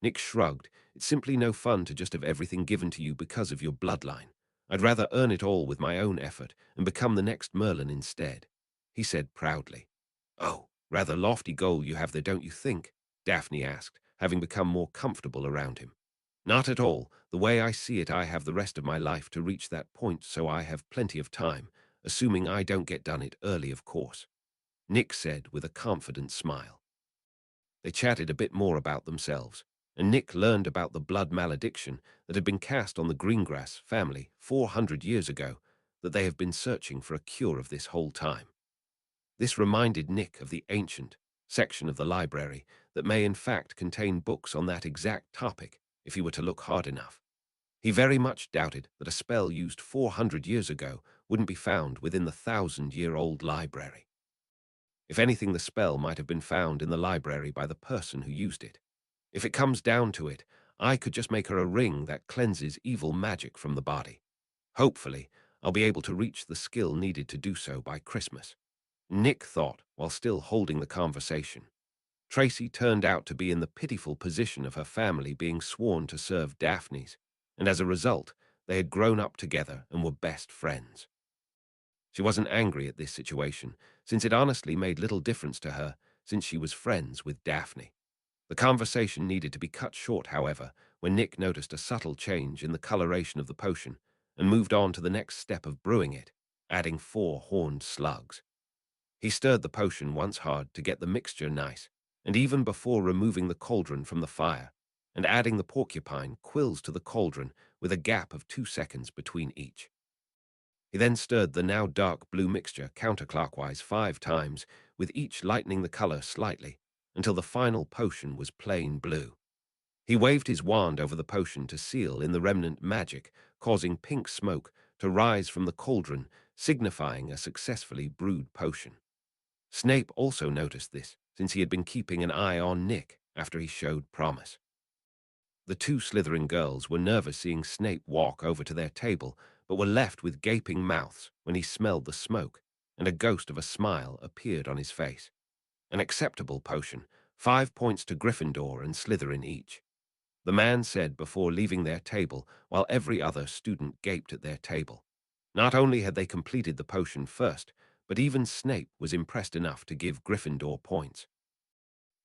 Nick shrugged. "It's simply no fun to just have everything given to you because of your bloodline. I'd rather earn it all with my own effort and become the next Merlin instead," he said proudly. "Oh, rather lofty goal you have there, don't you think?" Daphne asked, having become more comfortable around him. "Not at all. The way I see it, I have the rest of my life to reach that point, so I have plenty of time, assuming I don't get done it early, of course," Nick said with a confident smile. They chatted a bit more about themselves, and Nick learned about the blood malediction that had been cast on the Greengrass family 400 years ago, that they have been searching for a cure of this whole time. This reminded Nick of the ancient section of the library that may in fact contain books on that exact topic if he were to look hard enough. He very much doubted that a spell used 400 years ago wouldn't be found within the 1,000-year-old library. If anything, the spell might have been found in the library by the person who used it. If it comes down to it, I could just make her a ring that cleanses evil magic from the body. Hopefully, I'll be able to reach the skill needed to do so by Christmas," Nick thought while still holding the conversation. Tracy turned out to be in the pitiful position of her family being sworn to serve Daphne's, and as a result, they had grown up together and were best friends. She wasn't angry at this situation, since it honestly made little difference to her, since she was friends with Daphne. The conversation needed to be cut short, however, when Nick noticed a subtle change in the coloration of the potion and moved on to the next step of brewing it, adding 4 horned slugs. He stirred the potion once hard to get the mixture nice, and even before removing the cauldron from the fire and adding the porcupine quills to the cauldron with a gap of 2 seconds between each. He then stirred the now dark blue mixture counterclockwise 5 times, with each lightening the color slightly, until the final potion was plain blue. He waved his wand over the potion to seal in the remnant magic, causing pink smoke to rise from the cauldron, signifying a successfully brewed potion. Snape also noticed this, since he had been keeping an eye on Nick after he showed promise. The two Slytherin girls were nervous seeing Snape walk over to their table, but were left with gaping mouths when he smelled the smoke, and a ghost of a smile appeared on his face. An acceptable potion, 5 points to Gryffindor and Slytherin each. The man said before leaving their table, while every other student gaped at their table. Not only had they completed the potion first, but even Snape was impressed enough to give Gryffindor points.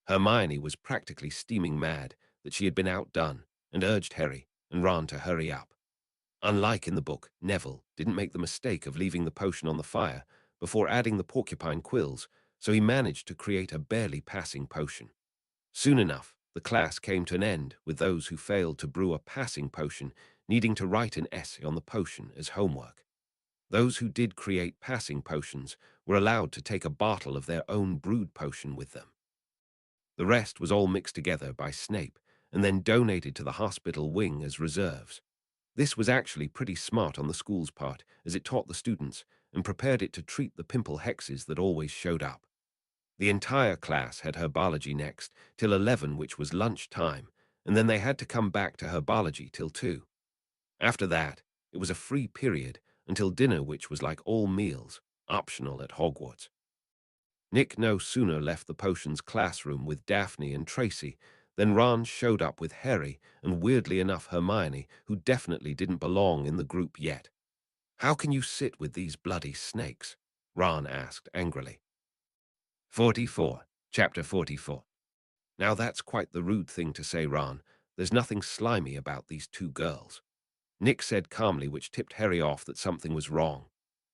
Hermione was practically steaming mad that she had been outdone and urged Harry and Ron to hurry up. Unlike in the book, Neville didn't make the mistake of leaving the potion on the fire before adding the porcupine quills, so he managed to create a barely passing potion. Soon enough, the class came to an end with those who failed to brew a passing potion needing to write an essay on the potion as homework. Those who did create passing potions were allowed to take a bottle of their own brewed potion with them. The rest was all mixed together by Snape and then donated to the hospital wing as reserves. This was actually pretty smart on the school's part, as it taught the students and prepared it to treat the pimple hexes that always showed up. The entire class had Herbology next till 11, which was lunch time, and then they had to come back to Herbology till 2. After that, it was a free period until dinner, which was like all meals, optional at Hogwarts. Nick no sooner left the potions classroom with Daphne and Tracy than Ron showed up with Harry and, weirdly enough, Hermione, who definitely didn't belong in the group yet. "How can you sit with these bloody snakes?" Ron asked angrily. 44. Chapter 44. Now that's quite the rude thing to say, Ron. There's nothing slimy about these two girls. Nick said calmly, which tipped Harry off that something was wrong.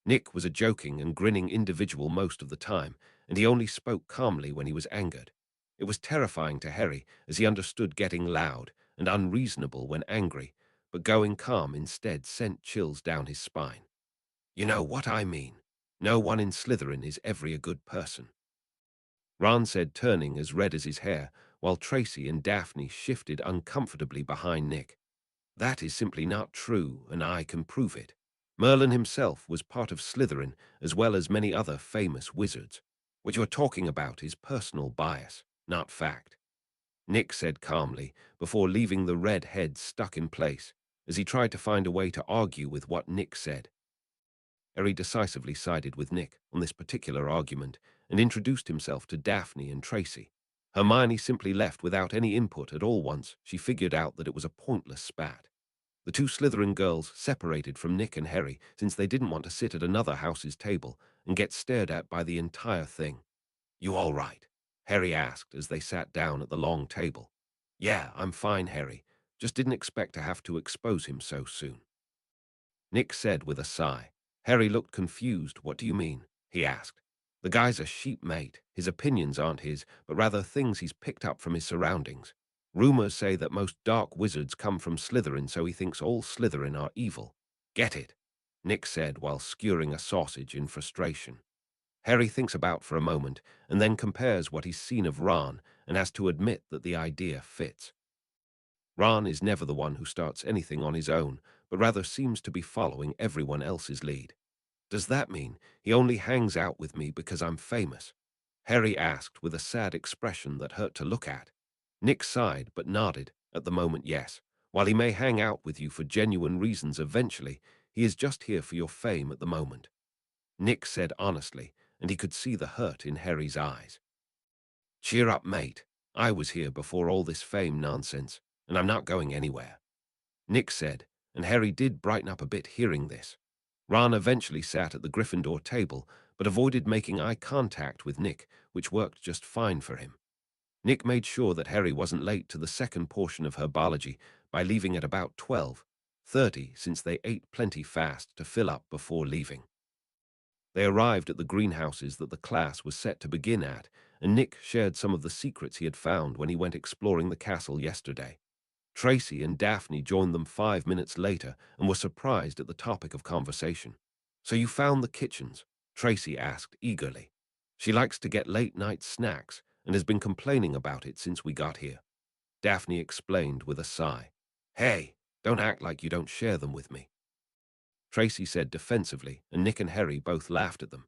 Nick was a joking and grinning individual most of the time, and he only spoke calmly when he was angered. It was terrifying to Harry, as he understood getting loud and unreasonable when angry, but going calm instead sent chills down his spine. "You know what I mean. No one in Slytherin is ever a good person," Ron said, turning as red as his hair, while Tracy and Daphne shifted uncomfortably behind Nick. "That is simply not true, and I can prove it. Merlin himself was part of Slytherin, as well as many other famous wizards. What you're talking about is personal bias, not fact," Nick said calmly, before leaving the red head stuck in place, as he tried to find a way to argue with what Nick said. Harry decisively sided with Nick on this particular argument and introduced himself to Daphne and Tracy. Hermione simply left without any input at all once she figured out that it was a pointless spat. The two Slytherin girls separated from Nick and Harry since they didn't want to sit at another house's table and get stared at by the entire thing. "You all right?" Harry asked as they sat down at the long table. "Yeah, I'm fine, Harry. Just didn't expect to have to expose him so soon," Nick said with a sigh. Harry looked confused. "What do you mean?" he asked. "The guy's a sheep, mate. His opinions aren't his, but rather things he's picked up from his surroundings. Rumors say that most dark wizards come from Slytherin, so he thinks all Slytherin are evil. Get it?" Nick said while skewering a sausage in frustration. Harry thinks about for a moment and then compares what he's seen of Ron and has to admit that the idea fits. Ron is never the one who starts anything on his own, but rather seems to be following everyone else's lead. "Does that mean he only hangs out with me because I'm famous?" Harry asked with a sad expression that hurt to look at. Nick sighed but nodded, at the moment yes. "While he may hang out with you for genuine reasons eventually, he is just here for your fame at the moment," Nick said honestly, and he could see the hurt in Harry's eyes. "Cheer up, mate. I was here before all this fame nonsense, and I'm not going anywhere," Nick said, and Harry did brighten up a bit hearing this. Ron eventually sat at the Gryffindor table, but avoided making eye contact with Nick, which worked just fine for him. Nick made sure that Harry wasn't late to the second portion of Herbology by leaving at about 12:30, since they ate plenty fast to fill up before leaving. They arrived at the greenhouses that the class was set to begin at, and Nick shared some of the secrets he had found when he went exploring the castle yesterday. Tracy and Daphne joined them 5 minutes later and were surprised at the topic of conversation. "So you found the kitchens?" Tracy asked eagerly. "She likes to get late-night snacks and has been complaining about it since we got here." Daphne explained with a sigh. Hey, don't act like you don't share them with me. Tracy said defensively, and Nick and Harry both laughed at them.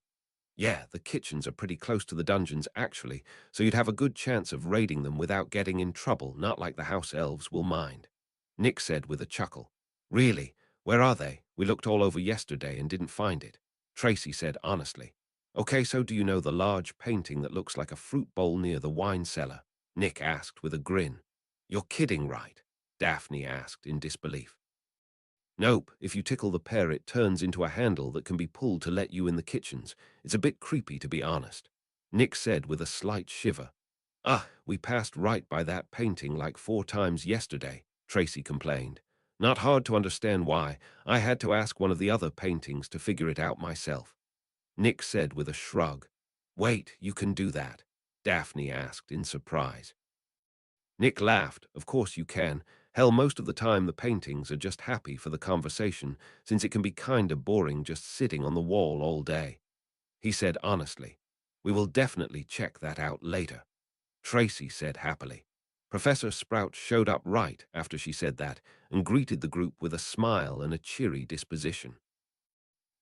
Yeah, the kitchens are pretty close to the dungeons, actually, so you'd have a good chance of raiding them without getting in trouble, not like the house elves will mind. Nick said with a chuckle. Really? Where are they? We looked all over yesterday and didn't find it. Tracy said honestly. Okay, so do you know the large painting that looks like a fruit bowl near the wine cellar? Nick asked with a grin. You're kidding, right? Daphne asked in disbelief. Nope, if you tickle the pear it turns into a handle that can be pulled to let you in the kitchens. It's a bit creepy, to be honest. Nick said with a slight shiver. We passed right by that painting like 4 times yesterday, Tracy complained. Not hard to understand why. I had to ask one of the other paintings to figure it out myself. Nick said with a shrug. Wait, you can do that? Daphne asked in surprise. Nick laughed. Of course you can. Hell, most of the time the paintings are just happy for the conversation, since it can be kinda boring just sitting on the wall all day. He said honestly. We will definitely check that out later. Tracy said happily. Professor Sprout showed up right after she said that and greeted the group with a smile and a cheery disposition.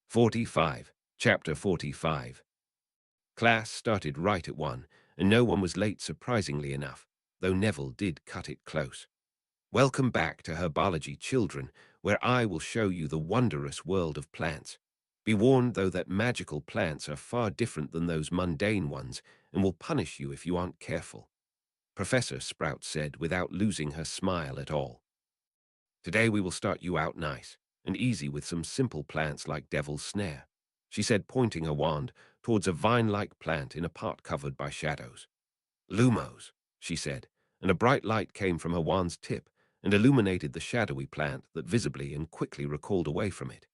45. Chapter 45. Class started right at 1, and no one was late surprisingly enough, though Neville did cut it close. Welcome back to Herbology, children, where I will show you the wondrous world of plants. Be warned, though, that magical plants are far different than those mundane ones and will punish you if you aren't careful. Professor Sprout said without losing her smile at all. Today we will start you out nice and easy with some simple plants like Devil's Snare, she said, pointing her wand towards a vine-like plant in a pot covered by shadows. Lumos, she said, and a bright light came from her wand's tip and illuminated the shadowy plant that visibly and quickly recoiled away from it.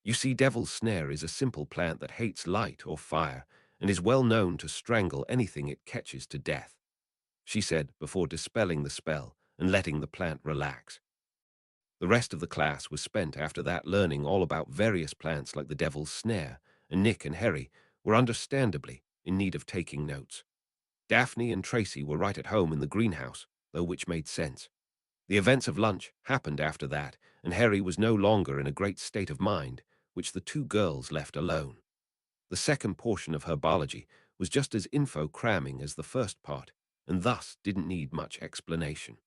You see, Devil's Snare is a simple plant that hates light or fire and is well known to strangle anything it catches to death, she said before dispelling the spell and letting the plant relax. The rest of the class was spent after that learning all about various plants like the Devil's Snare, and Nick and Harry were understandably in need of taking notes. Daphne and Tracy were right at home in the greenhouse, though, which made sense. The events of lunch happened after that, and Harry was no longer in a great state of mind, which the two girls left alone. The second portion of Herbology was just as info-cramming as the first part, and thus didn't need much explanation.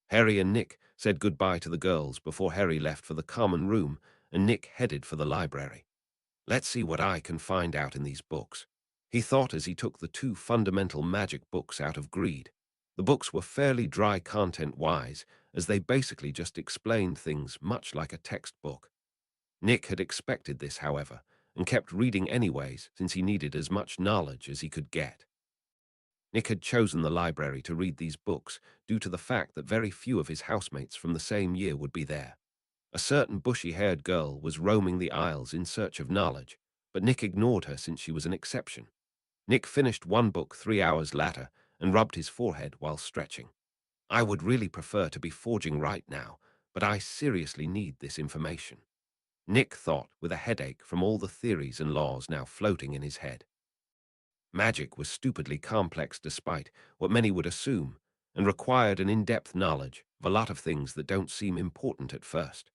Harry and Nick said goodbye to the girls before Harry left for the common room, and Nick headed for the library. Let's see what I can find out in these books, he thought as he took the 2 fundamental magic books out of greed. The books were fairly dry content-wise, as they basically just explained things much like a textbook. Nick had expected this, however, and kept reading anyways since he needed as much knowledge as he could get. Nick had chosen the library to read these books due to the fact that very few of his housemates from the same year would be there. A certain bushy-haired girl was roaming the aisles in search of knowledge, but Nick ignored her since she was an exception. Nick finished one book 3 hours later and rubbed his forehead while stretching. I would really prefer to be forging right now, but I seriously need this information, Nick thought with a headache from all the theories and laws now floating in his head. Magic was stupidly complex despite what many would assume, and required an in-depth knowledge of a lot of things that don't seem important at first.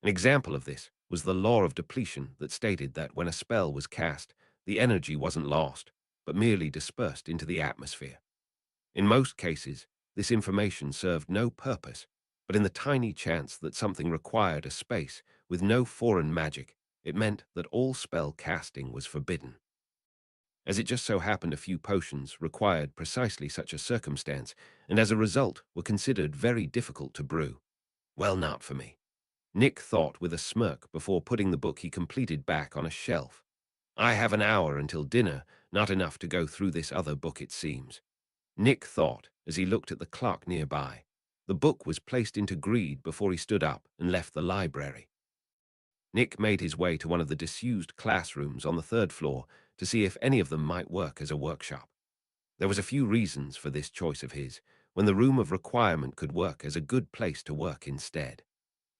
An example of this was the law of depletion that stated that when a spell was cast, the energy wasn't lost, but merely dispersed into the atmosphere. In most cases, this information served no purpose, but in the tiny chance that something required a space with no foreign magic, it meant that all spell casting was forbidden. As it just so happened, a few potions required precisely such a circumstance, and as a result were considered very difficult to brew. Well, not for me, Nick thought with a smirk before putting the book he completed back on a shelf. I have an hour until dinner, not enough to go through this other book, it seems, Nick thought as he looked at the clock nearby. The book was placed into greed before he stood up and left the library. Nick made his way to one of the disused classrooms on the 3rd floor to see if any of them might work as a workshop. There was a few reasons for this choice of his, when the room of requirement could work as a good place to work instead.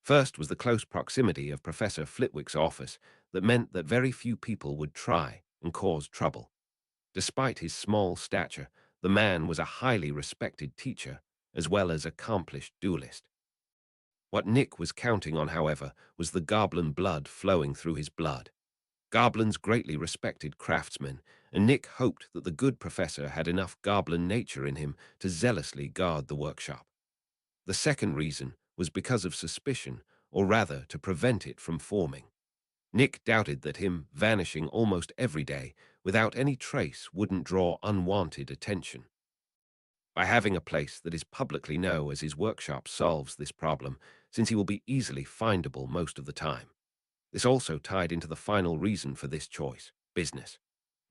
First was the close proximity of Professor Flitwick's office that meant that very few people would try and cause trouble. Despite his small stature, the man was a highly respected teacher as well as accomplished duelist. What Nick was counting on, however, was the goblin blood flowing through his blood. Goblins greatly respected craftsmen, and Nick hoped that the good professor had enough goblin nature in him to zealously guard the workshop. The second reason was because of suspicion, or rather to prevent it from forming. Nick doubted that him vanishing almost every day without any trace wouldn't draw unwanted attention. By having a place that is publicly known as his workshop solves this problem, since he will be easily findable most of the time. This also tied into the final reason for this choice: business.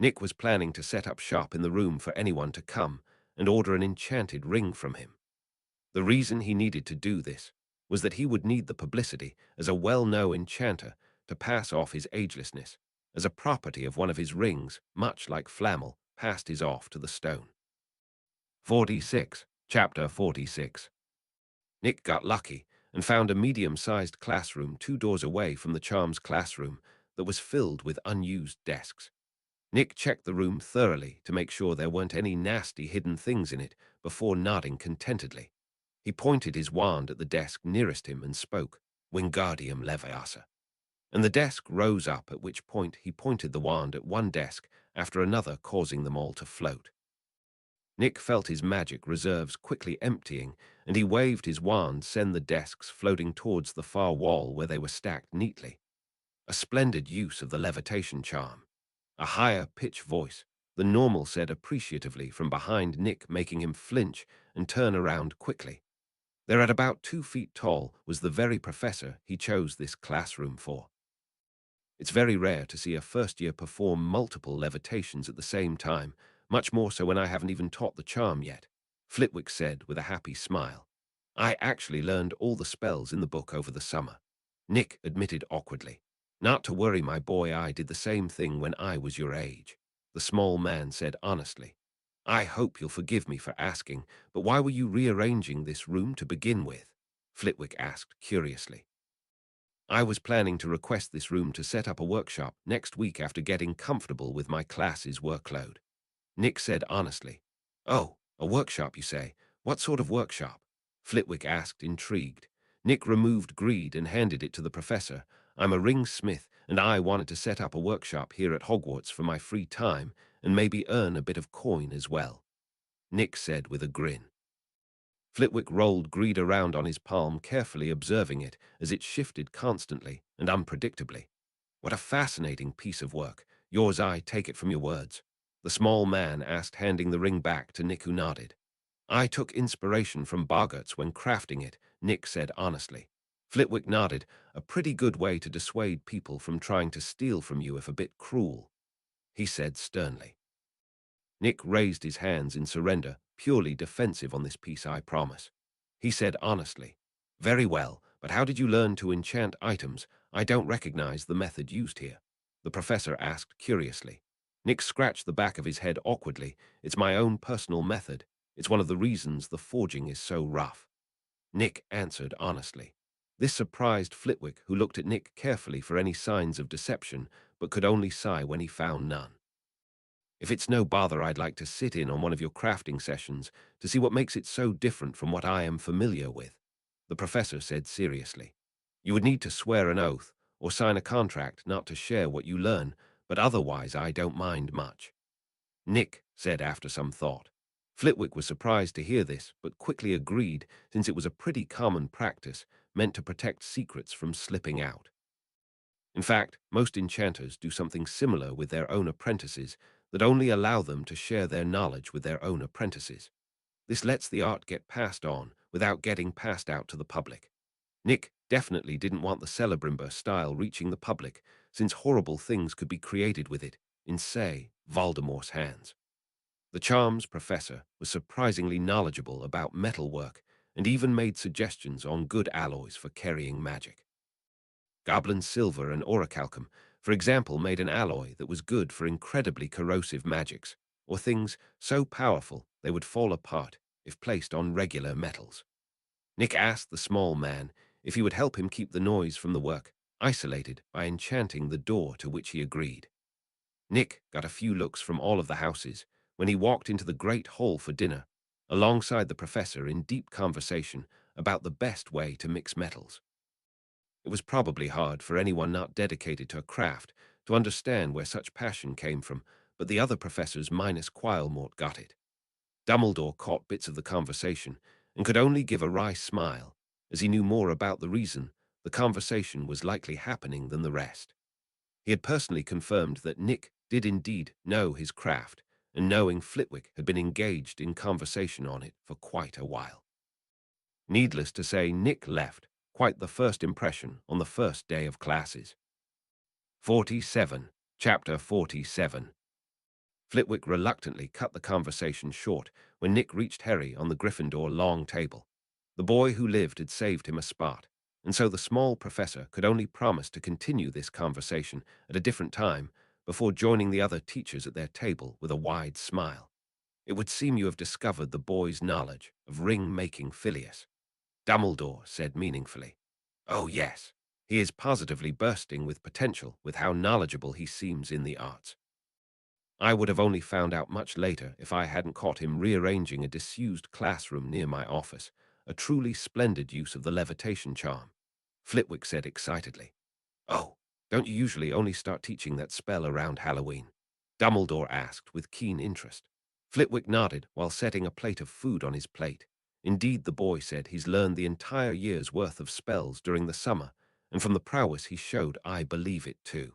Nick was planning to set up shop in the room for anyone to come and order an enchanted ring from him. The reason he needed to do this was that he would need the publicity as a well-known enchanter to pass off his agelessness, as a property of one of his rings, much like Flammel passed his off to the stone. 46. Chapter 46. Nick got lucky and found a medium-sized classroom 2 doors away from the Charms classroom that was filled with unused desks. Nick checked the room thoroughly to make sure there weren't any nasty hidden things in it before nodding contentedly. He pointed his wand at the desk nearest him and spoke, "Wingardium Leviosa." And the desk rose up, at which point he pointed the wand at one desk after another, causing them all to float. Nick felt his magic reserves quickly emptying, and he waved his wand, send the desks floating towards the far wall where they were stacked neatly. A splendid use of the levitation charm. A higher pitch voice than normal said appreciatively from behind Nick, making him flinch and turn around quickly. There, at about 2 feet tall, was the very professor he chose this classroom for. It's very rare to see a first-year perform multiple levitations at the same time, much more so when I haven't even taught the charm yet, Flitwick said with a happy smile. I actually learned all the spells in the book over the summer, Nick admitted awkwardly. Not to worry, my boy, I did the same thing when I was your age, the small man said honestly. I hope you'll forgive me for asking, but why were you rearranging this room to begin with? Flitwick asked curiously. I was planning to request this room to set up a workshop next week after getting comfortable with my class's workload, Nick said honestly. Oh, a workshop, you say? What sort of workshop? Flitwick asked, intrigued. Nick removed greed and handed it to the professor. I'm a ringsmith, and I wanted to set up a workshop here at Hogwarts for my free time and maybe earn a bit of coin as well, Nick said with a grin. Flitwick rolled greed around on his palm, carefully observing it as it shifted constantly and unpredictably. What a fascinating piece of work. Yours, I take it from your words, the small man asked, handing the ring back to Nick, who nodded. I took inspiration from Gringotts when crafting it, Nick said honestly. Flitwick nodded, a pretty good way to dissuade people from trying to steal from you if a bit cruel, he said sternly. Nick raised his hands in surrender, purely defensive on this piece, I promise. He said honestly. Very well, but how did you learn to enchant items? I don't recognize the method used here, the professor asked curiously. Nick scratched the back of his head awkwardly. It's my own personal method. It's one of the reasons the forging is so rough, Nick answered honestly. This surprised Flitwick, who looked at Nick carefully for any signs of deception, but could only sigh when he found none. If it's no bother, I'd like to sit in on one of your crafting sessions to see what makes it so different from what I am familiar with, the professor said seriously. You would need to swear an oath or sign a contract not to share what you learn, but otherwise I don't mind much, Nick said after some thought. Flitwick was surprised to hear this, but quickly agreed, since it was a pretty common practice meant to protect secrets from slipping out. In fact, most enchanters do something similar with their own apprentices that only allow them to share their knowledge with their own apprentices. This lets the art get passed on without getting passed out to the public. Nick definitely didn't want the Celebrimber style reaching the public, since horrible things could be created with it in, say, Voldemort's hands. The charms professor was surprisingly knowledgeable about metalwork and even made suggestions on good alloys for carrying magic. Goblin silver and orichalcum, for example, made an alloy that was good for incredibly corrosive magics, or things so powerful they would fall apart if placed on regular metals. Nick asked the small man if he would help him keep the noise from the work isolated by enchanting the door, to which he agreed. Nick got a few looks from all of the houses when he walked into the great hall for dinner, alongside the professor in deep conversation about the best way to mix metals. It was probably hard for anyone not dedicated to a craft to understand where such passion came from, but the other professors minus Quailmort got it. Dumbledore caught bits of the conversation and could only give a wry smile, as he knew more about the reason the conversation was likely happening than the rest. He had personally confirmed that Nick did indeed know his craft, and knowing Flitwick had been engaged in conversation on it for quite a while. Needless to say, Nick left quite the first impression on the first day of classes. 47. Chapter 47. Flitwick reluctantly cut the conversation short when Nick reached Harry on the Gryffindor long table. The boy who lived had saved him a spot, and so the small professor could only promise to continue this conversation at a different time before joining the other teachers at their table with a wide smile. It would seem you have discovered the boy's knowledge of ring-making Filius, Dumbledore said meaningfully. Oh yes, he is positively bursting with potential with how knowledgeable he seems in the arts. I would have only found out much later if I hadn't caught him rearranging a disused classroom near my office, a truly splendid use of the levitation charm, Flitwick said excitedly. Oh, don't you usually only start teaching that spell around Halloween? Dumbledore asked with keen interest. Flitwick nodded while setting a plate of food on his plate. Indeed, the boy said he's learned the entire year's worth of spells during the summer, and from the prowess he showed, I believe it too.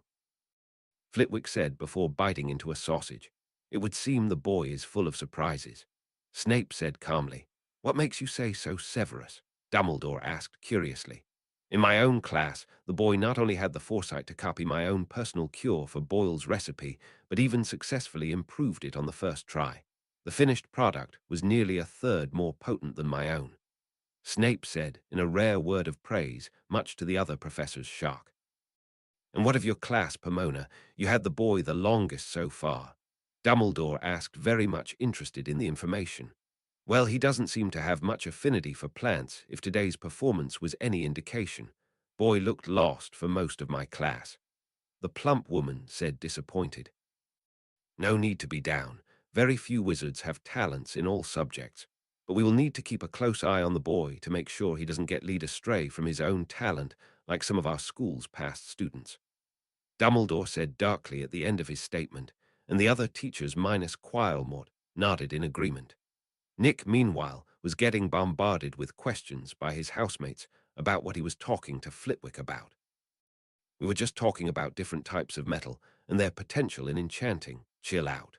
Flitwick said before biting into a sausage. It would seem the boy is full of surprises. Snape said calmly. What makes you say so, Severus? Dumbledore asked curiously. In my own class, the boy not only had the foresight to copy my own personal cure for Boyle's recipe, but even successfully improved it on the first try. The finished product was nearly a third more potent than my own. Snape said in a rare word of praise, much to the other professor's shock. And what of your class, Pomona? You had the boy the longest so far. Dumbledore asked, very much interested in the information. Well, he doesn't seem to have much affinity for plants, if today's performance was any indication. Boy looked lost for most of my class. The plump woman said disappointed. No need to be down. Very few wizards have talents in all subjects, but we will need to keep a close eye on the boy to make sure he doesn't get led astray from his own talent like some of our school's past students. Dumbledore said darkly at the end of his statement, and the other teachers minus Quailmort nodded in agreement. Nick, meanwhile, was getting bombarded with questions by his housemates about what he was talking to Flitwick about. We were just talking about different types of metal and their potential in enchanting. Chill out.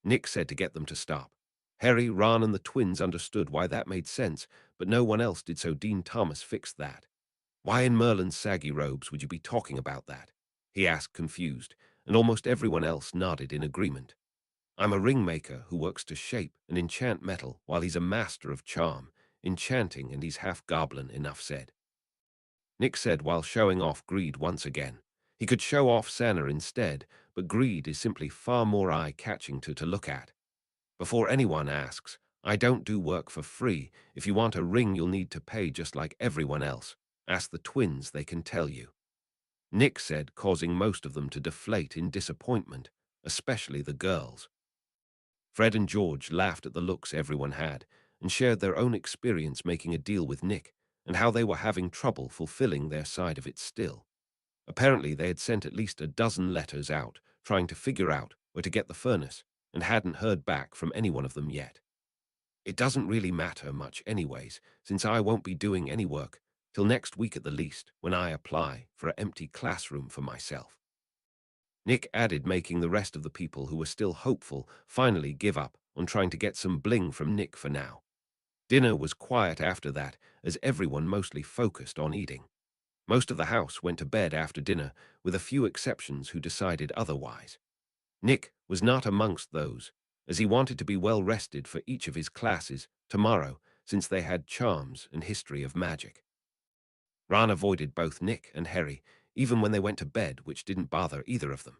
Nick said to get them to stop. Harry, Ron, and the twins understood why that made sense, but no one else did, so Dean Thomas fixed that. Why in Merlin's saggy robes would you be talking about that? He asked, confused, and almost everyone else nodded in agreement. I'm a ringmaker who works to shape and enchant metal while he's a master of charm, enchanting, and he's half goblin, enough said. Nick said while showing off greed once again. He could show off Sana instead, but greed is simply far more eye-catching to look at. Before anyone asks, I don't do work for free. If you want a ring, you'll need to pay just like everyone else. Ask the twins, they can tell you. Nick said, causing most of them to deflate in disappointment, especially the girls. Fred and George laughed at the looks everyone had and shared their own experience making a deal with Nick and how they were having trouble fulfilling their side of it still. Apparently they had sent at least a dozen letters out trying to figure out where to get the furnace and hadn't heard back from any one of them yet. It doesn't really matter much anyways, since I won't be doing any work till next week at the least, when I apply for an empty classroom for myself. Nick added, making the rest of the people who were still hopeful finally give up on trying to get some bling from Nick for now. Dinner was quiet after that, as everyone mostly focused on eating. Most of the house went to bed after dinner, with a few exceptions who decided otherwise. Nick was not amongst those, as he wanted to be well rested for each of his classes tomorrow, since they had charms and history of magic. Ron avoided both Nick and Harry, even when they went to bed, which didn't bother either of them.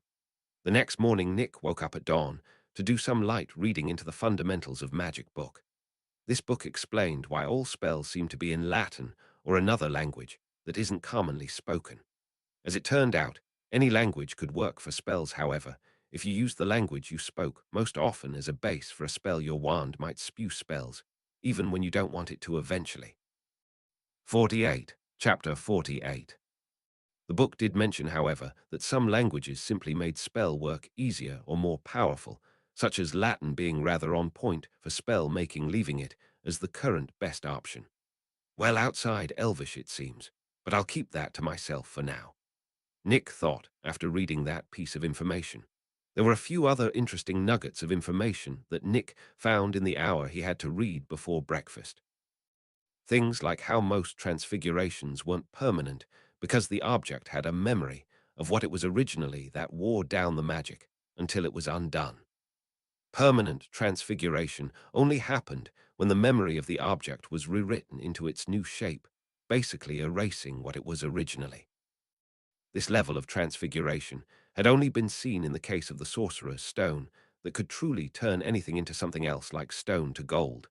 The next morning, Nick woke up at dawn to do some light reading into the Fundamentals of Magic book. This book explained why all spells seem to be in Latin or another language that isn't commonly spoken. As it turned out, any language could work for spells, however, if you used the language you spoke most often as a base for a spell. Your wand might spew spells even when you don't want it to eventually. 48. Chapter 48. The book did mention, however, that some languages simply made spell work easier or more powerful, such as Latin being rather on point for spell making, leaving it as the current best option. Well, outside Elvish, it seems, but I'll keep that to myself for now. Nick thought after reading that piece of information. There were a few other interesting nuggets of information that Nick found in the hour he had to read before breakfast. Things like how most transfigurations weren't permanent because the object had a memory of what it was originally that wore down the magic until it was undone. Permanent transfiguration only happened when the memory of the object was rewritten into its new shape, basically erasing what it was originally. This level of transfiguration had only been seen in the case of the sorcerer's stone that could truly turn anything into something else like stone to gold.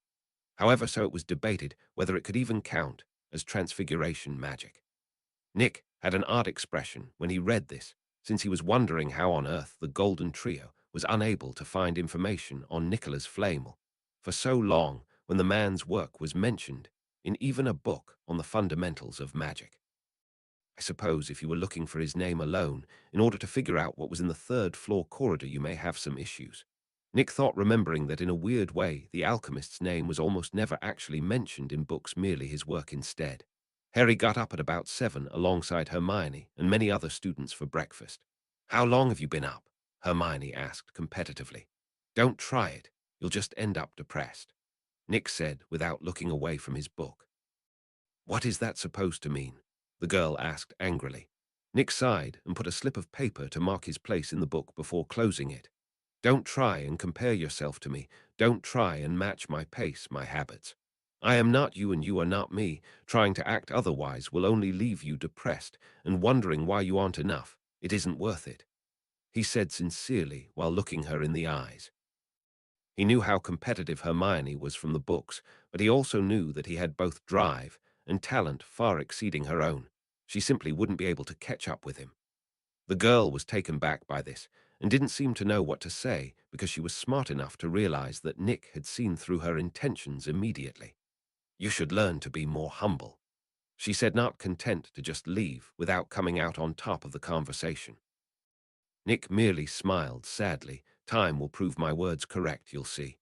However, so it was debated whether it could even count as transfiguration magic. Nick had an odd expression when he read this, since he was wondering how on earth the Golden Trio was unable to find information on Nicola's Flamel for so long when the man's work was mentioned in even a book on the fundamentals of magic. I suppose if you were looking for his name alone in order to figure out what was in the third-floor corridor, you may have some issues. Nick thought, remembering that in a weird way the alchemist's name was almost never actually mentioned in books, merely his work instead. Harry got up at about 7 alongside Hermione and many other students for breakfast. "How long have you been up?" Hermione asked competitively. "Don't try it. You'll just end up depressed," Nick said without looking away from his book. "What is that supposed to mean?" the girl asked angrily. Nick sighed and put a slip of paper to mark his place in the book before closing it. "Don't try and compare yourself to me. Don't try and match my pace, my habits. I am not you and you are not me. Trying to act otherwise will only leave you depressed and wondering why you aren't enough. It isn't worth it," he said sincerely while looking her in the eyes. He knew how competitive Hermione was from the books, but he also knew that he had both drive and talent far exceeding her own. She simply wouldn't be able to catch up with him. The girl was taken back by this and didn't seem to know what to say because she was smart enough to realize that Nick had seen through her intentions immediately. "You should learn to be more humble," she said, not content to just leave without coming out on top of the conversation. Nick merely smiled sadly. "Time will prove my words correct, you'll see,"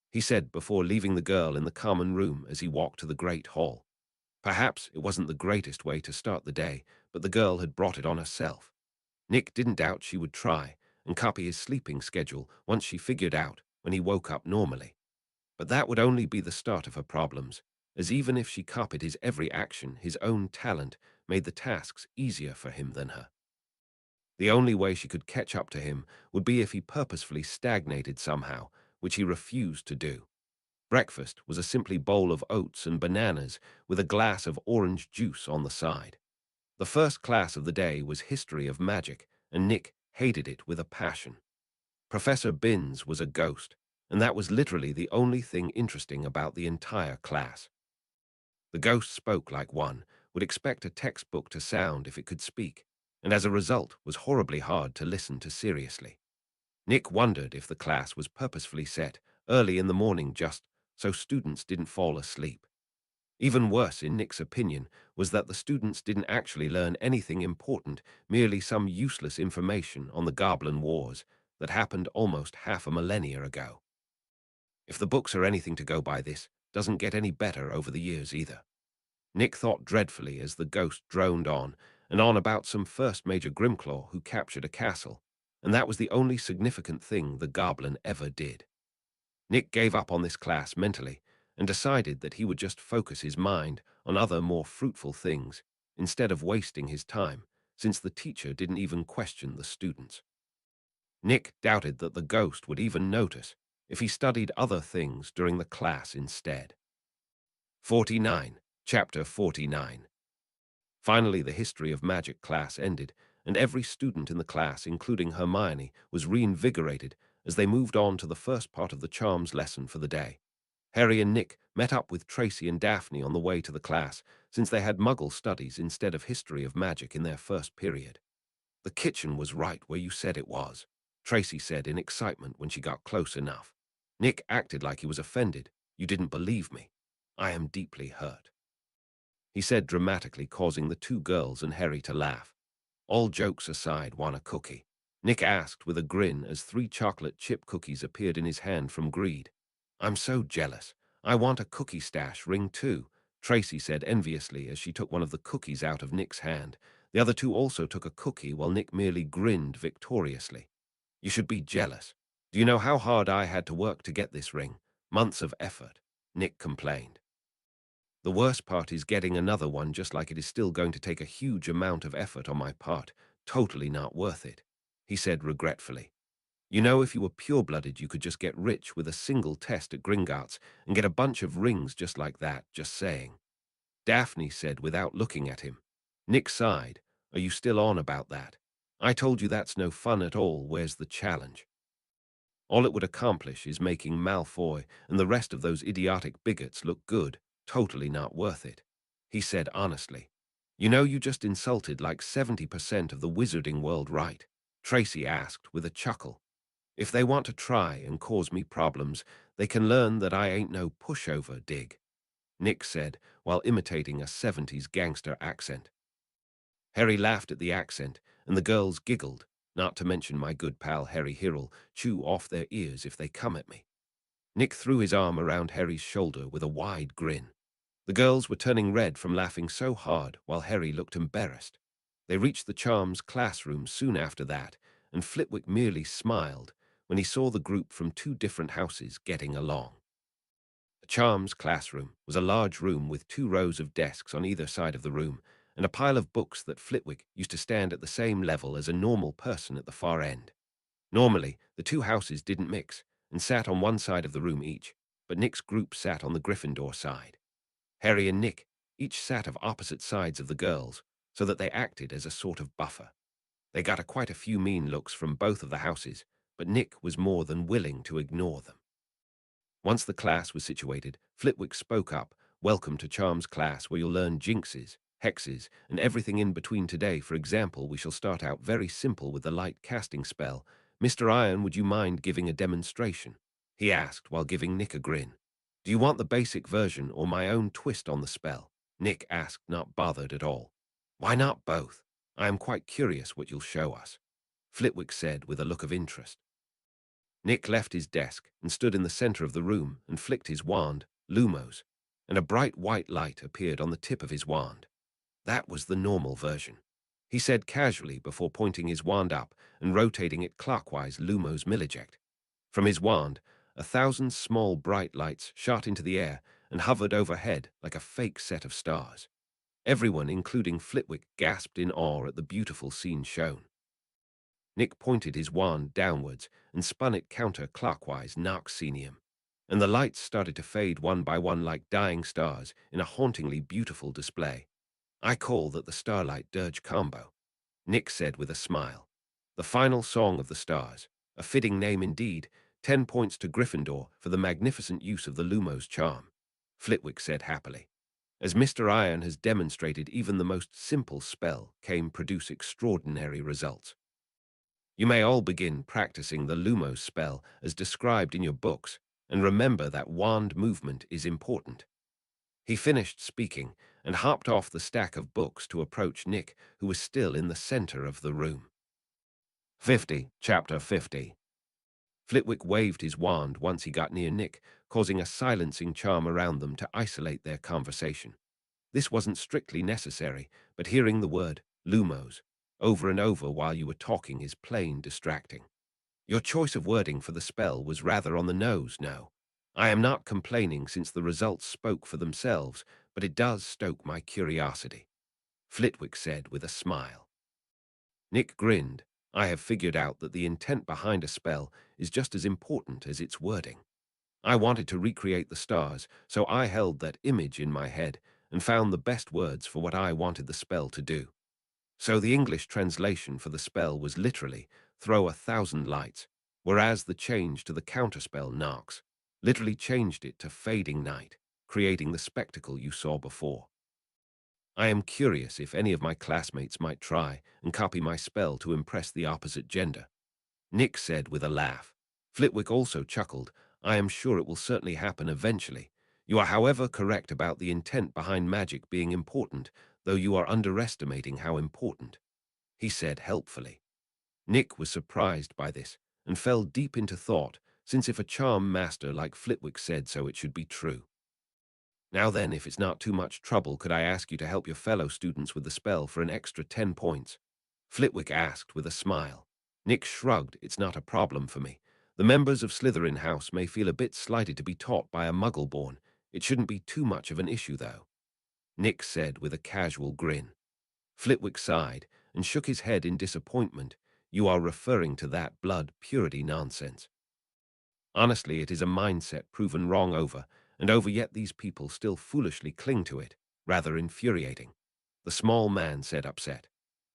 he said before leaving the girl in the common room as he walked to the Great Hall. Perhaps it wasn't the greatest way to start the day, but the girl had brought it on herself. Nick didn't doubt she would try and copy his sleeping schedule once she figured out when he woke up normally. But that would only be the start of her problems, as even if she copied his every action, his own talent made the tasks easier for him than her. The only way she could catch up to him would be if he purposefully stagnated somehow, which he refused to do. Breakfast was a simply bowl of oats and bananas with a glass of orange juice on the side. The first class of the day was History of Magic, and Nick hated it with a passion. Professor Binns was a ghost, and that was literally the only thing interesting about the entire class. The ghost spoke like one would expect a textbook to sound if it could speak, and as a result was horribly hard to listen to seriously. Nick wondered if the class was purposefully set early in the morning just so students didn't fall asleep. Even worse, in Nick's opinion, was that the students didn't actually learn anything important, merely some useless information on the Goblin Wars that happened almost half a millennia ago. If the books are anything to go by, this doesn't get any better over the years either. Nick thought dreadfully as the ghost droned on and on about some first Major Grimclaw who captured a castle, and that was the only significant thing the goblin ever did. Nick gave up on this class mentally and decided that he would just focus his mind on other more fruitful things instead of wasting his time, since the teacher didn't even question the students. Nick doubted that the ghost would even notice if he studied other things during the class instead. 49. Chapter 49. Finally, the History of Magic class ended, and every student in the class, including Hermione, was reinvigorated as they moved on to the first part of the charms lesson for the day. Harry and Nick met up with Tracy and Daphne on the way to the class, since they had Muggle studies instead of History of Magic in their first period. "The kitchen was right where you said it was," Tracy said in excitement when she got close enough. Nick acted like he was offended. "You didn't believe me." I am deeply hurt," he said dramatically, causing the two girls and Harry to laugh. All jokes aside, want a cookie? Nick asked with a grin as 3 chocolate chip cookies appeared in his hand from greed. I'm so jealous. I want a cookie stash ring too, Tracy said enviously as she took one of the cookies out of Nick's hand. The other two also took a cookie while Nick merely grinned victoriously. You should be jealous. Do you know how hard I had to work to get this ring? Months of effort, Nick complained. The worst part is getting another one, just like it is still going to take a huge amount of effort on my part. Totally not worth it, he said regretfully. You know, if you were pure-blooded, you could just get rich with a single test at Gringotts and get a bunch of rings just like that, just saying. Daphne said without looking at him. Nick sighed. Are you still on about that? I told you that's no fun at all. Where's the challenge? All it would accomplish is making Malfoy and the rest of those idiotic bigots look good. Totally not worth it, he said honestly. You know, you just insulted like 70% of the wizarding world, right? Tracy asked with a chuckle. If they want to try and cause me problems, they can learn that I ain't no pushover, dig, Nick said while imitating a 70s gangster accent. Harry laughed at the accent, and the girls giggled, not to mention my good pal Harry Hirrell chew off their ears if they come at me. Nick threw his arm around Harry's shoulder with a wide grin. The girls were turning red from laughing so hard while Harry looked embarrassed. They reached the Charms classroom soon after that, and Flitwick merely smiled when he saw the group from 2 different houses getting along. The Charms classroom was a large room with 2 rows of desks on either side of the room, and a pile of books that Flitwick used to stand at the same level as a normal person at the far end. Normally, the 2 houses didn't mix and sat on one side of the room each, but Nick's group sat on the Gryffindor side. Harry and Nick each sat of opposite sides of the girls, so that they acted as a sort of buffer. They got quite a few mean looks from both of the houses, but Nick was more than willing to ignore them. Once the class was situated, Flitwick spoke up. Welcome to Charms class, where you'll learn jinxes, hexes, and everything in between. Today, for example, we shall start out very simple with the light casting spell. Mr. Iron, would you mind giving a demonstration? He asked while giving Nick a grin. Do you want the basic version or my own twist on the spell? Nick asked, not bothered at all. Why not both? I am quite curious what you'll show us, Flitwick said with a look of interest. Nick left his desk and stood in the center of the room and flicked his wand, Lumos, and a bright white light appeared on the tip of his wand. That was the normal version, he said casually before pointing his wand up and rotating it clockwise. Lumos Milliject. From his wand, 1,000 small bright lights shot into the air and hovered overhead like a fake set of stars. Everyone, including Flitwick, gasped in awe at the beautiful scene shown. Nick pointed his wand downwards and spun it counter-clockwise, Noxenium, and the lights started to fade one by one like dying stars in a hauntingly beautiful display. I call that the Starlight Dirge combo, Nick said with a smile. The final song of the stars, a fitting name indeed. 10 points to Gryffindor for the magnificent use of the Lumos charm, Flitwick said happily. As Mr. Iron has demonstrated, even the most simple spell can produce extraordinary results. You may all begin practicing the Lumos spell as described in your books, and remember that wand movement is important. He finished speaking and hopped off the stack of books to approach Nick, who was still in the center of the room. 50, Chapter 50. Flitwick waved his wand once he got near Nick, causing a silencing charm around them to isolate their conversation. This wasn't strictly necessary, but hearing the word Lumos over and over while you were talking is plain distracting. Your choice of wording for the spell was rather on the nose, no. I am not complaining since the results spoke for themselves, but it does stoke my curiosity, Flitwick said with a smile. Nick grinned. I have figured out that the intent behind a spell is just as important as its wording. I wanted to recreate the stars, so I held that image in my head and found the best words for what I wanted the spell to do. So the English translation for the spell was literally throw 1,000 lights, whereas the change to the counterspell Nox literally changed it to fading night, creating the spectacle you saw before. I am curious if any of my classmates might try and copy my spell to impress the opposite gender, Nick said with a laugh. Flitwick also chuckled. I am sure it will certainly happen eventually. You are, however, correct about the intent behind magic being important, though you are underestimating how important," he said helpfully. Nick was surprised by this and fell deep into thought, since if a charm master like Flitwick said so, it should be true. "Now then, if it's not too much trouble, could I ask you to help your fellow students with the spell for an extra 10 points? Flitwick asked with a smile. Nick shrugged. "It's not a problem for me. The members of Slytherin House may feel a bit slighted to be taught by a muggle-born. It shouldn't be too much of an issue, though," Nick said with a casual grin. Flitwick sighed and shook his head in disappointment. "You are referring to that blood purity nonsense. Honestly, it is a mindset proven wrong over and over, yet these people still foolishly cling to it. Rather infuriating," the small man said, upset.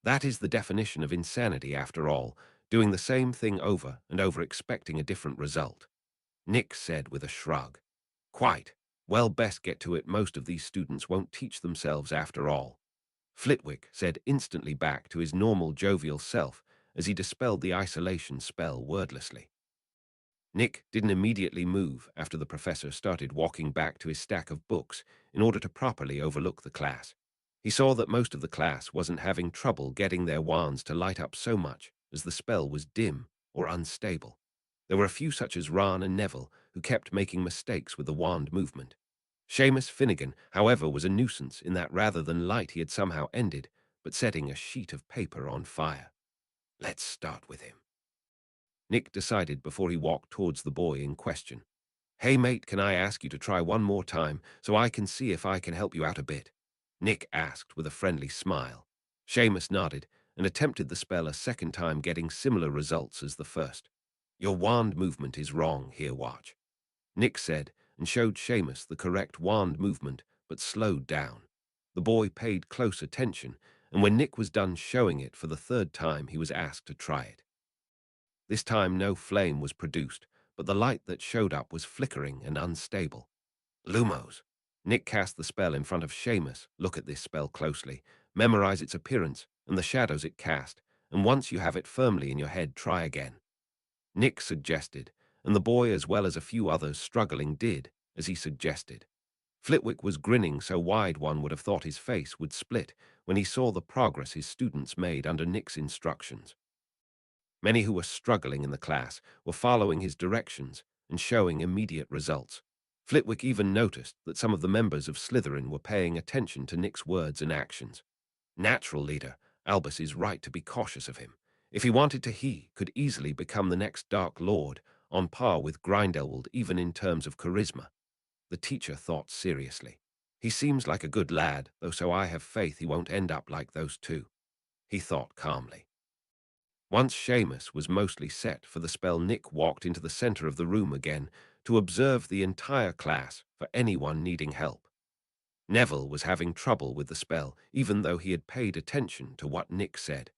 "That is the definition of insanity, after all, doing the same thing over and over, expecting a different result," Nick said with a shrug. "Quite. Well, best get to it. Most of these students won't teach themselves after all," Flitwick said, instantly back to his normal jovial self as he dispelled the isolation spell wordlessly. Nick didn't immediately move after the professor started walking back to his stack of books in order to properly overlook the class. He saw that most of the class wasn't having trouble getting their wands to light up so much as the spell was dim or unstable. There were a few, such as Ron and Neville, who kept making mistakes with the wand movement. Seamus Finnegan, however, was a nuisance in that rather than light he had somehow ended, but setting a sheet of paper on fire. "Let's start with him," Nick decided before he walked towards the boy in question. "Hey mate, can I ask you to try one more time so I can see if I can help you out a bit?" Nick asked with a friendly smile. Seamus nodded and attempted the spell a second time, getting similar results as the first. "Your wand movement is wrong here, watch," Nick said and showed Seamus the correct wand movement, but slowed down. The boy paid close attention, and when Nick was done showing it for the third time, he was asked to try it. This time no flame was produced, but the light that showed up was flickering and unstable. "Lumos." Nick cast the spell in front of Seamus. "Look at this spell closely. Memorize its appearance and the shadows it cast, and once you have it firmly in your head, try again," Nick suggested, and the boy, as well as a few others struggling, did as he suggested. Flitwick was grinning so wide one would have thought his face would split when he saw the progress his students made under Nick's instructions. Many who were struggling in the class were following his directions and showing immediate results. Flitwick even noticed that some of the members of Slytherin were paying attention to Nick's words and actions. Natural leader, Albus is right to be cautious of him. If he wanted to, he could easily become the next Dark Lord, on par with Grindelwald even in terms of charisma, the teacher thought seriously. "He seems like a good lad, though, so I have faith he won't end up like those two," he thought calmly. Once Seamus was mostly set for the spell, Nick walked into the center of the room again to observe the entire class for anyone needing help. Neville was having trouble with the spell, even though he had paid attention to what Nick said.